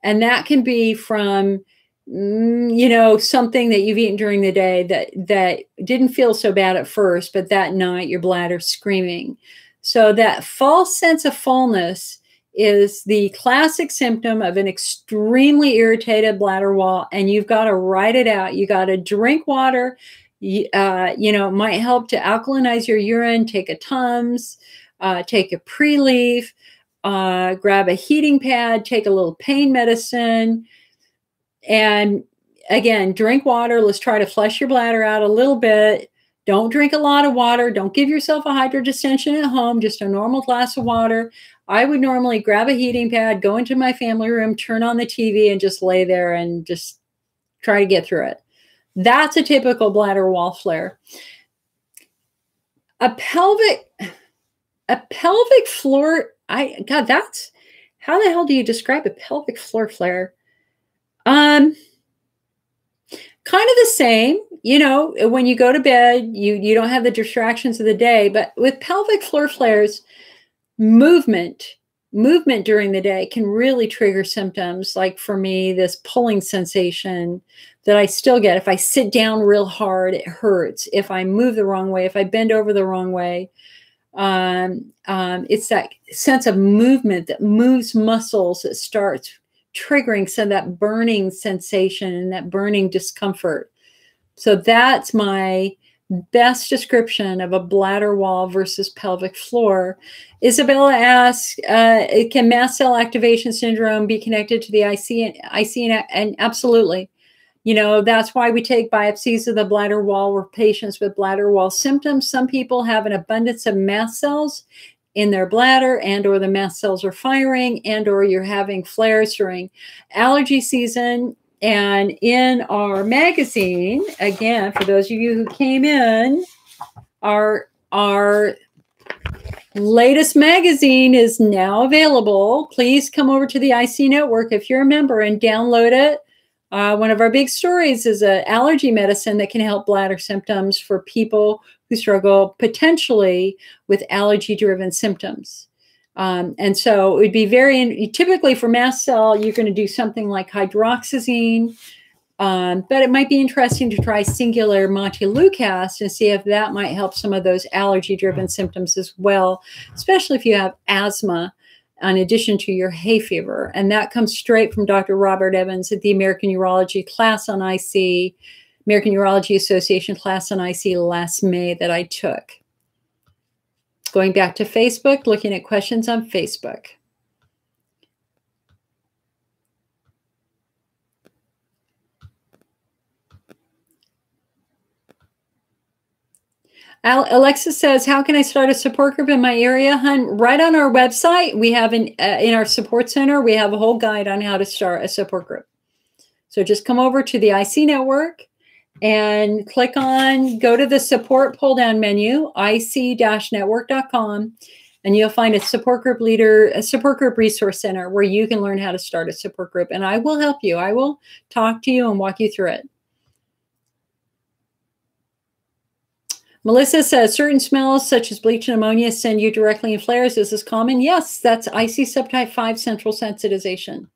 [SPEAKER 1] And that can be from, you know, something that you've eaten during the day that didn't feel so bad at first, but that night your bladder's screaming. So that false sense of fullness is the classic symptom of an extremely irritated bladder wall, and you've got to ride it out. You got to drink water. You know, it might help to alkalinize your urine, take a Tums, take a pre-leaf, grab a heating pad, take a little pain medicine, and again, drink water. Let's try to flush your bladder out a little bit. Don't drink a lot of water. Don't give yourself a hydrodistension at home, just a normal glass of water. I would normally grab a heating pad, go into my family room, turn on the TV, and just lay there and just try to get through it. That's a typical bladder wall flare. A pelvic floor, God, that's, how the hell do you describe a pelvic floor flare? Kind of the same, you know, when you go to bed, you don't have the distractions of the day, but with pelvic floor flares, movement during the day can really trigger symptoms. Like for me, this pulling sensation that I still get. If I sit down real hard, it hurts. If I move the wrong way, if I bend over the wrong way, it's that sense of movement that moves muscles that starts triggering some of that burning sensation and that burning discomfort. So that's my best description of a bladder wall versus pelvic floor. Isabella asks, can mast cell activation syndrome be connected to the IC? And absolutely. You know, that's why we take biopsies of the bladder wall with patients with bladder wall symptoms. Some people have an abundance of mast cells in their bladder, and or the mast cells are firing, and or you're having flares during allergy season. And in our magazine, again, for those of you who came in, our latest magazine is now available. Please come over to the IC Network if you're a member and download it. One of our big stories is an allergy medicine that can help bladder symptoms for people who struggle potentially with allergy-driven symptoms. And so it would be typically for mast cell, you're going to do something like hydroxyzine, but it might be interesting to try singular montelukast and see if that might help some of those allergy-driven symptoms as well, especially if you have asthma, in addition to your hay fever. And that comes straight from Dr. Robert Evans at the American Urology class on IC, American Urology Association class on IC last May that I took. Going back to Facebook, looking at questions on Facebook. Alexa says, how can I start a support group in my area, hun? Right on our website, we have in our support center, we have a whole guide on how to start a support group. So just come over to the IC Network and click on, go to the support pull-down menu, ic-network.com, and you'll find a support group resource center where you can learn how to start a support group. And I will help you. I will talk to you and walk you through it. Melissa says, certain smells such as bleach and ammonia send you directly in flares. Is this common? Yes, that's IC subtype 5 central sensitization.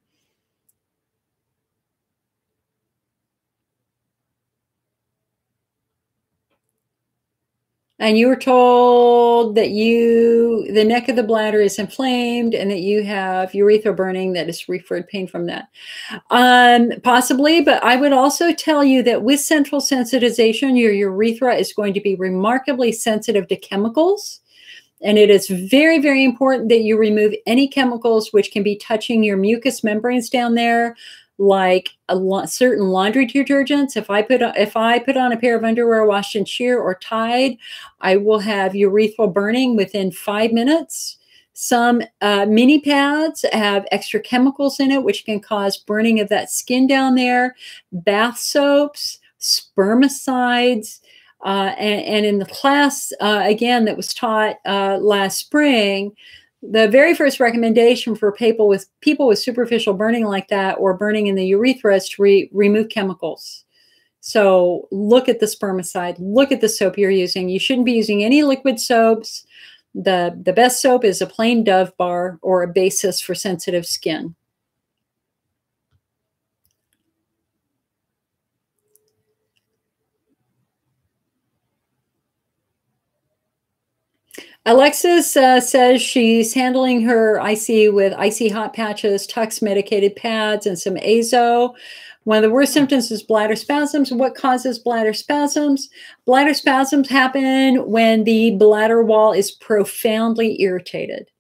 [SPEAKER 1] And you were told that the neck of the bladder is inflamed and that you have urethral burning that is referred pain from that. Possibly, but I would also tell you that with central sensitization, your urethra is going to be remarkably sensitive to chemicals. And it is very, very important that you remove any chemicals which can be touching your mucous membranes down there, like certain laundry detergents. If I put on a pair of underwear washed in Sheer or Tide, I will have urethral burning within 5 minutes. Some mini pads have extra chemicals in it, which can cause burning of that skin down there. Bath soaps, spermicides, and in the class, again, that was taught last spring, the very first recommendation for people with superficial burning like that or burning in the urethra is to remove chemicals. So look at the spermicide, look at the soap you're using. You shouldn't be using any liquid soaps. The best soap is a plain Dove bar or a Basis for sensitive skin. Alexis says she's handling her IC with IC hot patches, Tux medicated pads, and some azo. One of the worst symptoms is bladder spasms. What causes bladder spasms? Bladder spasms happen when the bladder wall is profoundly irritated.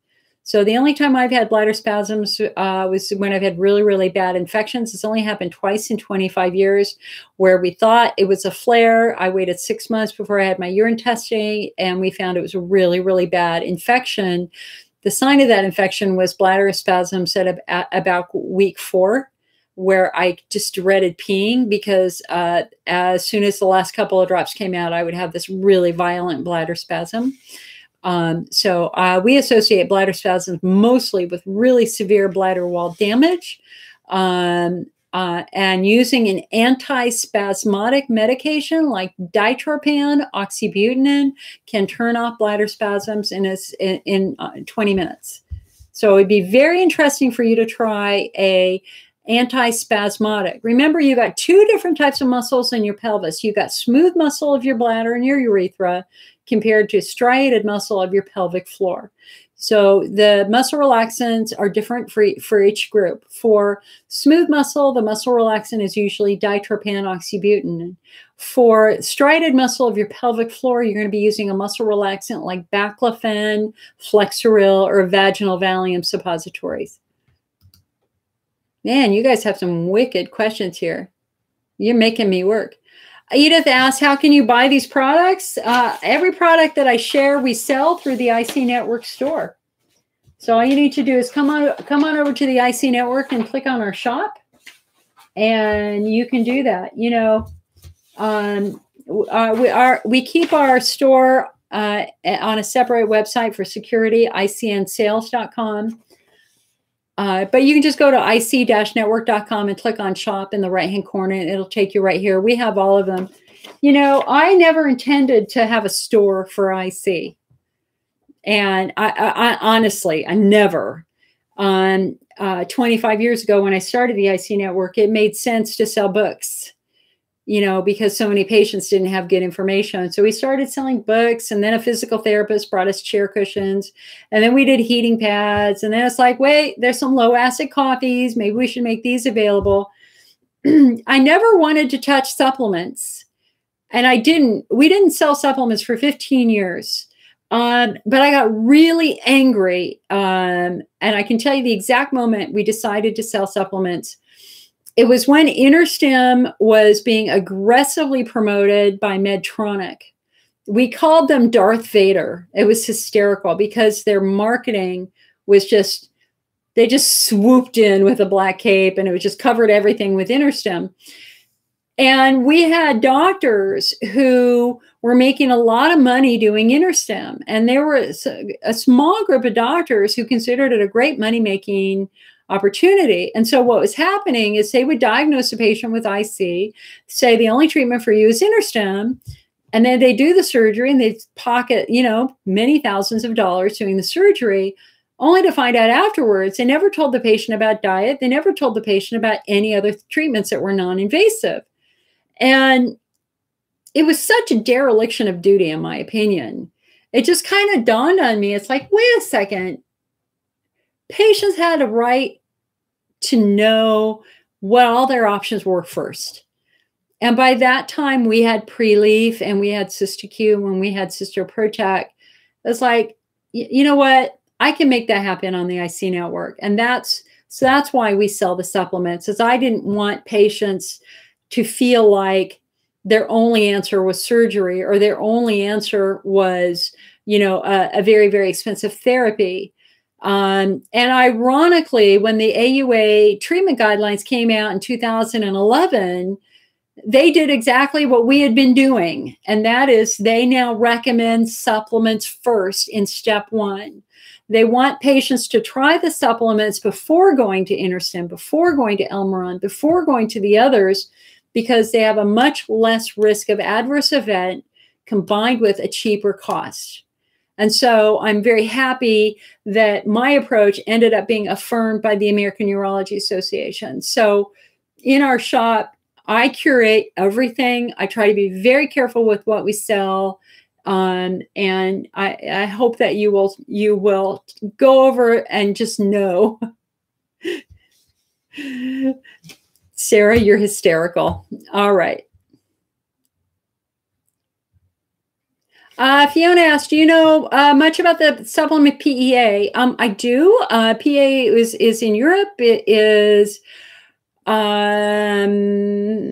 [SPEAKER 1] So the only time I've had bladder spasms was when I've had really, really bad infections. It's only happened twice in 25 years where we thought it was a flare. I waited 6 months before I had my urine testing, and we found it was a really, really bad infection. The sign of that infection was bladder spasms at about week 4, where I just dreaded peeing because as soon as the last couple of drops came out, I would have this really violent bladder spasm. So we associate bladder spasms mostly with really severe bladder wall damage. And using an antispasmodic medication like ditropan, oxybutynin can turn off bladder spasms in 20 minutes. So it'd be very interesting for you to try a antispasmodic. Remember, you got 2 different types of muscles in your pelvis. You got smooth muscle of your bladder and your urethra compared to striated muscle of your pelvic floor. So the muscle relaxants are different for each group. For smooth muscle, the muscle relaxant is usually ditropan, oxybutynin. For striated muscle of your pelvic floor, you're going to be using a muscle relaxant like baclofen, Flexeril, or vaginal Valium suppositories. Man, you guys have some wicked questions here. You're making me work. Edith asks, how can you buy these products? Every product that I share, we sell through the IC Network store. So all you need to do is come on over to the IC Network and click on our shop, and you can do that. You know, we keep our store on a separate website for security, icnsales.com. But you can just go to ic-network.com and click on shop in the right-hand corner, and it'll take you right here. We have all of them. You know, I never intended to have a store for IC. And I honestly, I never. 25 years ago when I started the IC Network, it made sense to sell books, you know, because so many patients didn't have good information. So we started selling books, and then a physical therapist brought us chair cushions, and then we did heating pads. And then it's like, wait, there's some low acid coffees. Maybe we should make these available. I never wanted to touch supplements, and we didn't sell supplements for 15 years. But I got really angry. And I can tell you the exact moment we decided to sell supplements. It was when InterStim was being aggressively promoted by Medtronic. We called them Darth Vader. It was hysterical because their marketing was they just swooped in with a black cape, and it was just covered everything with InterStim. And we had doctors who were making a lot of money doing InterStim. And there were a small group of doctors who considered it a great money-making opportunity. And so what was happening is they would diagnose a patient with IC, say the only treatment for you is InterStim, and then they do the surgery and they pocket, you know, many thousands of dollars doing the surgery, only to find out afterwards they never told the patient about diet. They never told the patient about any other treatments that were non-invasive. And it was such a dereliction of duty, in my opinion. It just kind of dawned on me. It's like, wait a second. Patients had a right to know what all their options were first. And by that time, we had Preleaf and we had Cystitis when we had Cystoprotect. It's like, you know what? I can make that happen on the IC Network. And that's why we sell the supplements, is I didn't want patients to feel like their only answer was surgery, or their only answer was, you know, a very, very expensive therapy. And ironically, when the AUA treatment guidelines came out in 2011, they did exactly what we had been doing. And that is, they now recommend supplements first in step 1. They want patients to try the supplements before going to InterStim, before going to Elmeron, before going to the others, because they have a much less risk of adverse event combined with a cheaper cost. And so I'm very happy that my approach ended up being affirmed by the American Urology Association. So in our shop, I curate everything. I try to be very careful with what we sell. And I hope that you will go over and just know. Sarah, you're hysterical. All right. Fiona asked, do you know much about the supplement PEA? I do. PEA is in Europe. It is, I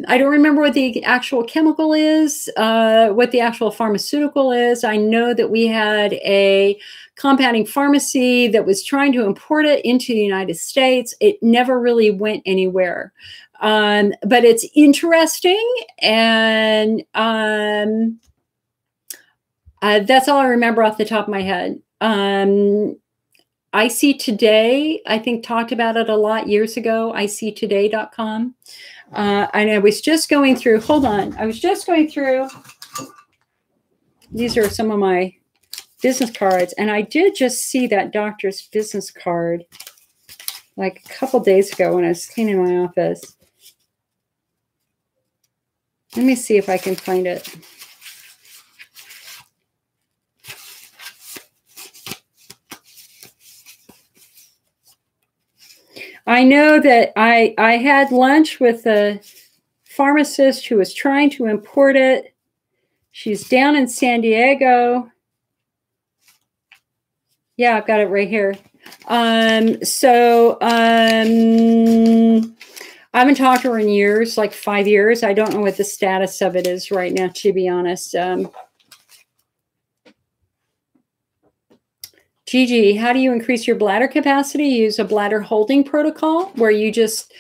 [SPEAKER 1] don't remember what the actual chemical is, what the actual pharmaceutical is. I know that we had a compounding pharmacy that was trying to import it into the United States. It never really went anywhere. But it's interesting, and that's all I remember off the top of my head. IC Today, I think, talked about it a lot years ago, ictoday.com. And I was just going through, hold on, I was just going through, these are some of my business cards, and I did just see that doctor's business card like a couple days ago when I was cleaning my office. Let me see if I can find it. I know that I had lunch with a pharmacist who was trying to import it. She's down in San Diego. Yeah, I've got it right here. I haven't talked to her in years, like 5 years. I don't know what the status of it is right now, to be honest. Gigi, how do you increase your bladder capacity? Use a bladder holding protocol where you just,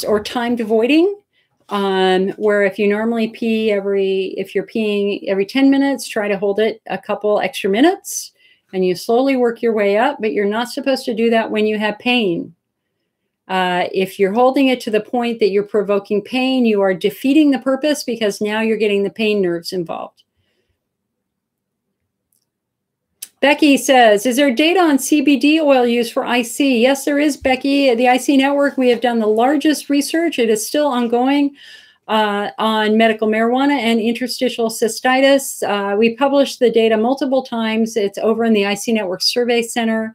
[SPEAKER 1] or timed voiding, where if you normally pee if you're peeing every 10 minutes, try to hold it a couple extra minutes and you slowly work your way up, but you're not supposed to do that when you have pain. If you're holding it to the point that you're provoking pain, you are defeating the purpose because now you're getting the pain nerves involved. Becky says, is there data on CBD oil use for IC? Yes, there is, Becky. The IC Network, we have done the largest research. It is still ongoing on medical marijuana and interstitial cystitis. We published the data multiple times. It's over in the IC Network Survey Center.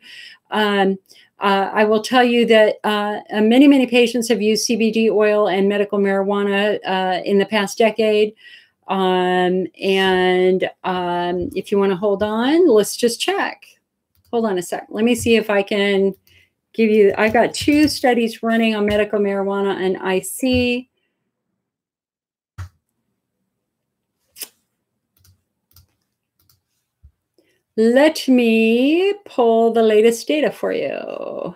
[SPEAKER 1] I will tell you that many, many patients have used CBD oil and medical marijuana in the past decade. If you want to hold on, let's just check. Hold on a sec. Let me see if I can give you, I've got 2 studies running on medical marijuana and IC. Let me pull the latest data for you.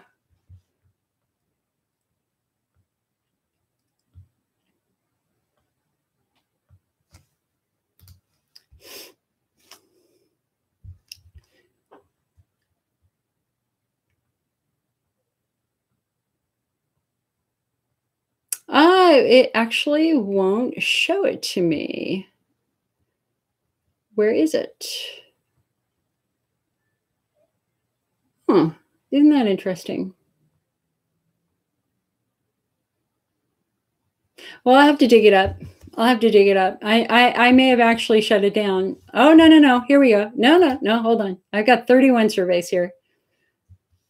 [SPEAKER 1] It actually won't show it to me. Where is it? Huh, isn't that interesting? Well, I'll have to dig it up. I'll have to dig it up. I may have actually shut it down. Oh, no. Here we go. No, hold on. I've got 31 surveys here.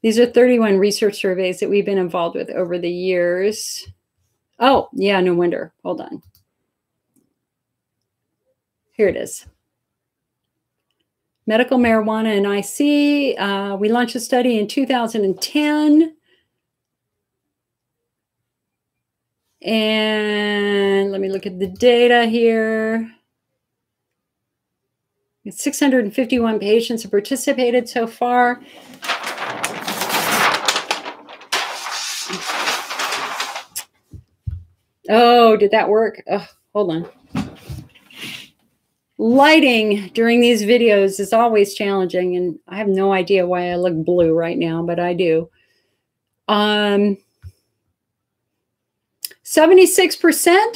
[SPEAKER 1] These are 31 research surveys that we've been involved with over the years. Oh, yeah, no wonder. Hold on. Here it is. Medical marijuana and IC. We launched a study in 2010. And let me look at the data here. 651 patients have participated so far. Oh, did that work? Oh, hold on. Lighting during these videos is always challenging, and I have no idea why I look blue right now, but I do. 76%,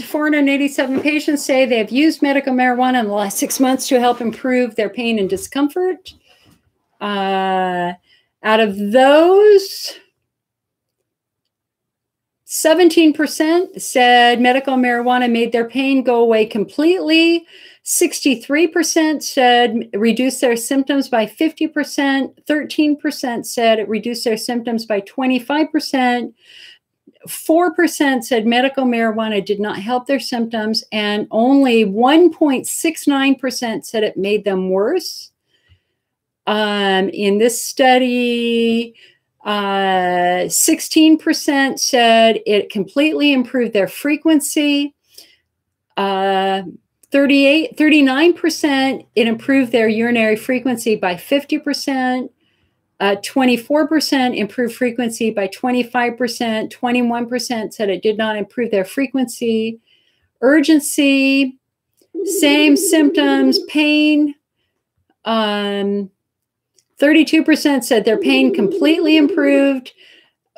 [SPEAKER 1] 487 patients say they have used medical marijuana in the last 6 months to help improve their pain and discomfort. Out of those, 17% said medical marijuana made their pain go away completely. 63% said reduce their symptoms by 50%. 13% said it reduced their symptoms by 25%. 4% said medical marijuana did not help their symptoms, and only 1.69% said it made them worse. In this study, 16% said it completely improved their frequency. 39% it improved their urinary frequency by 50%. 24% improved frequency by 25%. 21% said it did not improve their frequency. Urgency, same symptoms, pain. 32% said their pain completely improved.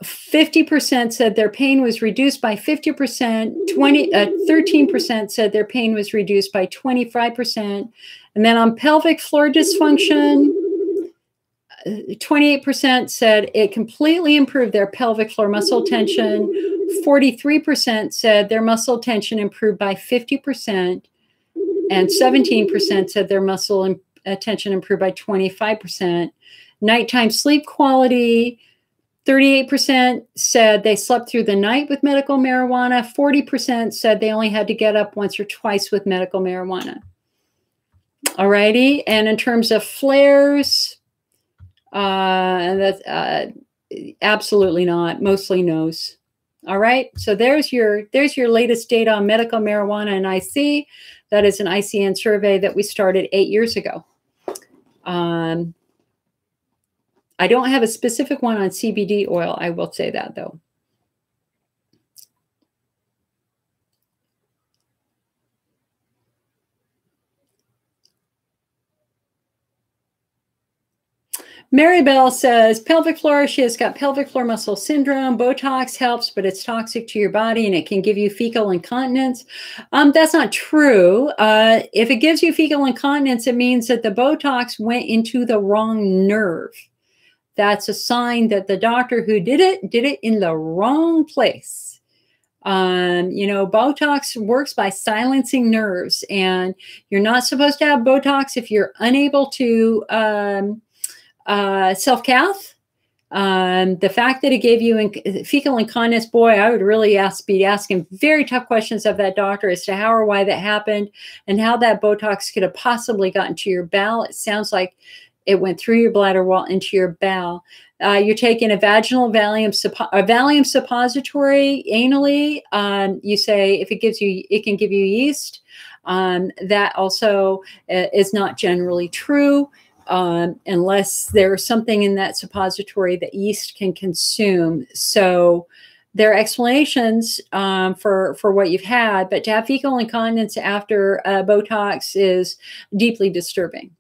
[SPEAKER 1] 50% said their pain was reduced by 50%. 13% said their pain was reduced by 25%. And then on pelvic floor dysfunction, 28% said it completely improved their pelvic floor muscle tension. 43% said their muscle tension improved by 50%. And 17% said their muscle tension improved by 25%. Nighttime sleep quality, 38% said they slept through the night with medical marijuana. 40% said they only had to get up once or twice with medical marijuana. All righty. And in terms of flares, that's absolutely not, mostly no's. All right. So there's your latest data on medical marijuana and IC. That is an ICN survey that we started 8 years ago. I don't have a specific one on CBD oil. I will say that, though. Mary Bell says, pelvic floor, she has got pelvic floor muscle syndrome. Botox helps, but it's toxic to your body and it can give you fecal incontinence. That's not true. If it gives you fecal incontinence, it means that the Botox went into the wrong nerve. That's a sign that the doctor who did it in the wrong place. Botox works by silencing nerves, and you're not supposed to have Botox if you're unable to self-cath. The fact that it gave you fecal incontinence, boy, I would really be asking very tough questions of that doctor as to how or why that happened and how that Botox could have possibly gotten to your bowel. It sounds like it went through your bladder wall into your bowel. You're taking a vaginal Valium suppository anally. You say if it can give you yeast. That also is not generally true. Unless there's something in that suppository that yeast can consume. So there are explanations for what you've had, but to have fecal incontinence after Botox is deeply disturbing.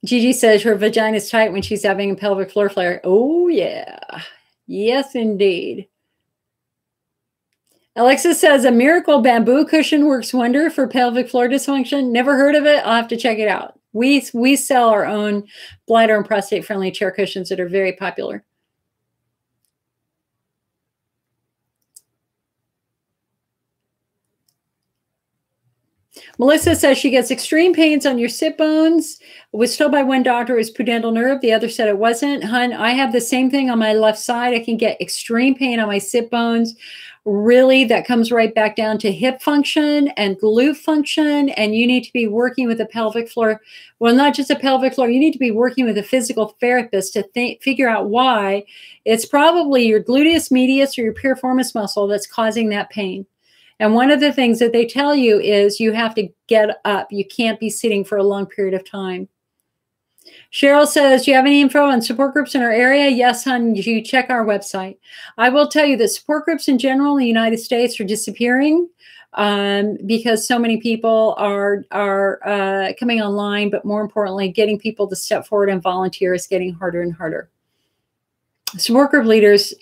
[SPEAKER 1] Gigi says her vagina is tight when she's having a pelvic floor flare. Oh, yeah. Yes, indeed. Alexa says a miracle bamboo cushion works wonder for pelvic floor dysfunction. Never heard of it. I'll have to check it out. We sell our own bladder and prostate friendly chair cushions that are very popular. Melissa says she gets extreme pains on your sit bones. Was told by one doctor it was pudendal nerve. The other said it wasn't. Hun, I have the same thing on my left side. I can get extreme pain on my sit bones. Really, that comes right back down to hip function and glute function. And you need to be working with a pelvic floor. Well, not just a pelvic floor. You need to be working with a physical therapist to figure out why. It's probably your gluteus medius or your piriformis muscle that's causing that pain. And one of the things that they tell you is you have to get up. You can't be sitting for a long period of time. Cheryl says, do you have any info on support groups in our area? Yes, hon, you check our website. I will tell you that support groups in general in the United States are disappearing because so many people are coming online, but more importantly, getting people to step forward and volunteer is getting harder and harder. Support group leaders,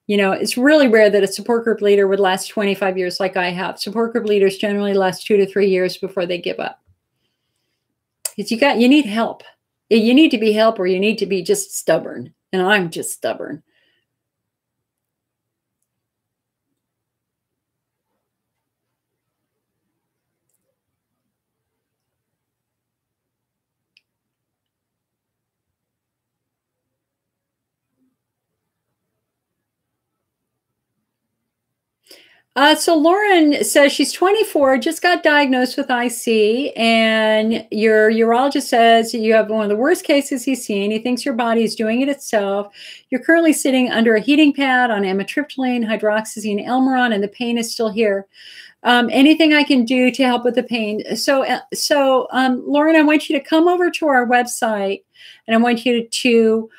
[SPEAKER 1] it's really rare that a support group leader would last 25 years like I have. Support group leaders generally last 2 to 3 years before they give up. Because you need help. You need to be help or you need to be just stubborn. And I'm just stubborn. So Lauren says she's 24, just got diagnosed with IC, and your urologist says you have one of the worst cases he's seen. He thinks your body is doing it itself. You're currently sitting under a heating pad on amitriptyline, hydroxyzine, Elmeron, and the pain is still here. Anything I can do to help with the pain? So Lauren, I want you to come over to our website, and I want you to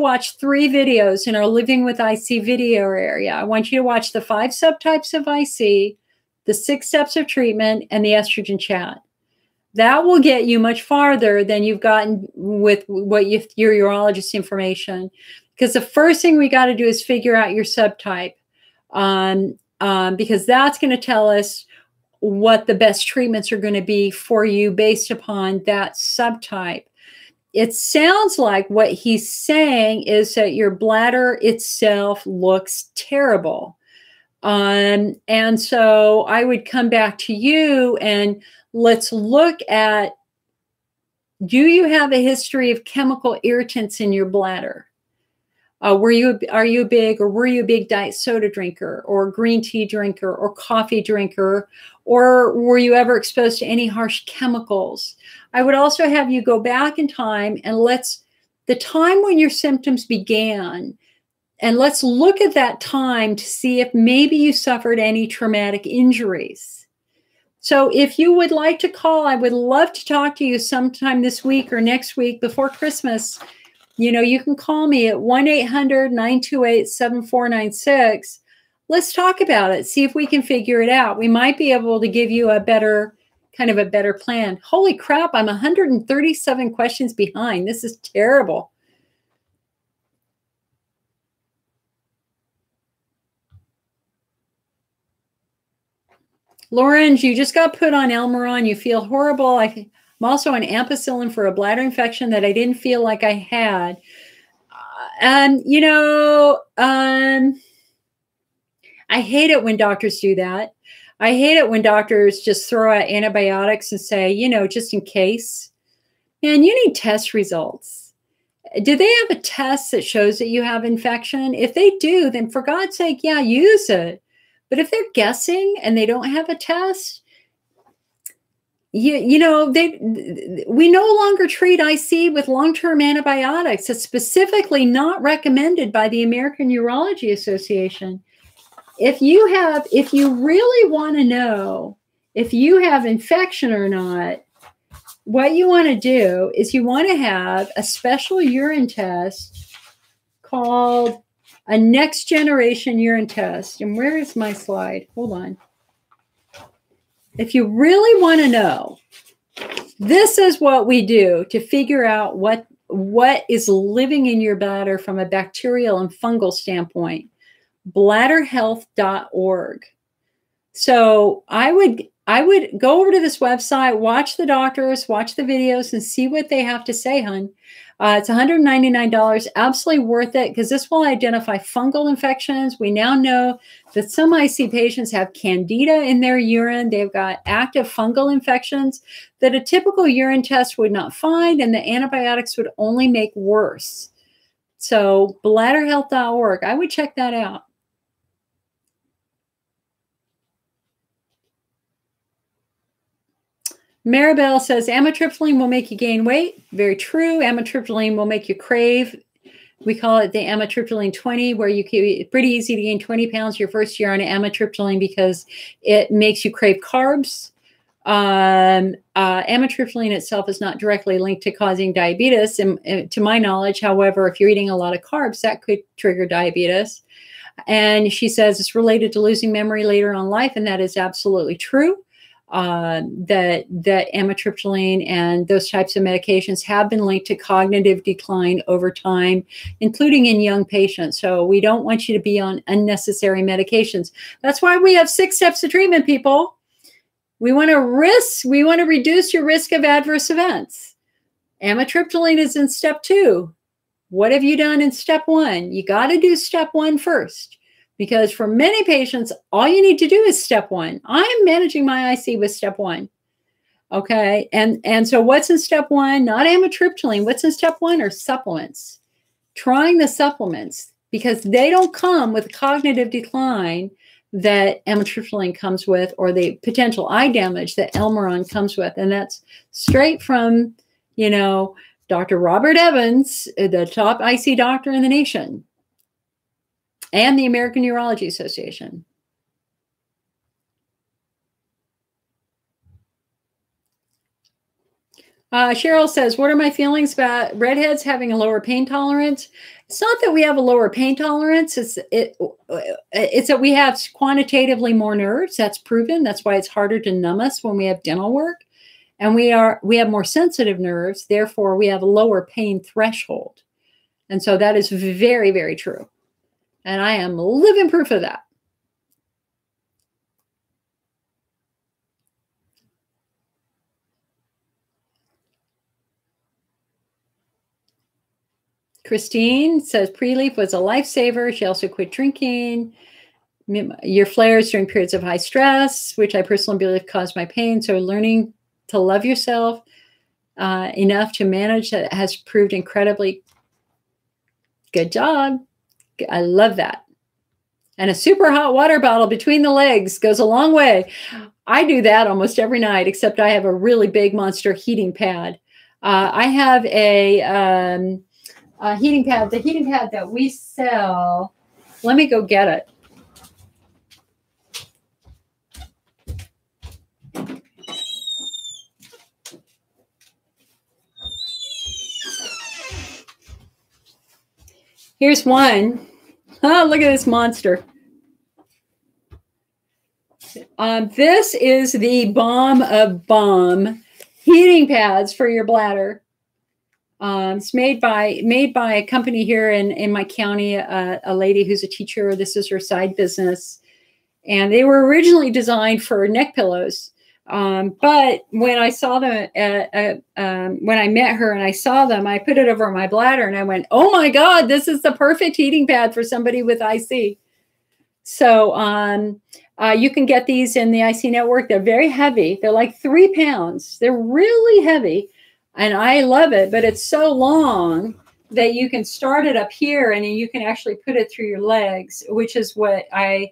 [SPEAKER 1] watch 3 videos in our Living with IC video area. I want you to watch the 5 subtypes of IC, the 6 steps of treatment, and the estrogen chat. That will get you much farther than you've gotten with your urologist information. Because the first thing we got to do is figure out your subtype, because that's going to tell us what the best treatments are going to be for you based upon that subtype. It sounds like what he's saying is that your bladder itself looks terrible. And so I would come back to you and let's look at, do you have a history of chemical irritants in your bladder? Are you a big diet soda drinker or green tea drinker or coffee drinker, or were you ever exposed to any harsh chemicals? I would also have you go back in time and the time when your symptoms began, and let's look at that time to see if maybe you suffered any traumatic injuries. So if you would like to call, I would love to talk to you sometime this week or next week before Christmas. You can call me at 1-800-928-7496. Let's talk about it. See if we can figure it out. We might be able to give you a better plan. Holy crap, I'm 137 questions behind. This is terrible. Lauren, you just got put on Elmeron. You feel horrible. I'm also on ampicillin for a bladder infection that I didn't feel like I had. I hate it when doctors do that. I hate it when doctors just throw out antibiotics and say, just in case. Man, you need test results. Do they have a test that shows that you have infection? If they do, then for God's sake, yeah, use it. But if they're guessing and they don't have a test, we no longer treat IC with long-term antibiotics. It's specifically not recommended by the American Urology Association. If you really want to know if you have infection or not, what you want to do is you want to have a special urine test called a next generation urine test. And where is my slide? Hold on. If you really want to know, this is what we do to figure out what is living in your bladder from a bacterial and fungal standpoint. Bladderhealth.org. So I would go over to this website, watch the doctors, watch the videos, and see what they have to say, hon. It's $199, absolutely worth it, because this will identify fungal infections. We now know that some IC patients have candida in their urine. They've got active fungal infections that a typical urine test would not find, and the antibiotics would only make worse. So bladderhealth.org, I would check that out. Maribel says, amitriptyline will make you gain weight. Very true. Amitriptyline will make you crave. We call it the amitriptyline 20, where it's pretty easy to gain 20 pounds your first year on amitriptyline because it makes you crave carbs. Amitriptyline itself is not directly linked to causing diabetes. And to my knowledge, however, if you're eating a lot of carbs, that could trigger diabetes. And she says it's related to losing memory later on in life, and that is absolutely true. That amitriptyline and those types of medications have been linked to cognitive decline over time, including in young patients. So we don't want you to be on unnecessary medications. That's why we have 6 steps of treatment, people. We want to reduce your risk of adverse events. Amitriptyline is in step 2. What have you done in step 1? You got to do step 1 first. Because for many patients, all you need to do is step 1. I'm managing my IC with step 1. Okay. And so what's in step 1? Not amitriptyline. What's in step 1 are supplements. Trying the supplements, because they don't come with cognitive decline. that amitriptyline comes with, or the potential eye damage that Elmeron comes with. And that's straight from, you know, Dr. Robert Evans, the top IC doctor in the nation, and the American Urology Association. Cheryl says, what are my feelings about redheads having a lower pain tolerance? It's not that we have a lower pain tolerance. It's that we have quantitatively more nerves. That's proven. That's why it's harder to numb us when we have dental work. And we have more sensitive nerves. Therefore, we have a lower pain threshold. And so that is very, very true. And I am living proof of that. Christine says pre-leaf was a lifesaver. She also quit drinking. Your flares during periods of high stress, which I personally believe caused my pain. So learning to love yourself enough to manage that has proved incredibly good job. I love that. And a super hot water bottle between the legs goes a long way. I do that almost every night, except I have a really big monster heating pad. I have a heating pad, the heating pad that we sell. Let me go get it. Here's one. Oh, look at this monster. This is the bomb of bomb heating pads for your bladder. It's made by a company here in my county, a lady who's a teacher. This is her side business. And they were originally designed for neck pillows. But when I saw them, when I met her and I saw them, I put it over my bladder and I went, oh my God, this is the perfect heating pad for somebody with IC. So you can get these in the IC network. They're very heavy. They're like 3 pounds. They're really heavy. And I love it, but it's so long that you can start it up here and you can actually put it through your legs, which is what I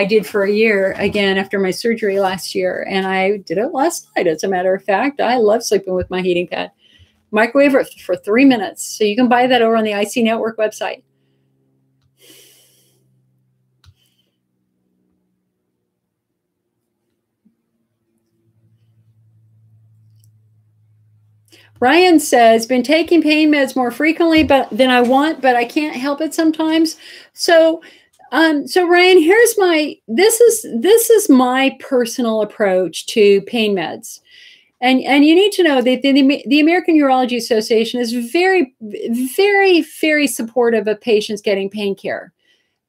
[SPEAKER 1] did for a year, again, after my surgery last year. And I did it last night, as a matter of fact. I love sleeping with my heating pad. Microwave it for 3 minutes. So you can buy that over on the IC Network website. Ryan says, been taking pain meds more frequently than I want, but I can't help it sometimes. So Ryan, this is my personal approach to pain meds. And you need to know that the American Urology Association is very, very, very supportive of patients getting pain care.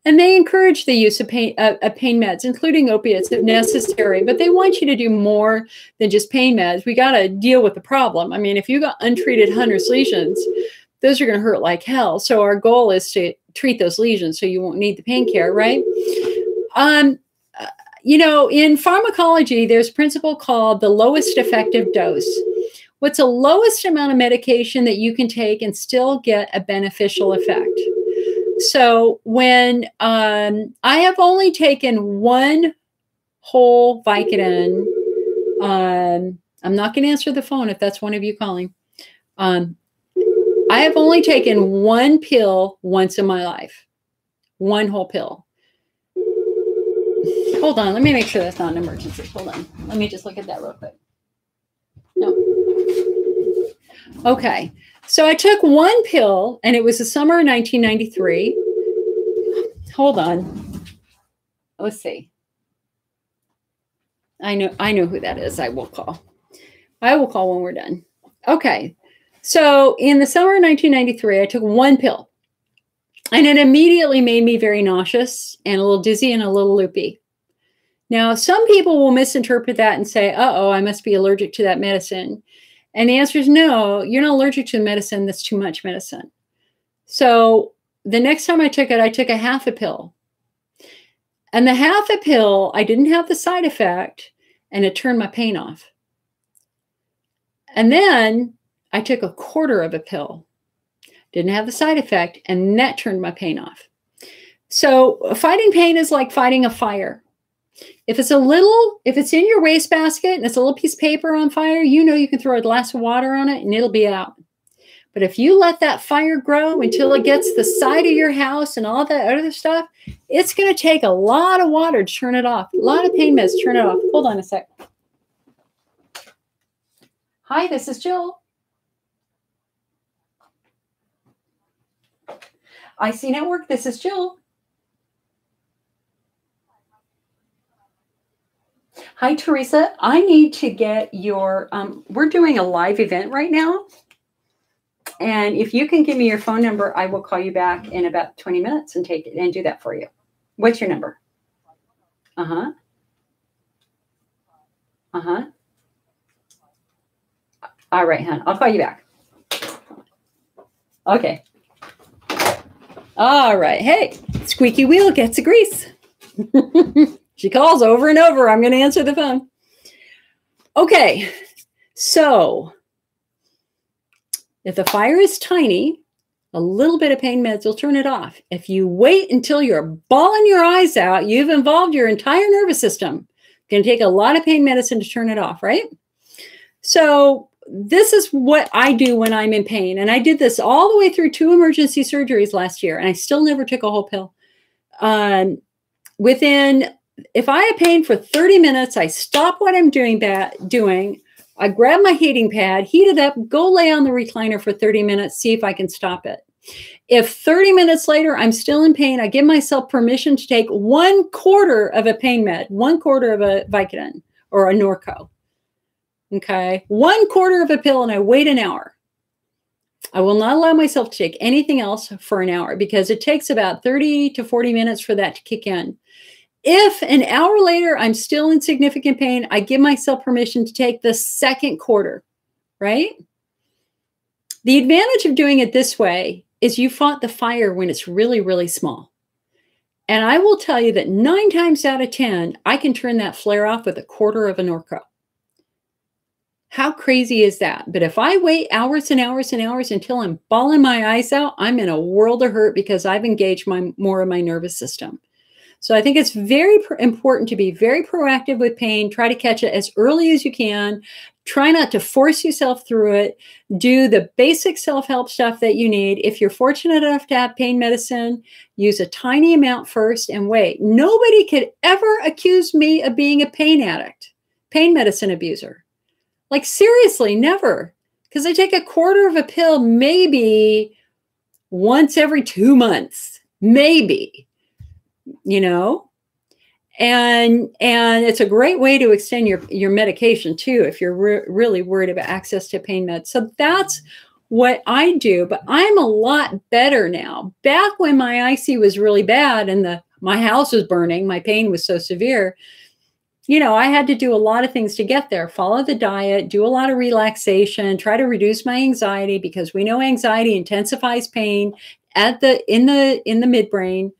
[SPEAKER 1] And they encourage the use of pain meds, including opiates if necessary. But they want you to do more than just pain meds. We got to deal with the problem. I mean, if you got untreated Hunner's lesions, those are going to hurt like hell. So our goal is to treat those lesions so you won't need the pain care, right? You know, in pharmacology, there's a principle called the lowest effective dose. What's the lowest amount of medication that you can take and still get a beneficial effect? So when I have only taken one whole Vicodin, I'm not going to answer the phone if that's one of you calling. I have only taken one pill once in my life, one whole pill. Hold on, let me make sure that's not an emergency. Hold on, let me just look at that real quick. No. Okay. So I took one pill, and it was the summer of 1993. Hold on. Let's see. I know who that is. I will call when we're done. Okay. So in the summer of 1993, I took one pill, and it immediately made me very nauseous and a little dizzy and a little loopy. Now, some people will misinterpret that and say, uh-oh, I must be allergic to that medicine. And the answer is no, you're not allergic to the medicine. That's too much medicine. So the next time I took it, I took a half a pill. And the half a pill, I didn't have the side effect, and it turned my pain off. And then I took a quarter of a pill, didn't have the side effect, and that turned my pain off. So fighting pain is like fighting a fire. If it's in your wastebasket and it's a little piece of paper on fire, you can throw a glass of water on it and it'll be out. But if you let that fire grow until it gets the side of your house and all that other stuff, it's going to take a lot of water to turn it off. A lot of pain meds to turn it off. Hold on a sec. Hi, this is Jill. IC Network, this is Jill. Hi, Teresa. I need to get your, we're doing a live event right now. And if you can give me your phone number, I will call you back in about 20 minutes and take it and do that for you. What's your number? Uh-huh. Uh-huh. All right, hon. I'll call you back. Okay. All right. Hey, squeaky wheel gets the grease. She calls over and over. I'm going to answer the phone. Okay. So if the fire is tiny, a little bit of pain meds will turn it off. If you wait until you're bawling your eyes out, you've involved your entire nervous system. It's going to take a lot of pain medicine to turn it off, right? So this is what I do when I'm in pain. And I did this all the way through 2 emergency surgeries last year, and I still never took a whole pill. If I have pain for 30 minutes, I stop what I'm doing. I grab my heating pad, heat it up, go lay on the recliner for 30 minutes, see if I can stop it. If 30 minutes later I'm still in pain, I give myself permission to take 1/4 of a pain med, 1/4 of a Vicodin or a Norco. Okay, 1/4 of a pill, and I wait an hour. I will not allow myself to take anything else for an hour because it takes about 30 to 40 minutes for that to kick in. If an hour later I'm still in significant pain, I give myself permission to take the 2nd quarter, right? The advantage of doing it this way is you fought the fire when it's really, really small. And I will tell you that 9 times out of 10, I can turn that flare off with 1/4 of a Norco. How crazy is that? But if I wait hours and hours and hours until I'm bawling my eyes out, I'm in a world of hurt because I've engaged more of my nervous system. So I think it's very important to be very proactive with pain. Try to catch it as early as you can. Try not to force yourself through it. Do the basic self-help stuff that you need. If you're fortunate enough to have pain medicine, use a tiny amount first and wait. Nobody could ever accuse me of being a pain addict, pain medicine abuser. Like seriously, never. Because I take 1/4 of a pill maybe once every 2 months, maybe, and it's a great way to extend your medication too, if you're really worried about access to pain meds. So that's what I do, but I'm a lot better now. Back when my IC was really bad and my house was burning, my pain was so severe, I had to do a lot of things to get there. Follow the diet, do a lot of relaxation, try to reduce my anxiety because we know anxiety intensifies pain in the midbrain.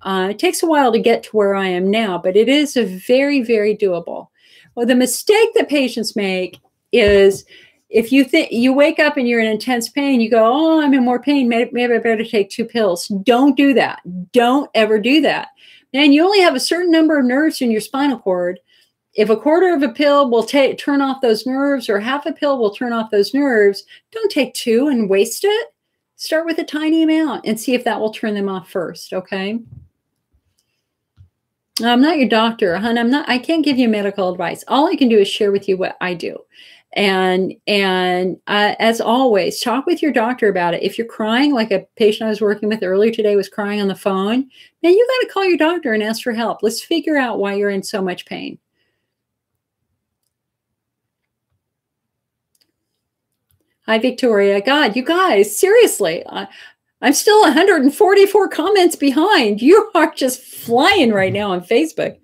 [SPEAKER 1] It takes a while to get to where I am now, but it is a very, very doable. Well, the mistake that patients make is if you think you wake up and you're in intense pain, you go, oh, I'm in more pain. Maybe I better take 2 pills. Don't do that. Don't ever do that. And you only have a certain number of nerves in your spinal cord. If 1/4 of a pill will turn off those nerves or half a pill will turn off those nerves, don't take 2 and waste it. Start with a tiny amount and see if that will turn them off first, okay? I'm not your doctor, hon. I can't give you medical advice. All I can do is share with you what I do. And as always, talk with your doctor about it. If you're crying, like a patient I was working with earlier today was crying on the phone, then you got to call your doctor and ask for help. Let's figure out why you're in so much pain. Hi, Victoria. God, you guys, seriously, I'm still 144 comments behind. You are just flying right now on Facebook.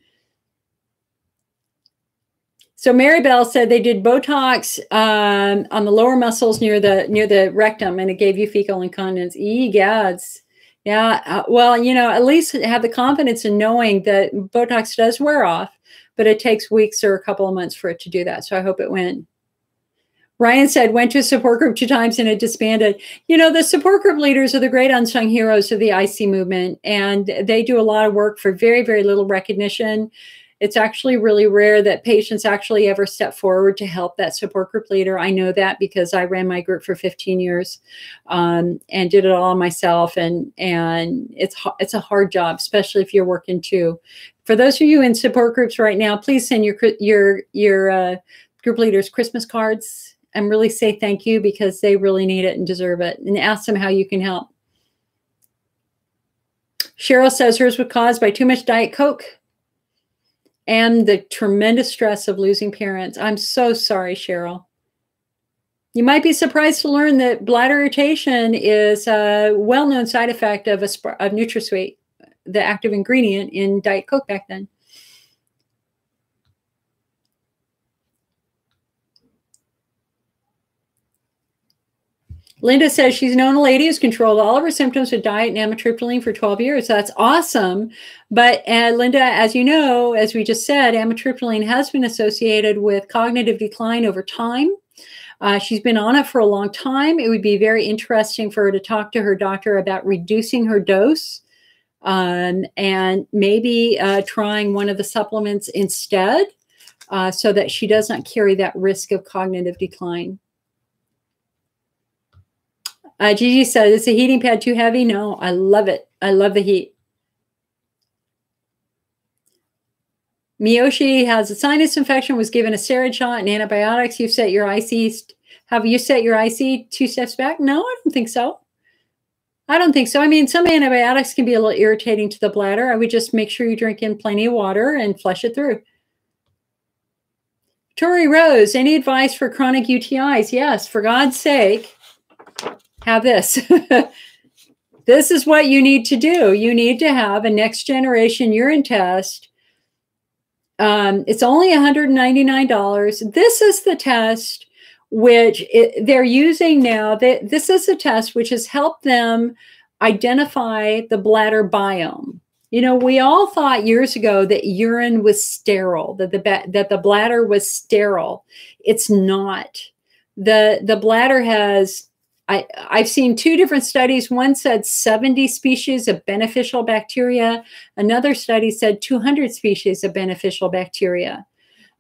[SPEAKER 1] So Mary Bell said they did Botox on the lower muscles near the rectum, and it gave you fecal incontinence. Egads. Yeah. Well, at least have the confidence in knowing that Botox does wear off, but it takes weeks or a couple of months for it to do that. So I hope it went. Ryan said, went to a support group 2 times and it disbanded. The support group leaders are the great unsung heroes of the IC movement, and they do a lot of work for very, very little recognition. It's actually really rare that patients actually ever step forward to help that support group leader. I know that because I ran my group for 15 years and did it all myself. And it's a hard job, especially if you're working too. For those of you in support groups right now, please send your group leaders Christmas cards and really say thank you, because they really need it and deserve it. And ask them how you can help. Cheryl says hers was caused by too much Diet Coke and the tremendous stress of losing parents. I'm so sorry, Cheryl. You might be surprised to learn that bladder irritation is a well-known side effect of NutraSweet, the active ingredient in Diet Coke back then. Linda says she's known a lady who's controlled all of her symptoms with diet and amitriptyline for 12 years. That's awesome. But Linda, as you know, as we just said, amitriptyline has been associated with cognitive decline over time. She's been on it for a long time. It would be very interesting for her to talk to her doctor about reducing her dose and maybe trying one of the supplements instead so that she does not carry that risk of cognitive decline. Gigi says, is the heating pad too heavy? No, I love it. I love the heat. Miyoshi has a sinus infection, was given a steroid shot and antibiotics. You've set your IC. Have you set your IC 2 steps back? No, I don't think so. I don't think so. I mean, some antibiotics can be a little irritating to the bladder. I would just make sure you drink in plenty of water and flush it through. Tori Rose, any advice for chronic UTIs? Yes, for God's sake. Have this. This is what you need to do. You need to have a next generation urine test. It's only $199. This is the test which they're using now. This is a test which has helped them identify the bladder biome. You know, we all thought years ago that urine was sterile, that the bladder was sterile. It's not. The bladder has... I've seen 2 different studies. One said 70 species of beneficial bacteria. Another study said 200 species of beneficial bacteria.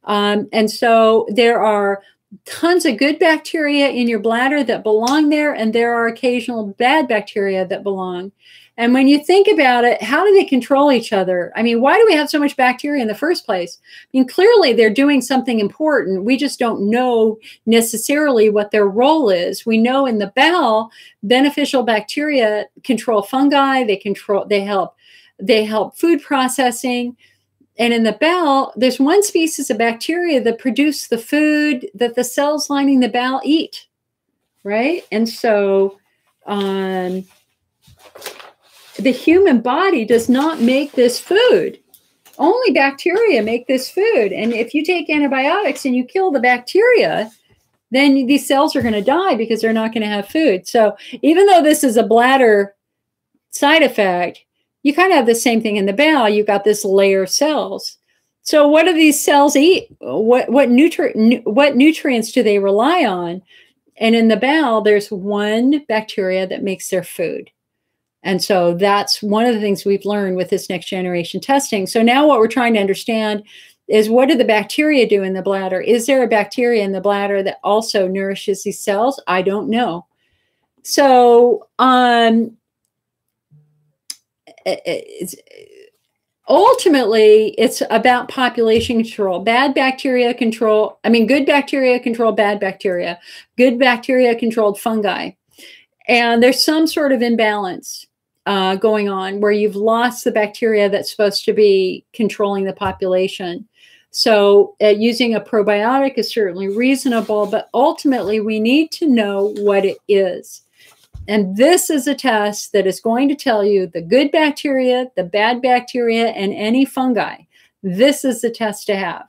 [SPEAKER 1] And so there are tons of good bacteria in your bladder that belong there, and there are occasional bad bacteria that belong. And when you think about it, how do they control each other? I mean, why do we have so much bacteria in the first place? I mean, clearly they're doing something important. We just don't know necessarily what their role is. We know in the bowel, beneficial bacteria control fungi. They help food processing. And in the bowel, there's one species of bacteria that produce the food that the cells lining the bowel eat, right? And so the human body does not make this food. Only bacteria make this food. And if you take antibiotics and you kill the bacteria, then these cells are going to die because they're not going to have food. So even though this is a bladder side effect, you kind of have the same thing in the bowel. You've got this layer of cells. So what do these cells eat? What nutrients do they rely on? And in the bowel, there's one bacteria that makes their food. And so that's one of the things we've learned with this next generation testing. So now what we're trying to understand is, what do the bacteria do in the bladder? Is there a bacteria in the bladder that also nourishes these cells? I don't know. So ultimately, it's about population control. Bad bacteria control, good bacteria control bad bacteria. Good bacteria controlled fungi. And there's some sort of imbalance going on where you've lost the bacteria that's supposed to be controlling the population. So using a probiotic is certainly reasonable, but ultimately we need to know what it is. And this is a test that is going to tell you the good bacteria, the bad bacteria, and any fungi. This is the test to have.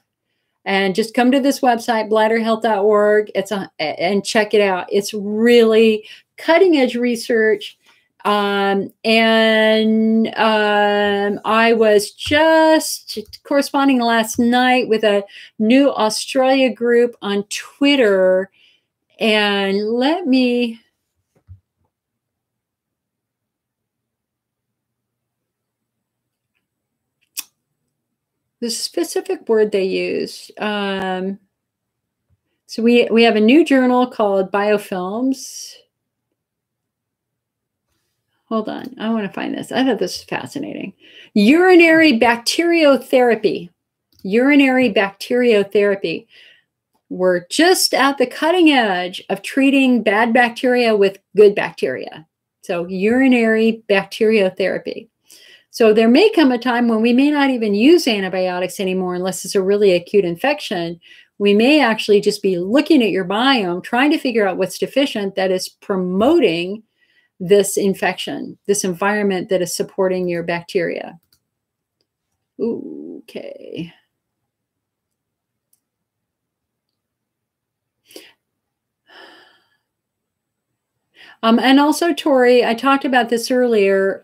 [SPEAKER 1] And just come to this website, bladderhealth.org, and check it out. It's really cutting edge research. I was just corresponding last night with a new Australia group on Twitter. And let me... the specific word they used. So we have a new journal called Biofilms. Hold on, I want to find this. I thought this was fascinating. Urinary bacteriotherapy. Urinary bacteriotherapy. We're just at the cutting edge of treating bad bacteria with good bacteria. So urinary bacteriotherapy. So there may come a time when we may not even use antibiotics anymore unless it's a really acute infection. We may actually just be looking at your biome, trying to figure out what's deficient that is promoting this infection, this environment that is supporting your bacteria. Ooh, okay. And also, Tori, I talked about this earlier.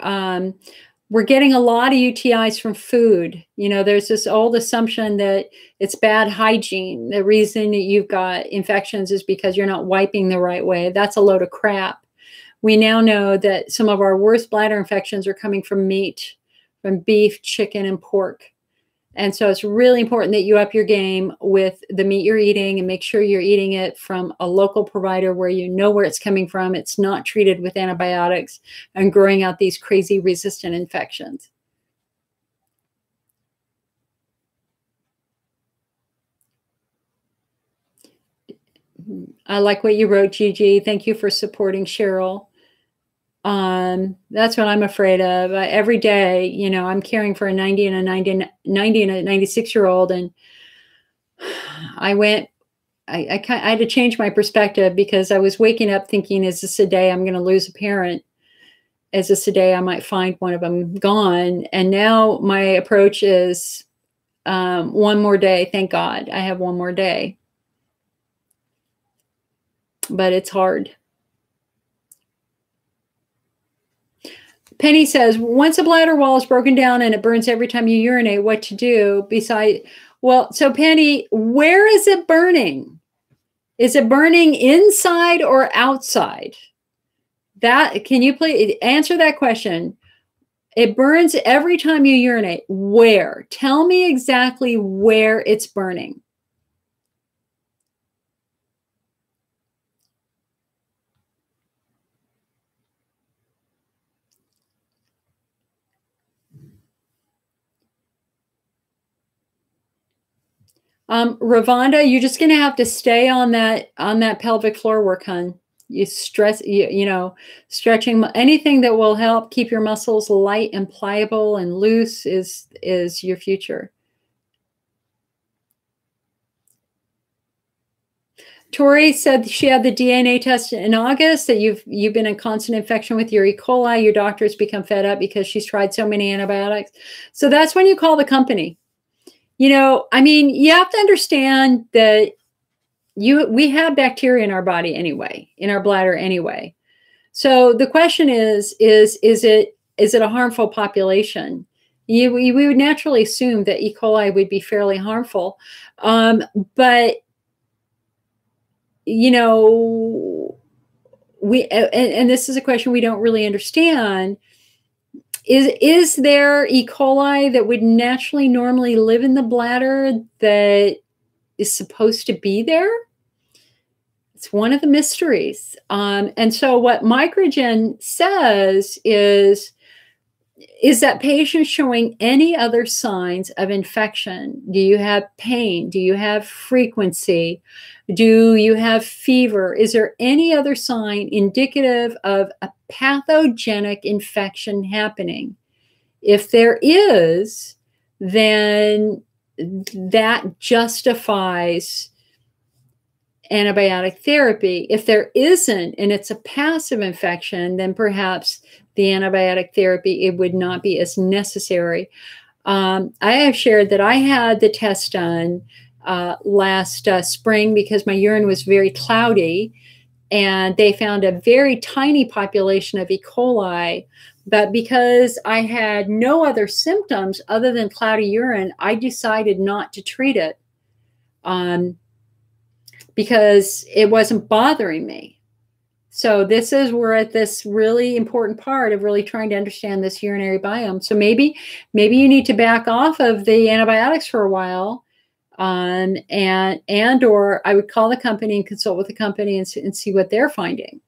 [SPEAKER 1] We're getting a lot of UTIs from food. You know, there's this old assumption that it's bad hygiene. The reason that you've got infections is because you're not wiping the right way. That's a load of crap. We now know that some of our worst bladder infections are coming from meat, from beef, chicken, and pork. And so it's really important that you up your game with the meat you're eating and make sure you're eating it from a local provider where you know where it's coming from. It's not treated with antibiotics and growing out these crazy resistant infections. I like what you wrote, Gigi. Thank you for supporting Cheryl. That's what I'm afraid of. Every day, you know, I'm caring for a 90 and a 96-year-old, and I had to change my perspective because I was waking up thinking, is this a day I'm going to lose a parent? Is this a day I might find one of them gone? And now my approach is one more day. Thank God I have one more day. But it's hard. Penny says, once a bladder wall is broken down and it burns every time you urinate, what to do besides? Well, so Penny, where is it burning? Is it burning inside or outside? Can you please answer that question? It burns every time you urinate. Where? Tell me exactly where it's burning. Ravonda, you're just going to have to stay on that pelvic floor work, hun. You stress, you know, stretching, anything that will help keep your muscles light and pliable and loose is your future. Tori said she had the DNA test in August, that you've been in constant infection with your E. coli. Your doctor's become fed up because she's tried so many antibiotics. So that's when you call the company. You know, I mean, you have to understand that we have bacteria in our body anyway, in our bladder anyway. So the question is it a harmful population? We would naturally assume that E. coli would be fairly harmful, but you know, and this is a question we don't really understand. Is there E. coli that would naturally normally live in the bladder that is supposed to be there? It's one of the mysteries. And so what Microgen says is that patient showing any other signs of infection? Do you have pain? Do you have frequency? Do you have fever? Is there any other sign indicative of a pathogenic infection happening? If there is, then that justifies antibiotic therapy. If there isn't, and it's a passive infection, then perhaps the antibiotic therapy, it would not be as necessary. I have shared that I had the test done last spring because my urine was very cloudy, and they found a very tiny population of E. coli. But because I had no other symptoms other than cloudy urine, I decided not to treat it because it wasn't bothering me. So we're at this really important part of really trying to understand this urinary biome. So maybe you need to back off of the antibiotics for a while, and or I would call the company and consult with the company and see what they're finding.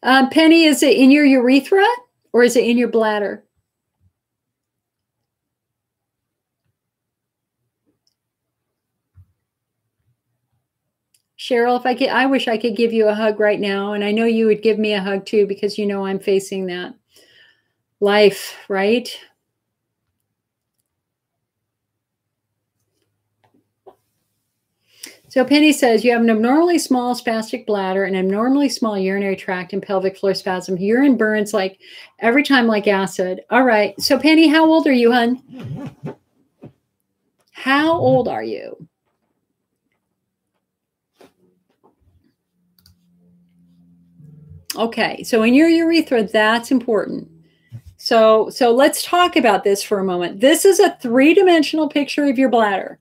[SPEAKER 1] Penny, is it in your urethra or is it in your bladder? Cheryl, I wish I could give you a hug right now. And I know you would give me a hug too, because you know I'm facing that life, right? So Penny says, you have an abnormally small spastic bladder, an abnormally small urinary tract, and pelvic floor spasm. Urine burns like every time like acid. All right. So Penny, how old are you, hun? How old are you? Okay, so in your urethra, that's important. So let's talk about this for a moment. This is a three-dimensional picture of your bladder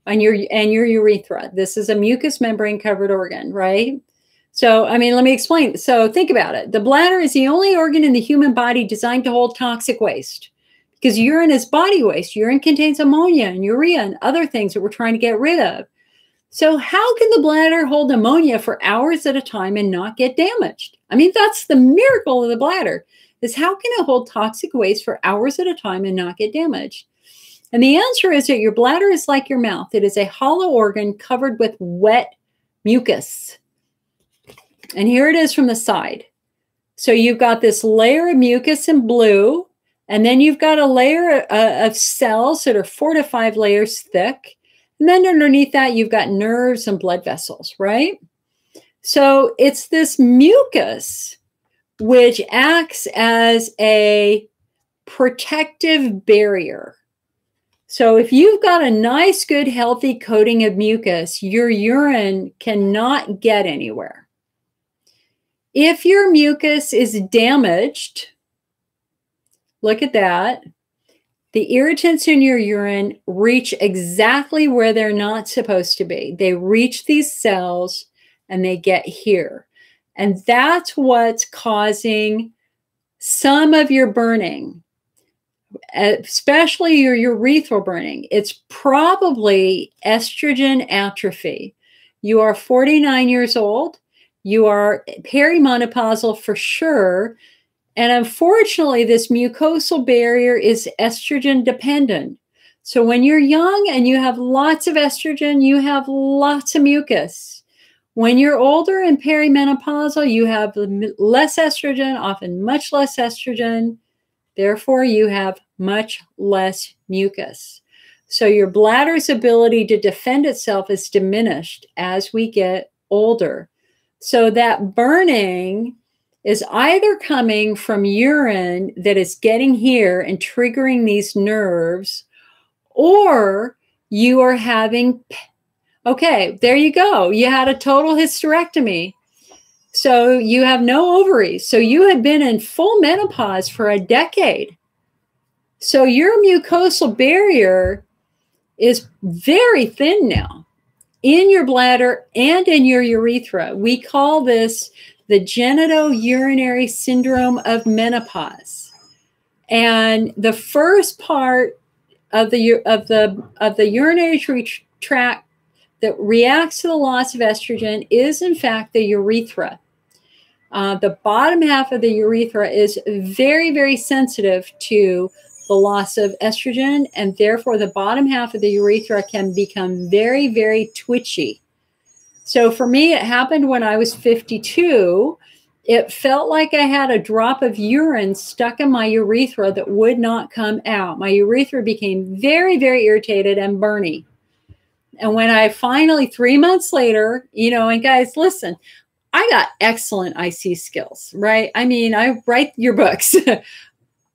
[SPEAKER 1] and your urethra. This is a mucous membrane covered organ, right? So, I mean, let me explain. So think about it. The bladder is the only organ in the human body designed to hold toxic waste, because urine is body waste. Urine contains ammonia and urea and other things that we're trying to get rid of. So how can the bladder hold ammonia for hours at a time and not get damaged? I mean, that's the miracle of the bladder, is how can it hold toxic waste for hours at a time and not get damaged? And the answer is that your bladder is like your mouth. It is a hollow organ covered with wet mucus. And here it is from the side. So you've got this layer of mucus in blue, and then you've got a layer of cells that are 4 to 5 layers thick. And then underneath that, you've got nerves and blood vessels, right? So it's this mucus which acts as a protective barrier. So if you've got a nice, good, healthy coating of mucus, your urine cannot get anywhere. If your mucus is damaged, look at that. The irritants in your urine reach exactly where they're not supposed to be. They reach these cells and they get here. And that's what's causing some of your burning, especially your urethral burning. It's probably estrogen atrophy. You are 49 years old. You are perimenopausal for sure. And unfortunately, this mucosal barrier is estrogen dependent. So when you're young and you have lots of estrogen, you have lots of mucus. When you're older and perimenopausal, you have less estrogen, often much less estrogen. Therefore, you have much less mucus. So your bladder's ability to defend itself is diminished as we get older. So that burning is either coming from urine that is getting here and triggering these nerves, or you are having, okay, there you go. You had a total hysterectomy. So you have no ovaries. So you had been in full menopause for a decade. So your mucosal barrier is very thin now in your bladder and in your urethra. We call this the genitourinary syndrome of menopause. And the first part of the urinary tract that reacts to the loss of estrogen is, in fact, the urethra. The bottom half of the urethra is very, very sensitive to the loss of estrogen, and therefore the bottom half of the urethra can become very, very twitchy. So for me, it happened when I was 52. It felt like I had a drop of urine stuck in my urethra that would not come out. My urethra became very, very irritated and burny. And when I finally, 3 months later, you know, and guys, listen, I got excellent IC skills, right? I mean, I write your books.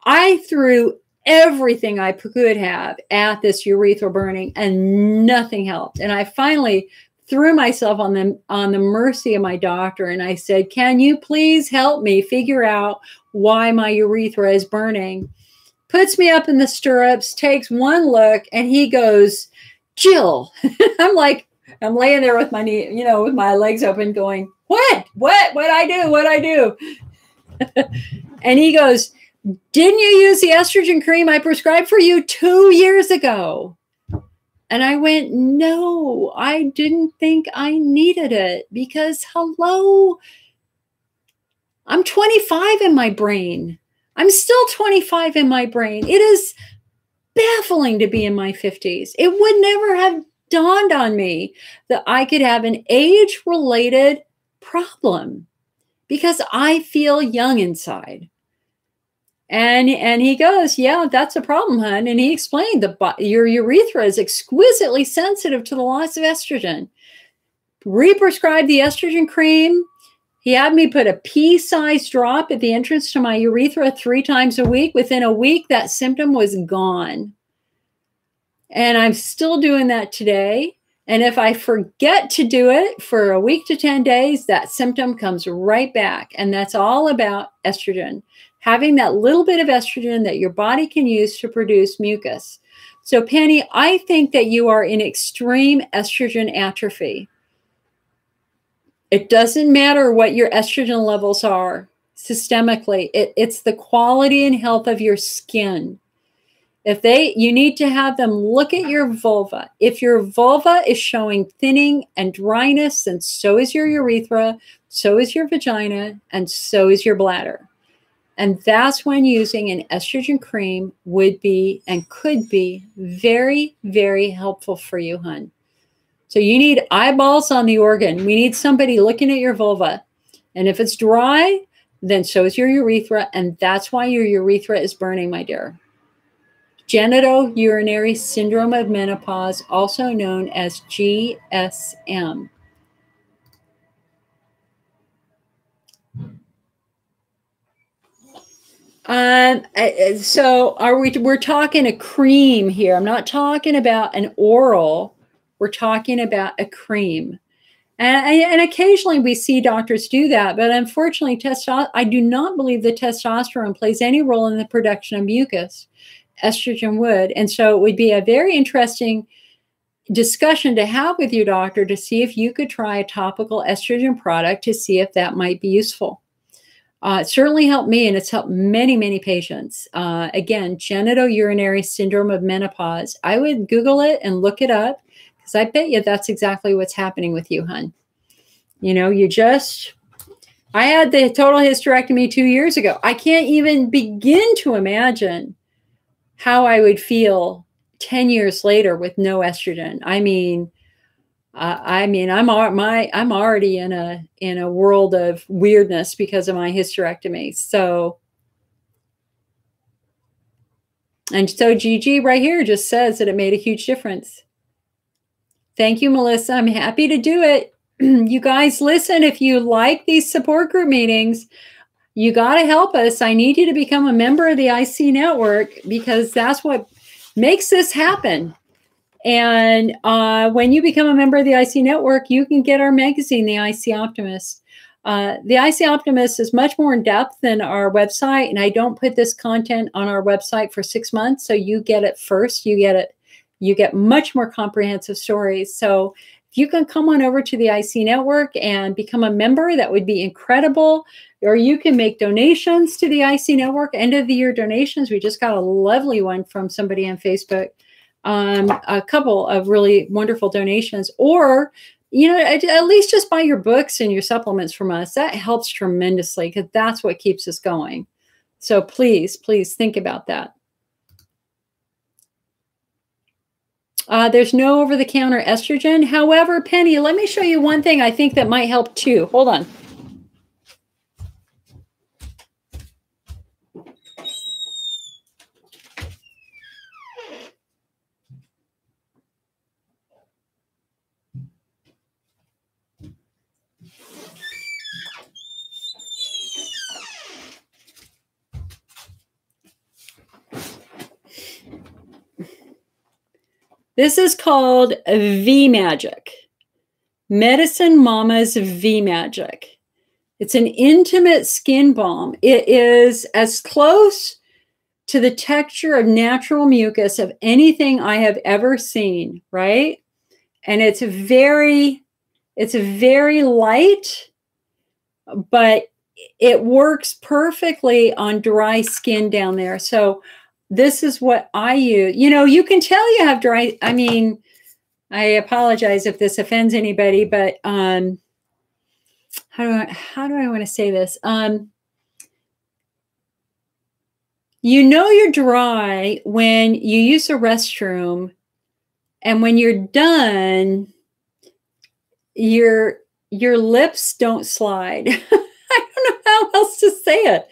[SPEAKER 1] I threw everything I could have at this urethral burning and nothing helped. And I finally threw myself on the mercy of my doctor. And I said, can you please help me figure out why my urethra is burning? puts me up in the stirrups, takes one look, and he goes, Jill. I'm like, I'm laying there with my knee, you know, with my legs open going, what I do? And he goes, didn't you use the estrogen cream I prescribed for you 2 years ago? And I went, no, I didn't think I needed it because, hello, I'm 25 in my brain. I'm still 25 in my brain. It is baffling to be in my 50s. It would never have dawned on me that I could have an age-related problem because I feel young inside. And he goes, yeah, that's a problem, hon. And he explained your urethra is exquisitely sensitive to the loss of estrogen. Re-prescribed the estrogen cream. He had me put a pea-sized drop at the entrance to my urethra 3 times a week. Within a week, that symptom was gone. And I'm still doing that today. And if I forget to do it for a week to 10 days, that symptom comes right back. And that's all about estrogen. Having that little bit of estrogen that your body can use to produce mucus. So Penny, I think that you are in extreme estrogen atrophy. It doesn't matter what your estrogen levels are systemically. It's the quality and health of your skin. You need to have them look at your vulva. If your vulva is showing thinning and dryness, then so is your urethra, so is your vagina, and so is your bladder. And that's when using an estrogen cream would be and could be very, very helpful for you, hon. So you need eyeballs on the organ. We need somebody looking at your vulva. And if it's dry, then so is your urethra. And that's why your urethra is burning, my dear. Genitourinary syndrome of menopause, also known as GSM. So we're talking a cream here. I'm not talking about an oral. We're talking about a cream. And occasionally we see doctors do that, but unfortunately, I do not believe that testosterone plays any role in the production of mucus. Estrogen would. And so it would be a very interesting discussion to have with your doctor to see if you could try a topical estrogen product to see if that might be useful. It certainly helped me, and it's helped many, many patients. Again, genitourinary syndrome of menopause. I would Google it and look it up because I bet you that's exactly what's happening with you, hon. You know, I had the total hysterectomy 2 years ago. I can't even begin to imagine how I would feel 10 years later with no estrogen. I'm already in a world of weirdness because of my hysterectomy. So Gigi right here just says that it made a huge difference. Thank you, Melissa. I'm happy to do it. You guys, listen, if you like these support group meetings, you got to help us. I need you to become a member of the IC network because that's what makes this happen. And when you become a member of the IC network, you can get our magazine, the IC Optimist. The IC Optimist is much more in depth than our website. And I don't put this content on our website for 6 months. So you get it first. You get much more comprehensive stories. So if you can come on over to the IC network and become a member, that would be incredible. Or you can make donations to the IC network, end of the year donations. We just got a lovely one from somebody on Facebook. A couple of really wonderful donations, or, you know, at least just buy your books and your supplements from us. That helps tremendously because that's what keeps us going. So please, please think about that. There's no over-the-counter estrogen. However, Penny, let me show you one thing I think that might help too. Hold on. This is called V-Magic. Medicine Mama's V-Magic. It's an intimate skin balm. It is as close to the texture of natural mucus of anything I have ever seen, right? And it's very light, but it works perfectly on dry skin down there. So this is what I use. You know, you can tell you have dry, I mean, I apologize if this offends anybody, but how do I want to say this? You know you're dry when you use the restroom, and when you're done, your lips don't slide. I don't know how else to say it.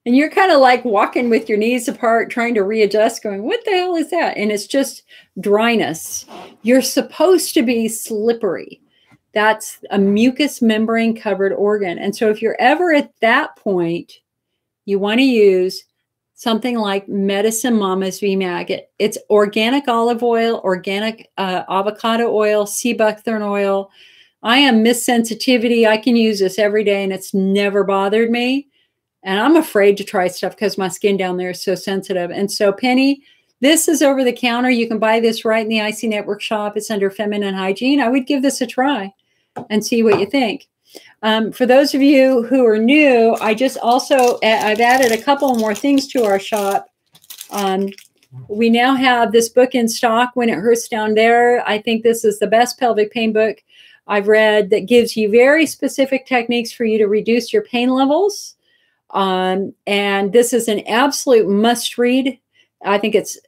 [SPEAKER 1] And you're kind of like walking with your knees apart, trying to readjust, going, what the hell is that? And it's just dryness. You're supposed to be slippery. That's a mucous membrane covered organ. And so if you're ever at that point, you want to use something like Medicine Mama's VMAG. It's organic olive oil, organic avocado oil, sea buckthorn oil. I am Miss Sensitivity. I can use this every day and it's never bothered me. And I'm afraid to try stuff because my skin down there is so sensitive. And so Penny, this is over the counter. You can buy this right in the IC Network shop. It's under Feminine Hygiene. I would give this a try and see what you think. For those of you who are new, I've added a couple more things to our shop. We now have this book in stock, When It Hurts Down There. I think this is the best pelvic pain book I've read that gives you very specific techniques for you to reduce your pain levels. And this is an absolute must read. I think it's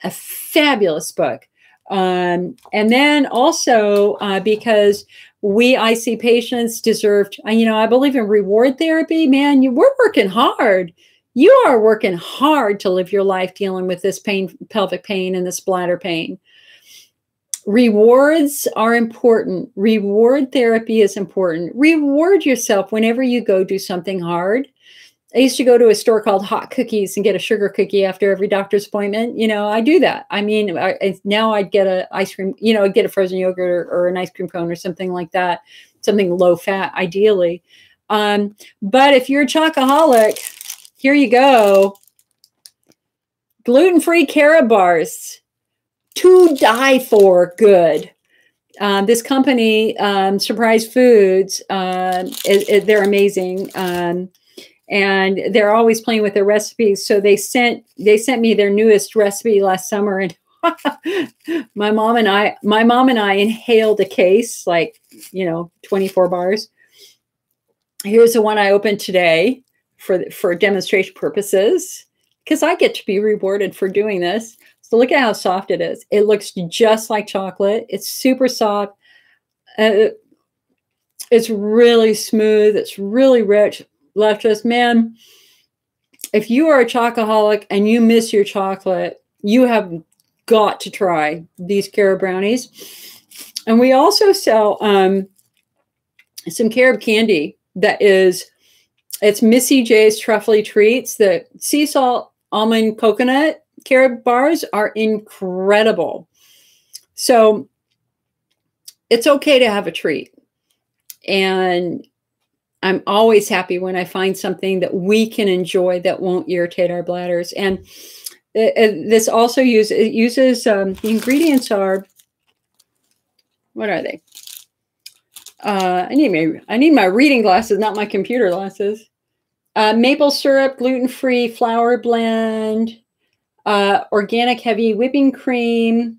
[SPEAKER 1] a fabulous book. And then also because we IC patients deserved, you know, I believe in reward therapy, man, we're working hard. You are working hard to live your life dealing with this pain, pelvic pain and this bladder pain. Rewards are important. Reward therapy is important. Reward yourself whenever you go do something hard. I used to go to a store called Hot Cookies and get a sugar cookie after every doctor's appointment. You know, I do that. I mean, now I'd get an ice cream, you know, I'd get a frozen yogurt or an ice cream cone or something like that, something low fat, ideally. But if you're a chocoholic, here you go. Gluten-free carob bars, to die for good. This company, Surprise Foods, they're amazing. And they're always playing with their recipes. So they sent me their newest recipe last summer, and my mom and I inhaled a case, like, you know, 24 bars. Here's the one I opened today for demonstration purposes, because I get to be rewarded for doing this. So look at how soft it is. It looks just like chocolate. It's super soft. It's really smooth. It's really rich. Luscious. Man, if you are a chocoholic and you miss your chocolate, you have got to try these carob brownies. And we also sell some carob candy it's Missy J's Truffly Treats. The sea salt almond coconut carob bars are incredible. So it's okay to have a treat. And I'm always happy when I find something that we can enjoy that won't irritate our bladders. And this also uses the ingredients are, what are they? I need my reading glasses, not my computer glasses. Maple syrup, gluten-free flour blend, organic heavy whipping cream,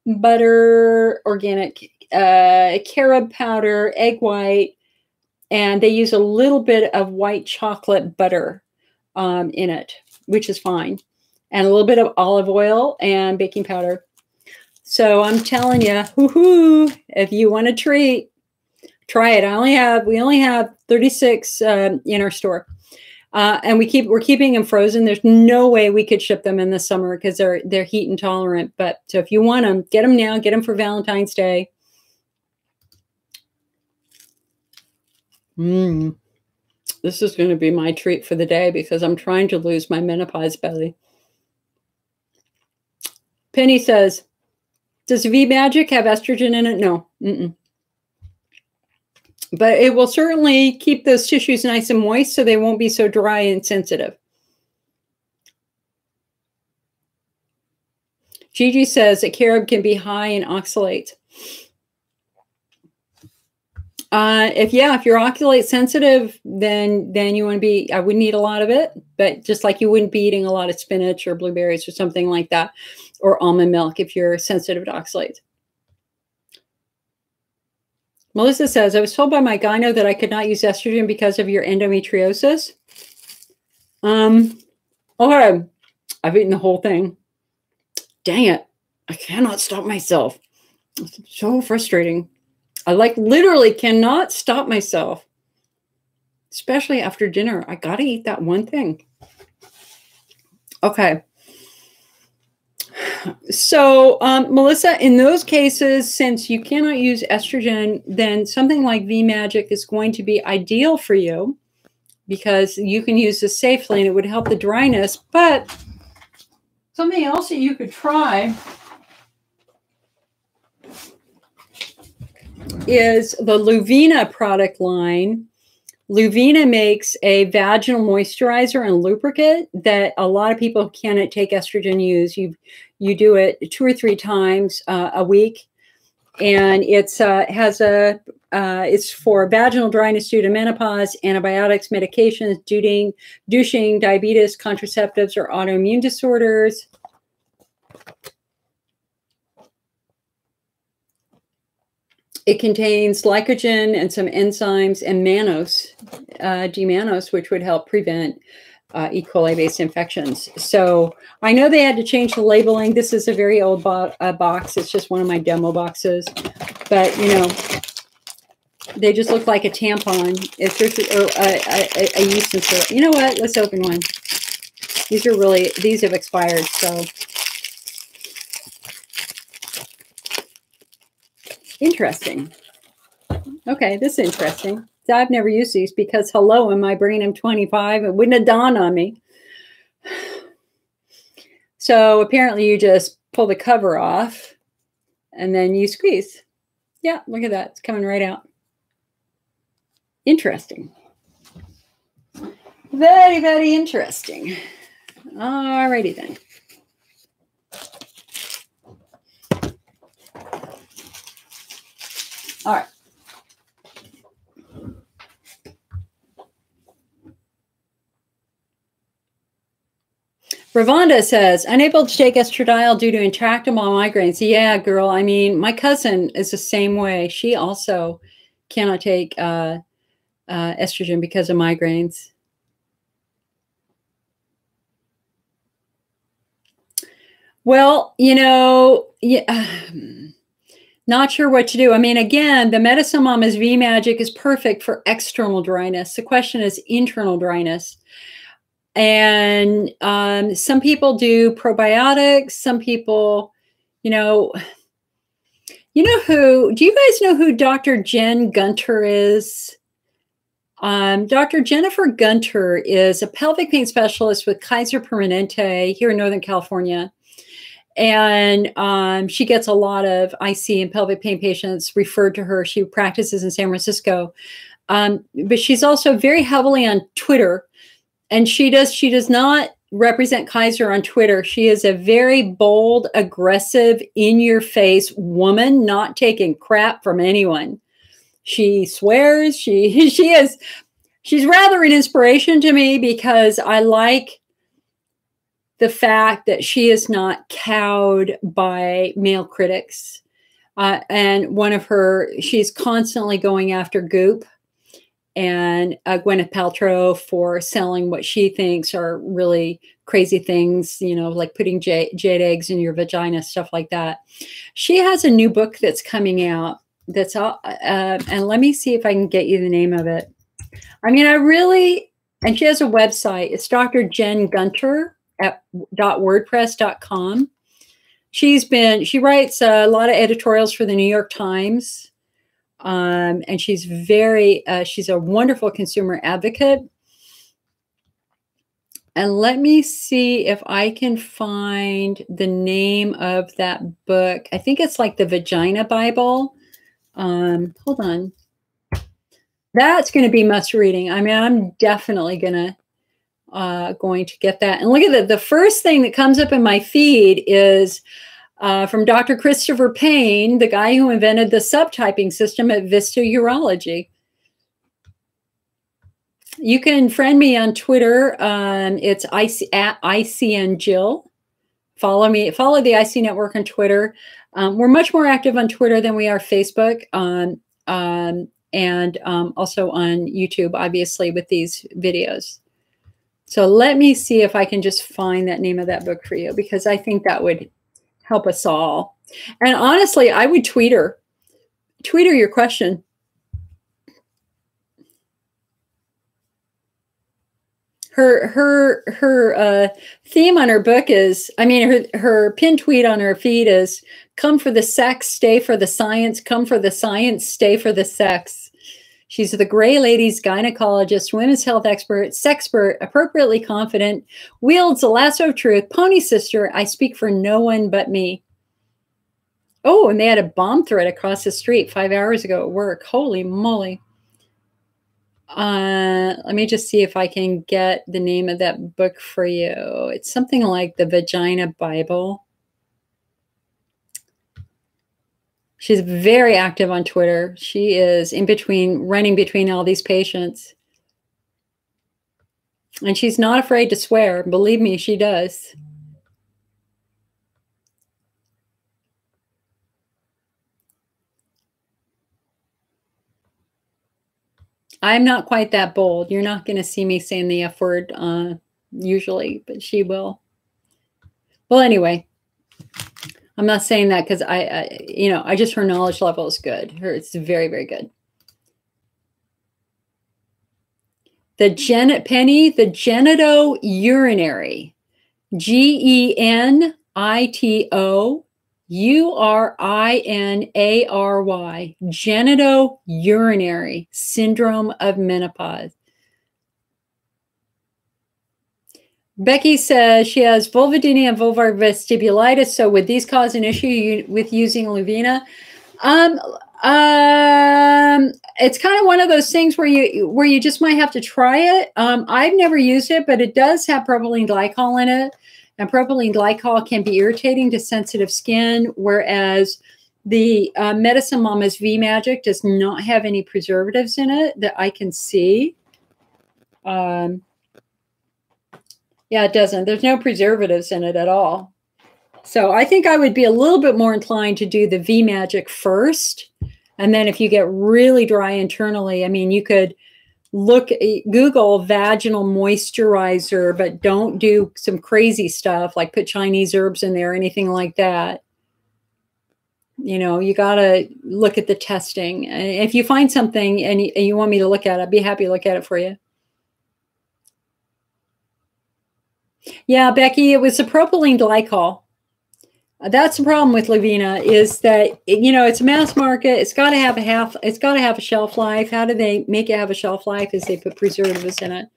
[SPEAKER 1] butter, organic carob powder, egg white. And they use a little bit of white chocolate butter in it, which is fine. And a little bit of olive oil and baking powder. So I'm telling you, if you want a treat, try it. We only have 36 in our store. And we're keeping them frozen. There's no way we could ship them in the summer because they're heat intolerant. But so if you want them, get them now. Get them for Valentine's Day. This is going to be my treat for the day because I'm trying to lose my menopause belly. Penny says, does V-Magic have estrogen in it? No. But it will certainly keep those tissues nice and moist so they won't be so dry and sensitive. Gigi says a carob can be high in oxalates. If you're oxalate sensitive, then you want to be, I wouldn't eat a lot of it, but just like you wouldn't be eating a lot of spinach or blueberries or something like that, or almond milk if you're sensitive to oxalates. Melissa says, I was told by my gyno that I could not use estrogen because of your endometriosis. Okay, I've eaten the whole thing. Dang it, I cannot stop myself. It's so frustrating. I literally cannot stop myself, especially after dinner. I got to eat that one thing. Okay. So, Melissa, in those cases, since you cannot use estrogen, then something like V-Magic is going to be ideal for you because you can use this safely and it would help the dryness. But something else that you could try is the Luvina product line. Luvina makes a vaginal moisturizer and lubricant that a lot of people cannot take estrogen use. You do it 2 or 3 times a week, and it's for vaginal dryness due to menopause, antibiotics, medications, douching, diabetes, contraceptives, or autoimmune disorders. It contains glycogen and some enzymes and mannose, D-mannose, which would help prevent E. coli-based infections. So I know they had to change the labeling. This is a very old box. It's just one of my demo boxes. But, you know, they just look like a tampon. It's just a yeast and syrup. You know what? Let's open one. These have expired, so. Interesting. Okay, this is interesting. I've never used these because, hello, am I bringing them 25? It wouldn't have dawned on me. So apparently you just pull the cover off and then you squeeze. Yeah, look at that. It's coming right out. Interesting. Very, very interesting. All righty then. All right. Ravonda says, unable to take estradiol due to intractable migraines. Yeah, girl. I mean, my cousin is the same way. She also cannot take estrogen because of migraines. Well, you know, yeah. Not sure what to do. I mean, again, the Medicine Mama's V-Magic is perfect for external dryness. The question is internal dryness. And some people do probiotics. Some people, do you guys know who Dr. Jen Gunter is? Dr. Jennifer Gunter is a pelvic pain specialist with Kaiser Permanente here in Northern California. And she gets a lot of IC and pelvic pain patients referred to her. She practices in San Francisco. But she's also very heavily on Twitter. And she does not represent Kaiser on Twitter. She is a very bold, aggressive, in-your-face woman, not taking crap from anyone. She swears. She's rather an inspiration to me because I like the fact that she is not cowed by male critics. And she's constantly going after Goop and Gwyneth Paltrow for selling what she thinks are really crazy things, like putting jade eggs in your vagina, stuff like that. She has a new book that's coming out that's all, and let me see if I can get you the name of it. I mean, and she has a website. It's Dr. Jen Gunter at .wordpress.com. She writes a lot of editorials for the New York Times. And she's a wonderful consumer advocate. And let me see if I can find the name of that book. I think it's like the Vagina Bible. Hold on. That's going to be must reading. I mean, I'm definitely going to get that. And look at the first thing that comes up in my feed is from Dr. Christopher Payne, the guy who invented the subtyping system at Vista Urology. You can friend me on Twitter. It's at ICNJill. Follow me. Follow the IC Network on Twitter. We're much more active on Twitter than we are Facebook, and also on YouTube, obviously, with these videos. So let me see if I can just find that name of that book for you, because I think that would help us all. And honestly, I would tweet her. Tweet her your question. Her theme on her book is, I mean, her pin tweet on her feed is, come for the sex, stay for the science, come for the science, stay for the sex. She's the gray ladies gynecologist, women's health expert, sexpert, appropriately confident, wields the lasso of truth, pony sister, I speak for no one but me. Oh, and they had a bomb threat across the street 5 hours ago at work. Holy moly. Let me just see if I can get the name of that book for you. It's something like the Vagina Bible. She's very active on Twitter. She is running between all these patients. And she's not afraid to swear. Believe me, she does. I'm not quite that bold. You're not going to see me saying the F word usually, but she will. Well, anyway, I'm not saying that because I just, her knowledge level is good. It's very, very good. The genitourinary, GENITOURINARY, genitourinary syndrome of menopause. Becky says she has vulvodynia and vulvar vestibulitis. So would these cause an issue with using Luvina? It's kind of one of those things where you just might have to try it. I've never used it, but it does have propylene glycol in it. And propylene glycol can be irritating to sensitive skin, whereas the Medicine Mama's V Magic does not have any preservatives in it that I can see. Yeah, it doesn't. There's no preservatives in it at all. So I think I would be a little bit more inclined to do the V Magic first. And then if you get really dry internally, I mean, you could Google vaginal moisturizer, but don't do some crazy stuff like put Chinese herbs in there or anything like that. You know, you got to look at the testing. And if you find something and you want me to look at it, I'd be happy to look at it for you. Yeah, Becky, it was the propylene glycol. That's the problem with Luvina is that, it's a mass market. It's got to have a shelf life. How do they make it have a shelf life? Is they put preservatives in it.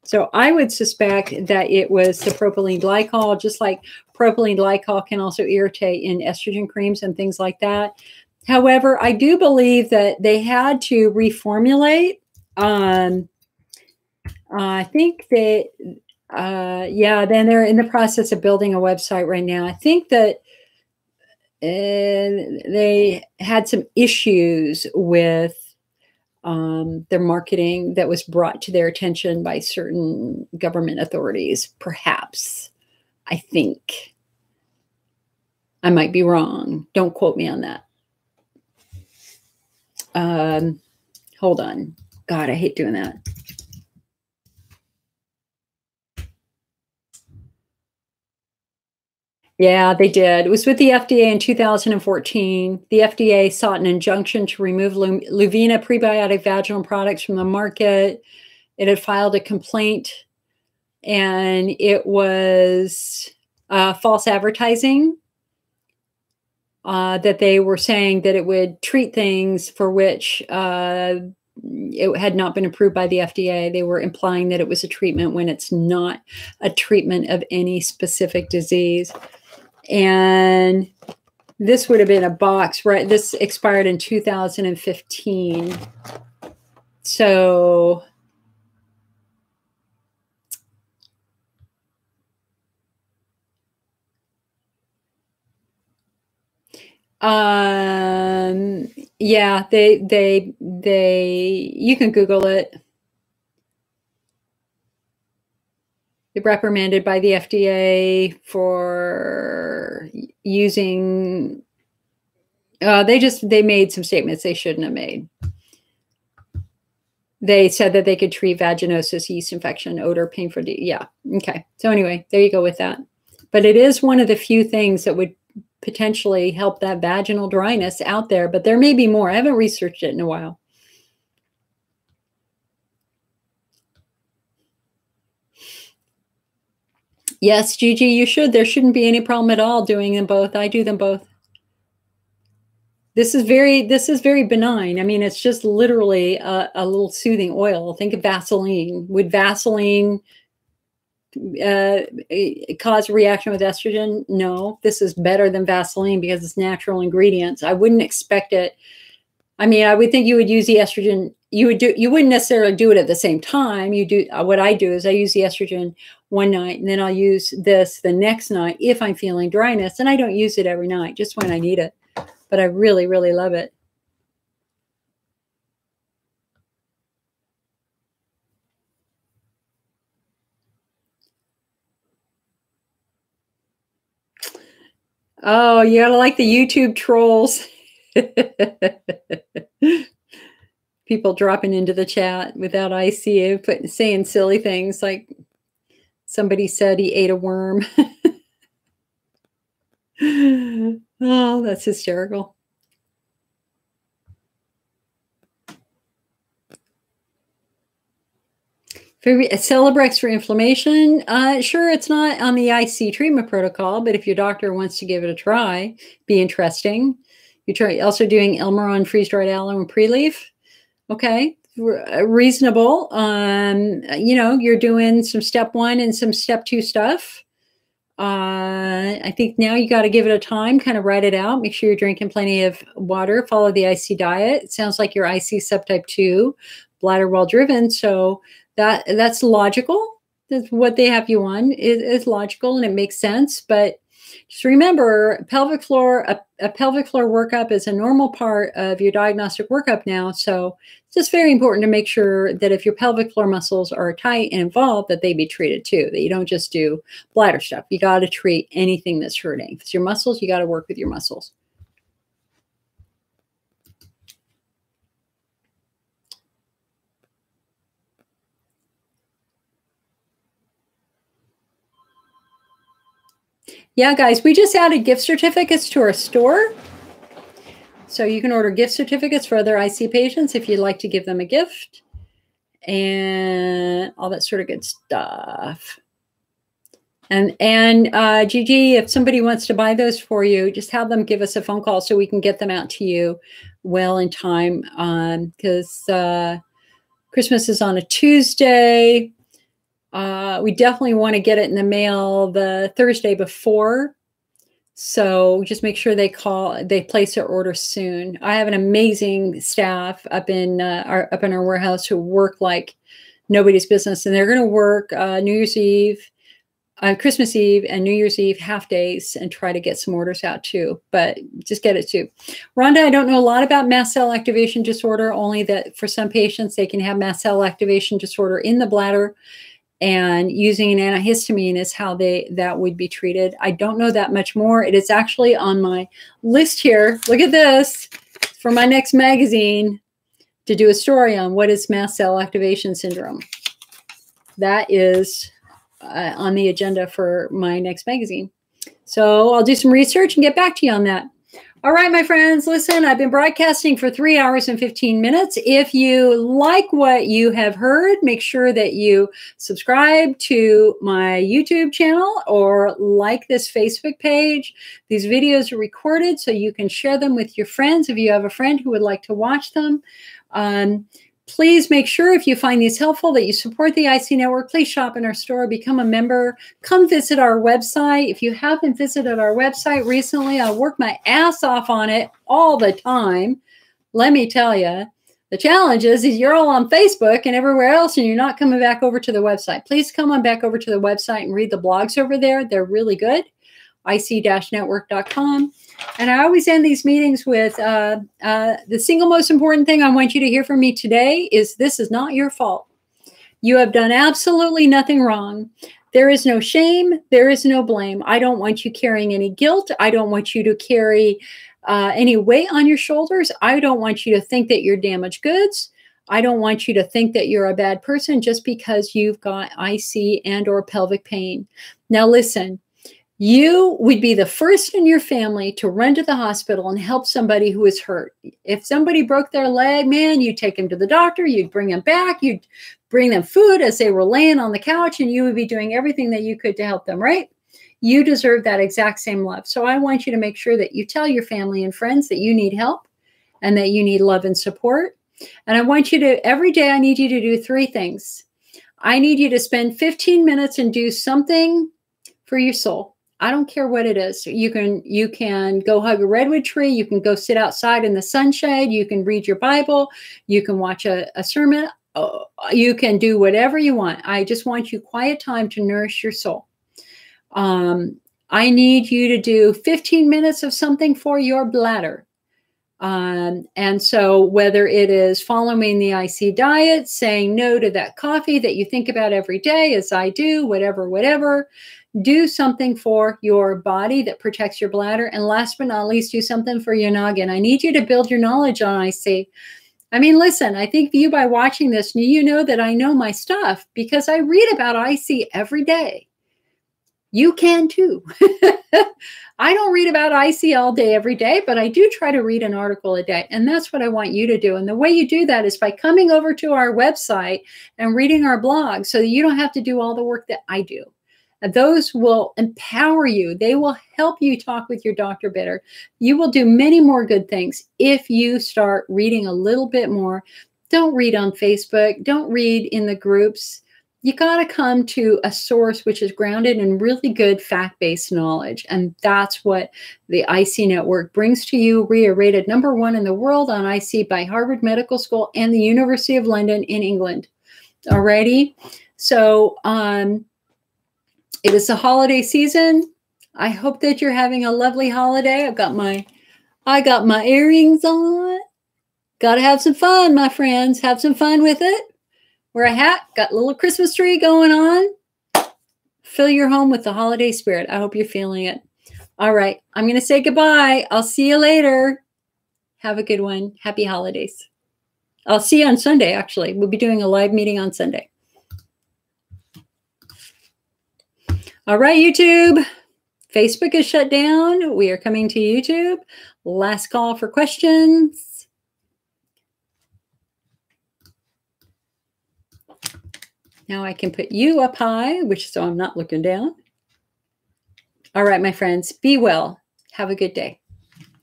[SPEAKER 1] So I would suspect that it was the propylene glycol, just like propylene glycol can also irritate in estrogen creams and things like that. However, I do believe that they had to reformulate. I think they, then they're in the process of building a website right now. I think that they had some issues with their marketing that was brought to their attention by certain government authorities, perhaps. I think. I might be wrong. Don't quote me on that. Hold on. God, I hate doing that. Yeah, they did. It was with the FDA in 2014. The FDA sought an injunction to remove Luvina prebiotic vaginal products from the market. It had filed a complaint, and it was false advertising that they were saying that it would treat things for which it had not been approved by the FDA. They were implying that it was a treatment when it's not a treatment of any specific disease. And this would have been a box, right? This expired in 2015. So Yeah, you can Google it. They're reprimanded by the FDA for using, they made some statements they shouldn't have made. They said that they could treat vaginosis, yeast infection, odor, pain for yeah. Okay. So anyway, there you go with that. But it is one of the few things that would potentially help that vaginal dryness out there, but there may be more. I haven't researched it in a while. Yes, Gigi, you should. There shouldn't be any problem at all doing them both. I do them both. This is very benign. I mean, it's just literally a little soothing oil. Think of Vaseline. Would Vaseline cause a reaction with estrogen? No, this is better than Vaseline because it's natural ingredients. I wouldn't expect it. I mean, I would think you would use the estrogen. You wouldn't necessarily do it at the same time. You do what I do is I use the estrogen one night and then I'll use this the next night if I'm feeling dryness. And I don't use it every night, just when I need it. But I really, really love it. Oh, you gotta like the YouTube trolls. People dropping into the chat without IC, saying silly things like somebody said he ate a worm. Oh, that's hysterical. Celebrex for inflammation. Sure, it's not on the IC treatment protocol, but if your doctor wants to give it a try, be interesting. You try also doing Elmeron freeze-dried aloe and pre-leaf. Okay, reasonable. You know, you're doing some step 1 and some step 2 stuff. I think now you got to give it a time, kind of write it out. Make sure you're drinking plenty of water. Follow the IC diet. It sounds like you're IC subtype 2, bladder well driven. So that's logical. That's what they have you on is logical and it makes sense. But just remember, pelvic floor, a pelvic floor workup is a normal part of your diagnostic workup now. So it's just very important to make sure that if your pelvic floor muscles are tight and involved, that they be treated too, that you don't just do bladder stuff. You got to treat anything that's hurting. If it's your muscles, you got to work with your muscles. Yeah, guys, we just added gift certificates to our store. So you can order gift certificates for other IC patients if you'd like to give them a gift and all that sort of good stuff. And Gigi, if somebody wants to buy those for you, just have them give us a phone call so we can get them out to you well in time because Christmas is on a Tuesday. We definitely want to get it in the mail the Thursday before. So just make sure they place their order soon. I have an amazing staff up in our warehouse who work like nobody's business, and they're going to work New Year's Eve, Christmas Eve, and New Year's Eve half days and try to get some orders out too. But just get it too. Rhonda, I don't know a lot about mast cell activation disorder, only that for some patients they can have mast cell activation disorder in the bladder. And using an antihistamine is how that would be treated. I don't know that much more. It is actually on my list here. Look at this for my next magazine to do a story on what is mast cell activation syndrome. That is on the agenda for my next magazine. So I'll do some research and get back to you on that. All right, my friends, listen, I've been broadcasting for 3 hours and 15 minutes. If you like what you have heard, make sure that you subscribe to my YouTube channel or like this Facebook page. These videos are recorded so you can share them with your friends if you have a friend who would like to watch them. Please make sure if you find these helpful that you support the IC Network. Please shop in our store, become a member, come visit our website. If you haven't visited our website recently, I work my ass off on it all the time. Let me tell you, the challenge is you're all on Facebook and everywhere else and you're not coming back over to the website. Please come on back over to the website and read the blogs over there. They're really good. ic-network.com. And I always end these meetings with the single most important thing I want you to hear from me today is this is not your fault. You have done absolutely nothing wrong. There is no shame. There is no blame. I don't want you carrying any guilt. I don't want you to carry any weight on your shoulders. I don't want you to think that you're damaged goods. I don't want you to think that you're a bad person just because you've got IC and or pelvic pain. Now listen, you would be the first in your family to run to the hospital and help somebody who is hurt. If somebody broke their leg, man, you'd take them to the doctor, you'd bring them back, you'd bring them food as they were laying on the couch, and you would be doing everything that you could to help them, right? You deserve that exact same love. So I want you to make sure that you tell your family and friends that you need help and that you need love and support. And I want you to, every day, I need you to do 3 things. I need you to spend 15 minutes and do something for your soul. I don't care what it is. You can go hug a redwood tree. You can go sit outside in the sunshade. You can read your Bible. You can watch a sermon. You can do whatever you want. I just want you quiet time to nourish your soul. I need you to do 15 minutes of something for your bladder. And so whether it is following the IC diet, saying no to that coffee that you think about every day, as I do, whatever, do something for your body that protects your bladder. And last but not least, do something for your noggin. I need you to build your knowledge on IC. I mean, listen, I think you by watching this, you know that I know my stuff because I read about IC every day. You can too. I don't read about IC all day, every day, but I do try to read an article a day. And that's what I want you to do. And the way you do that is by coming over to our website and reading our blog so that you don't have to do all the work that I do. And those will empower you. They will help you talk with your doctor better. You will do many more good things if you start reading a little bit more. Don't read on Facebook. Don't read in the groups. You got to come to a source which is grounded in really good fact-based knowledge. And that's what the IC Network brings to you. We are rated #1 in the world on IC by Harvard Medical School and the University of London in England. Alrighty. So it is the holiday season. I hope that you're having a lovely holiday. I got my earrings on. Got to have some fun, my friends. Have some fun with it. Wear a hat, got a little Christmas tree going on. Fill your home with the holiday spirit. I hope you're feeling it. All right, I'm going to say goodbye. I'll see you later. Have a good one. Happy holidays. I'll see you on Sunday, actually. We'll be doing a live meeting on Sunday. All right, YouTube. Facebook is shut down. We are coming to YouTube. Last call for questions. Now I can put you up high, so I'm not looking down. All right, my friends, be well. Have a good day.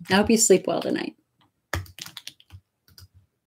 [SPEAKER 1] I hope you sleep well tonight.